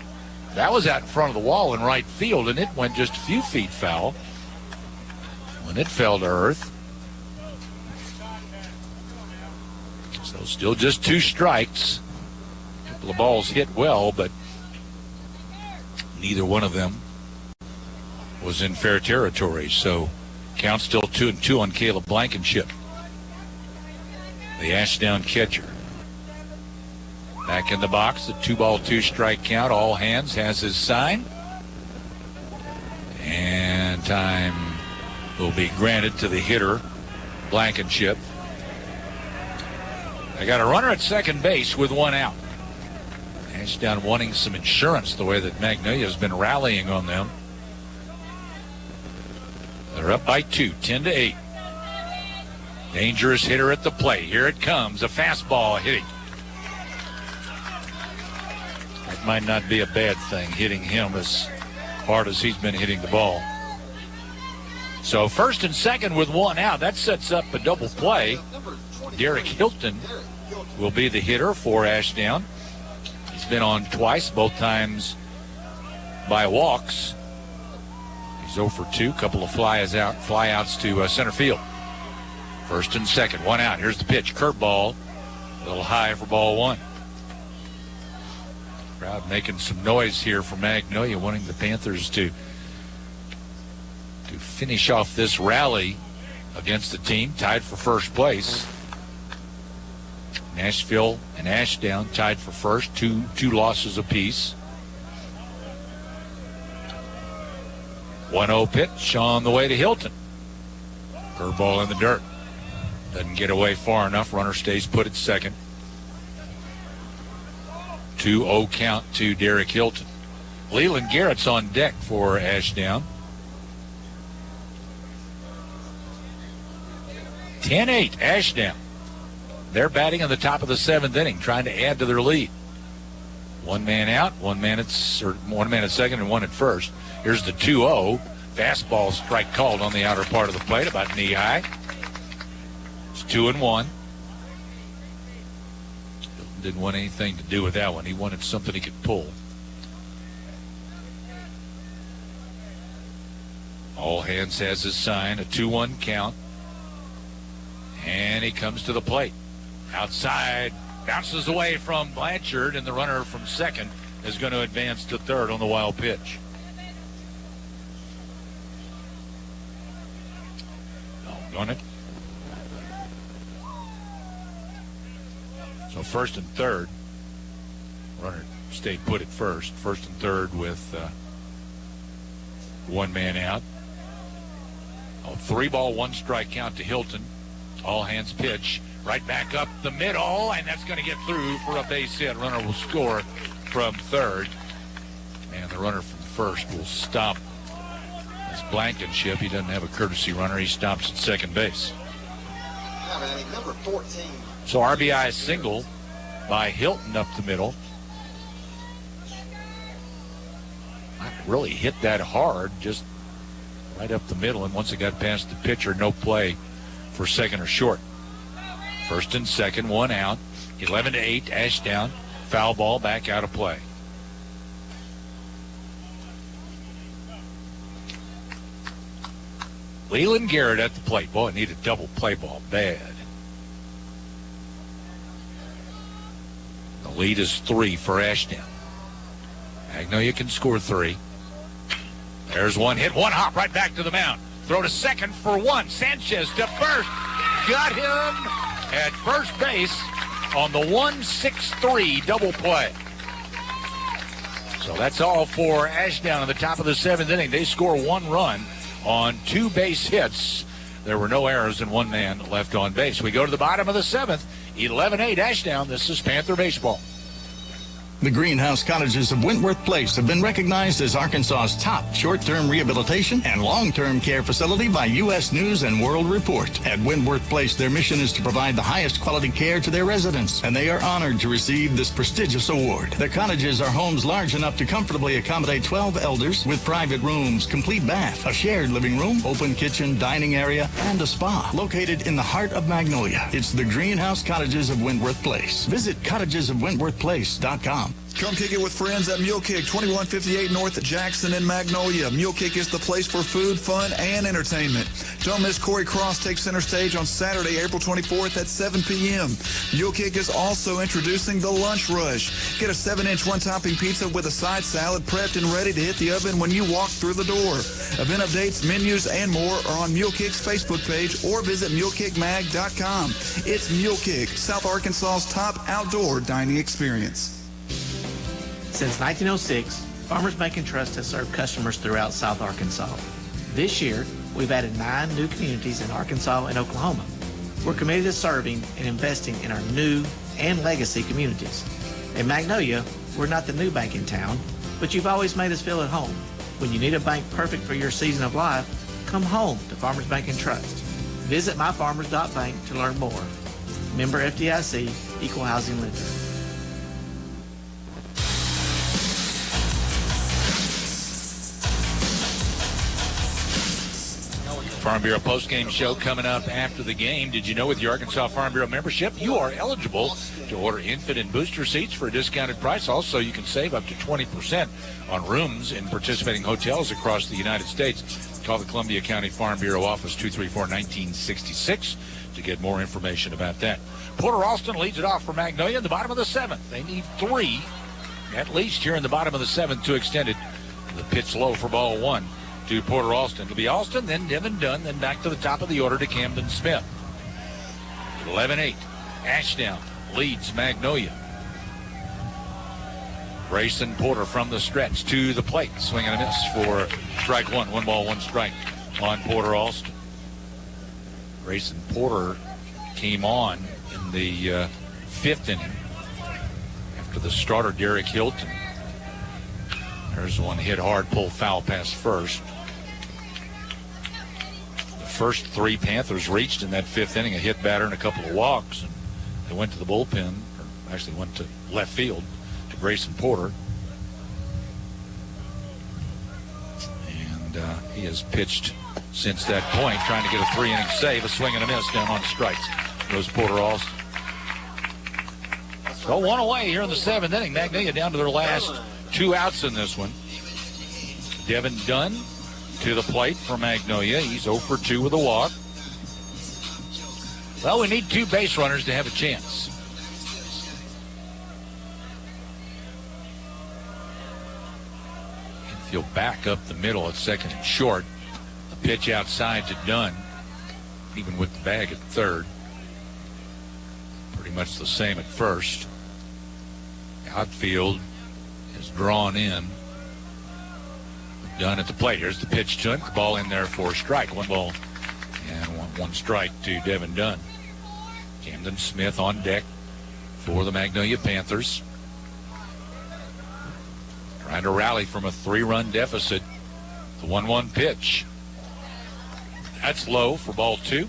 That was out in front of the wall in right field, and it went just a few feet foul when it fell to earth. So still just 2 strikes. A couple of balls hit well, but neither one of them was in fair territory. So count still 2-2 on Caleb Blankenship, the Ashdown catcher. Back in the box, the 2-ball, 2-strike count. All hands has his sign. And time will be granted to the hitter, Blankenship. I got a runner at second base with one out. Ashdown wanting some insurance the way that Magnolia has been rallying on them. They're up by 2, 10-8. Dangerous hitter at the plate. Here it comes. A fastball hitting. That might not be a bad thing, hitting him as hard as he's been hitting the ball. So first and second with one out. That sets up a double play. Derek Hilton will be the hitter for Ashdown. He's been on twice, both times by walks. He's 0 for 2. Couple of flyouts to center field. First and second, one out. Here's the pitch. Curveball. A little high for ball one. Crowd making some noise here for Magnolia, wanting the Panthers to finish off this rally against the team tied for first place. Nashville and Ashdown tied for first, two losses apiece. 1-0 pitch on the way to Hilton. Curveball in the dirt. Doesn't get away far enough. Runner stays put at second. 2-0 count to Derek Hilton. Leland Garrett's on deck for Ashdown. 10-8 Ashdown. They're batting in the top of the 7th inning, trying to add to their lead. One man out, one man at second and one at first. Here's the 2-0. Fastball strike called on the outer part of the plate, about knee high. 2-1. Didn't want anything to do with that one. He wanted something he could pull. All hands has his sign, a 2-1 count. And he comes to the plate. Outside, bounces away from Blanchard, and the runner from second is going to advance to third on the wild pitch. On it. So first and third. Runner stayed put at first. First and third with one man out. 3-ball, 1-strike count to Hilton. All hands pitch. Right back up the middle, and that's going to get through for a base hit. Runner will score from third. And the runner from first will stop. Blankenship. He doesn't have a courtesy runner. He stops at second base. Number 14. So RBI single by Hilton up the middle. I really hit that hard, just right up the middle. And once it got past the pitcher, no play for second or short. First and second, one out. 11-8, Ashdown. Foul ball, back out of play. Leland Garrett at the plate. Boy, it needed a double play ball bad. The lead is 3 for Ashdown. Magnolia can score 3. There's one hit, one hop right back to the mound. Throw to second for 1. Sanchez to first. Got him at first base on the 1-6-3 double play. So that's all for Ashdown in the top of the 7th inning. They score 1 run on 2 base hits. There were no errors and 1 man left on base. We go to the bottom of the 7th. 11-8 Ashdown. This is Panther Baseball. The Greenhouse Cottages of Wentworth Place have been recognized as Arkansas's top short-term rehabilitation and long-term care facility by U.S. News and World Report. At Wentworth Place, their mission is to provide the highest quality care to their residents, and they are honored to receive this prestigious award. Their cottages are homes large enough to comfortably accommodate 12 elders with private rooms, complete bath, a shared living room, open kitchen, dining area, and a spa. Located in the heart of Magnolia, it's the Greenhouse Cottages of Wentworth Place. Visit cottagesofwentworthplace.com. Come kick it with friends at Mule Kick, 2158 North Jackson in Magnolia. Mule Kick is the place for food, fun, and entertainment. Don't miss Corey Cross takes center stage on Saturday, April 24th at 7 p.m. Mule Kick is also introducing the Lunch Rush. Get a 7-inch one-topping pizza with a side salad prepped and ready to hit the oven when you walk through the door. Event updates, menus, and more are on Mule Kick's Facebook page or visit mulekickmag.com. It's Mule Kick, South Arkansas's top outdoor dining experience. Since 1906, Farmers Bank and Trust has served customers throughout South Arkansas. This year, we've added 9 new communities in Arkansas and Oklahoma. We're committed to serving and investing in our new and legacy communities. In Magnolia, we're not the new bank in town, but you've always made us feel at home. When you need a bank perfect for your season of life, come home to Farmers Bank and Trust. Visit myfarmers.bank to learn more. Member FDIC, Equal Housing Lender. Farm Bureau postgame show coming up after the game. Did you know with your Arkansas Farm Bureau membership, you are eligible to order infant and booster seats for a discounted price. Also, you can save up to 20% on rooms in participating hotels across the United States. Call the Columbia County Farm Bureau office 234-1966 to get more information about that. Porter Alston leads it off for Magnolia in the bottom of the 7th. They need 3 at least here in the bottom of the 7th to extend it. The pitch low for ball 1. To Porter Alston. It'll be Alston, then Devin Dunn, then back to the top of the order to Camden Smith. 11-8. Ashdown leads Magnolia. Grayson Porter from the stretch to the plate. Swing and a miss for strike 1. 1 ball, 1 strike on Porter Alston. Grayson Porter came on in the 5th inning after the starter Derek Hilton. There's one hit hard, pull foul past first. The first 3 Panthers reached in that 5th inning, a hit batter and a couple of walks. And they went to the bullpen, or actually went to left field to Grayson Porter. And he has pitched since that point, trying to get a 3-inning save, a swing and a miss down on strikes. Those Porter Alls. So one away here in the 7th inning. Magnolia down to their last 2 outs in this one. Devin Dunn to the plate for Magnolia. He's 0 for 2 with a walk. Well, we need 2 base runners to have a chance. Infield back up the middle at second and short. A pitch outside to Dunn, even with the bag at third. Pretty much the same at first. Outfield is drawn in. Dunn at the plate. Here's the pitch to him. The ball in there for a strike. 1 ball and one strike to Devin Dunn. Camden Smith on deck for the Magnolia Panthers. Trying to rally from a 3-run deficit. The 1-1 pitch. That's low for ball 2.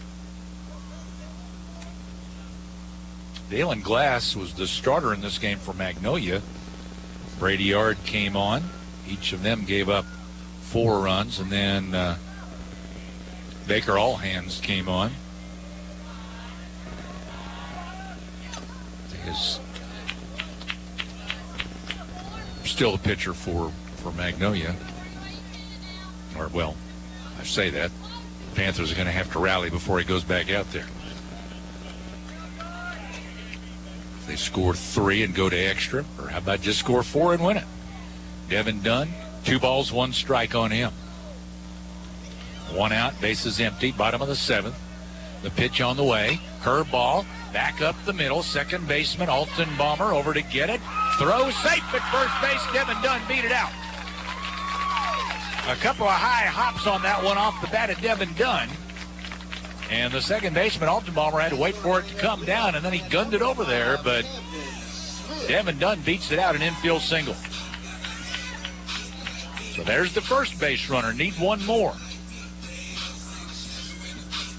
Dalen Glass was the starter in this game for Magnolia. Brady Yard came on. Each of them gave up 4 runs, and then Baker Allhands came on. Is still the pitcher for Magnolia. Or, well, I say that. The Panthers are going to have to rally before he goes back out there. If they score 3 and go to extra, or how about just score 4 and win it? Devin Dunn, 2 balls, 1 strike on him. 1 out, bases empty, bottom of the 7th. The pitch on the way, curveball, back up the middle, second baseman Alton Bomber over to get it. Throw safe at first base. Devin Dunn beat it out. A couple of high hops on that one off the bat of Devin Dunn. And the second baseman Alton Bomber had to wait for it to come down, and then he gunned it over there, but Devin Dunn beats it out, an infield single. So there's the first base runner. Need 1 more.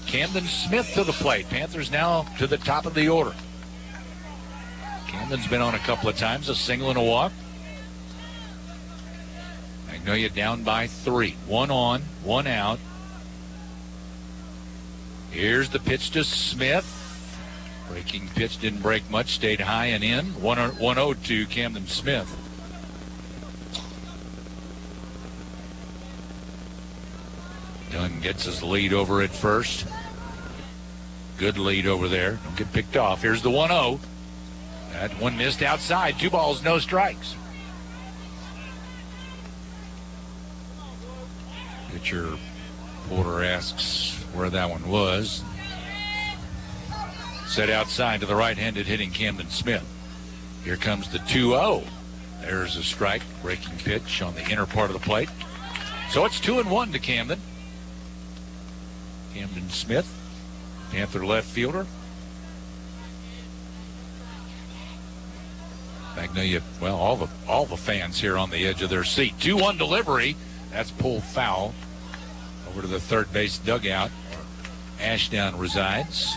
Camden Smith to the plate. Panthers now to the top of the order. Camden's been on a couple of times, a single and a walk. Magnolia down by 3. 1 on, 1 out. Here's the pitch to Smith. Breaking pitch didn't break much, stayed high and in. 1-0 to Camden Smith. Dunn gets his lead over at first. Good lead over there. Don't get picked off. Here's the 1-0. That one missed outside. 2 balls, no strikes. Pitcher Porter asks where that one was. Set outside to the right-handed hitting Camden Smith. Here comes the 2-0. There's a strike. Breaking pitch on the inner part of the plate. So it's 2-1 to Camden. Camden Smith, Panther left fielder. Magnolia, well, all the fans here on the edge of their seat. 2-1 delivery. That's pulled foul. Over to the third base dugout where Ashdown resides.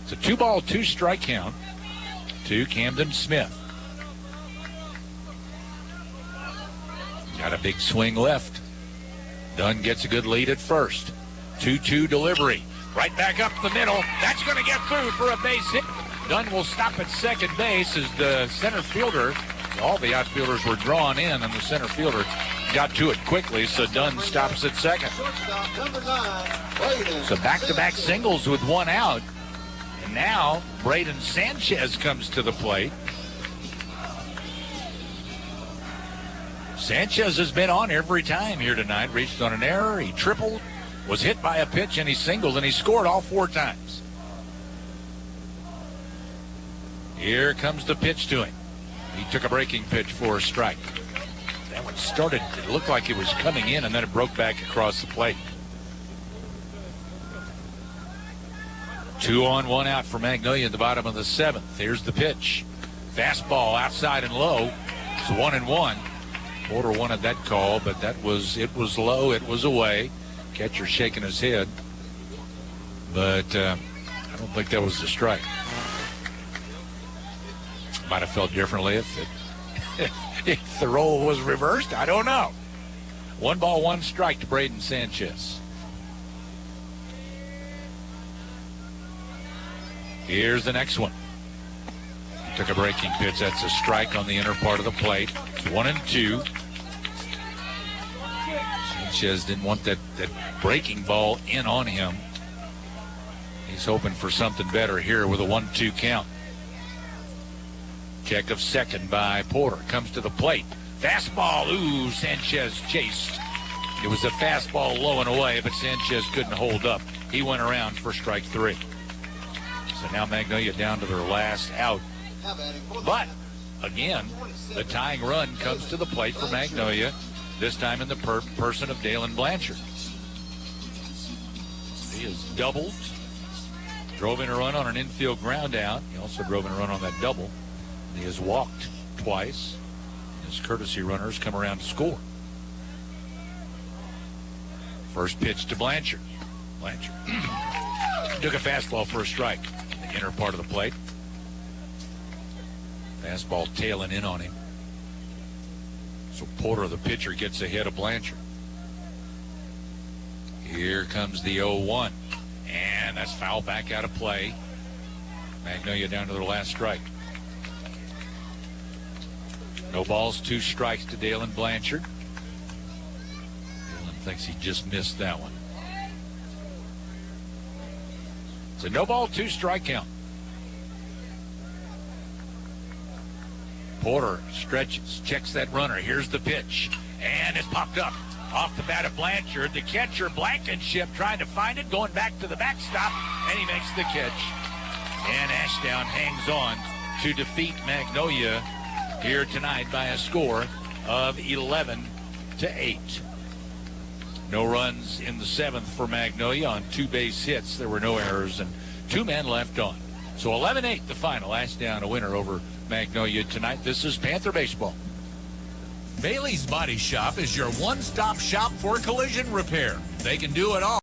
It's a 2-ball, 2-strike count to Camden Smith. Got a big swing left. Dunn gets a good lead at first. 2-2 delivery. Right back up the middle. That's going to get through for a base hit. Dunn will stop at second base as the center fielder, all the outfielders were drawn in, and the center fielder got to it quickly, so Dunn stops at second. So back-to-back singles with 1 out. And now Braden Sanchez comes to the plate. Sanchez has been on every time here tonight. Reached on an error, he tripled, was hit by a pitch, and he singled, and he scored all 4 times. Here comes the pitch to him. He took a breaking pitch for a strike. That one started, it looked like it was coming in, and then it broke back across the plate. 2 on, 1 out for Magnolia at the bottom of the 7th. Here's the pitch. Fastball outside and low. It's 1-1. Porter wanted that call, but it was low, it was away. Catcher shaking his head. But I don't think that was a strike. Might have felt differently if the role was reversed. I don't know. 1 ball, 1 strike to Braden Sanchez. Here's the next one. He took a breaking pitch. That's a strike on the inner part of the plate. 1-2. Sanchez didn't want that breaking ball in on him. He's hoping for something better here with a 1-2 count. Check of second by Porter. Comes to the plate. Fastball. Ooh, Sanchez chased. It was a fastball low and away, but Sanchez couldn't hold up. He went around for strike 3. So now Magnolia down to their last out. But, again, the tying run comes to the plate for Magnolia, this time in the person of Dalen Blanchard. He has doubled, drove in a run on an infield ground out. He also drove in a run on that double. He has walked twice. His courtesy runners come around to score. First pitch to Blanchard. Blanchard took a fastball for a strike in the inner part of the plate. Fastball tailing in on him. So Porter, the pitcher, gets ahead of Blanchard. Here comes the 0-1. And that's foul back out of play. Magnolia down to their last strike. No balls, 2 strikes to Dalen Blanchard. Dalen thinks he just missed that one. It's a no ball, 2 strike count. Porter stretches, checks that runner. Here's the pitch. And it's popped up off the bat of Blanchard. The catcher, Blankenship, trying to find it, going back to the backstop, and he makes the catch. And Ashdown hangs on to defeat Magnolia here tonight by a score of 11-8. No runs in the 7th for Magnolia on 2 base hits. There were no errors and 2 men left on. So 11-8 the final. Ashdown a winner over Magnolia tonight. This is Panther Baseball. Bailey's Body Shop is your one-stop shop for collision repair. They can do it all.